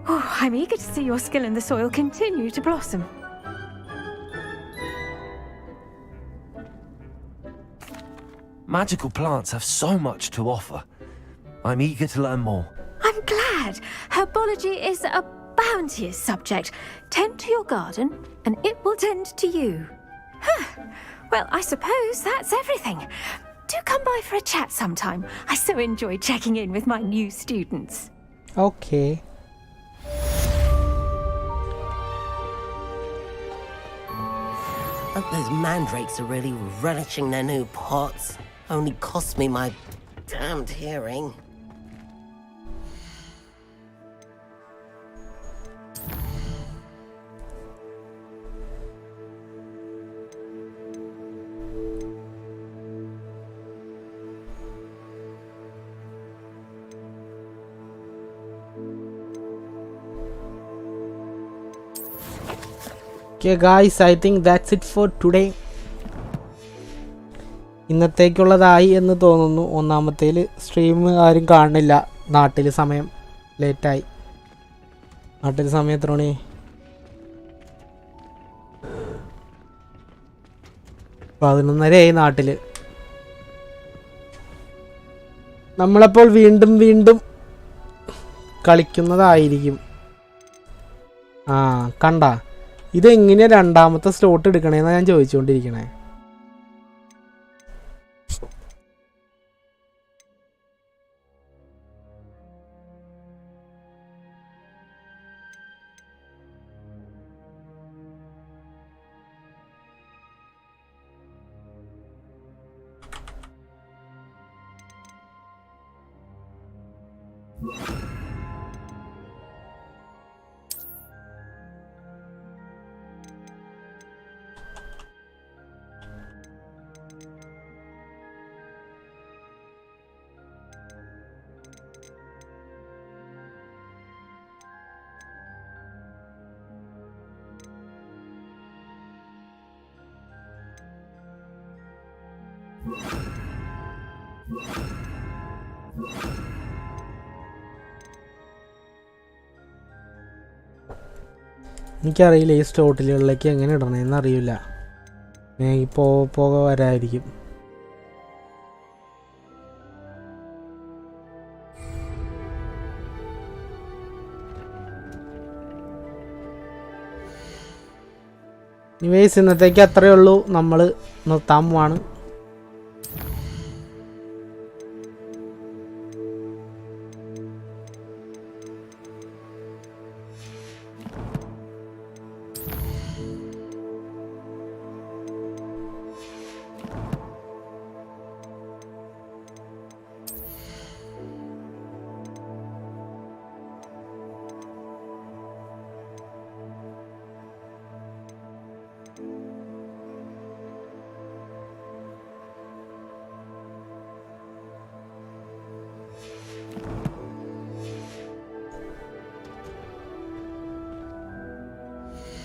Oh, I'm eager to see your skill in the soil continue to blossom. Magical plants have so much to offer. I'm eager to learn more. I'm glad. Herbology is a bounteous subject. Tend to your garden, and it will tend to you. Huh. Well, I suppose that's everything. Do come by for a chat sometime. I so enjoy checking in with my new students. Okay. Those mandrakes are really relishing their new pots. Only cost me my damned hearing. Okay guys, I think that's it for today. ഇന്നത്തേക്കുള്ളതായി എന്ന് തോന്നുന്നു. ഒന്നാമത്തേൽ stream ആരും കാണുന്നില്ല. നാട്ടിൽ സമയം ലേറ്റായി. നാട്ടിൽ സമയം എത്ര മണി? 11:30 നാട്ടിൽ. നമ്മളപ്പോൾ വീണ്ടും കളിക്കുന്നതായിരിക്കും. കണ്ട ഇതെങ്ങനെയാണ് രണ്ടാമത്തെ സ്ലോട്ട് എടുക്കണേന്നാണ് ഞാൻ ചോദിച്ചുകൊണ്ടിരിക്കണേ. എനിക്കറിയില്ല ഈ സ്റ്റോട്ടിലുകളിലേക്ക് എങ്ങനെ ഇടണമെന്ന് അറിയില്ല. പോക വരായിരിക്കും. ഇവേസ് ഇന്നത്തേക്ക് അത്രയേ ഉള്ളൂ. നമ്മൾ നിർത്താൻ പോവാണ്.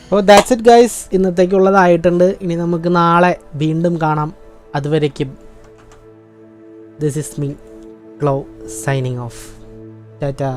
അപ്പോൾ ദാറ്റ്സ് ഇറ്റ് ഗൈസ്. ഇന്നത്തേക്കുള്ളതായിട്ടുണ്ട്. ഇനി നമുക്ക് നാളെ വീണ്ടും കാണാം. അതുവരേക്കും this is me claw signing off. Tata.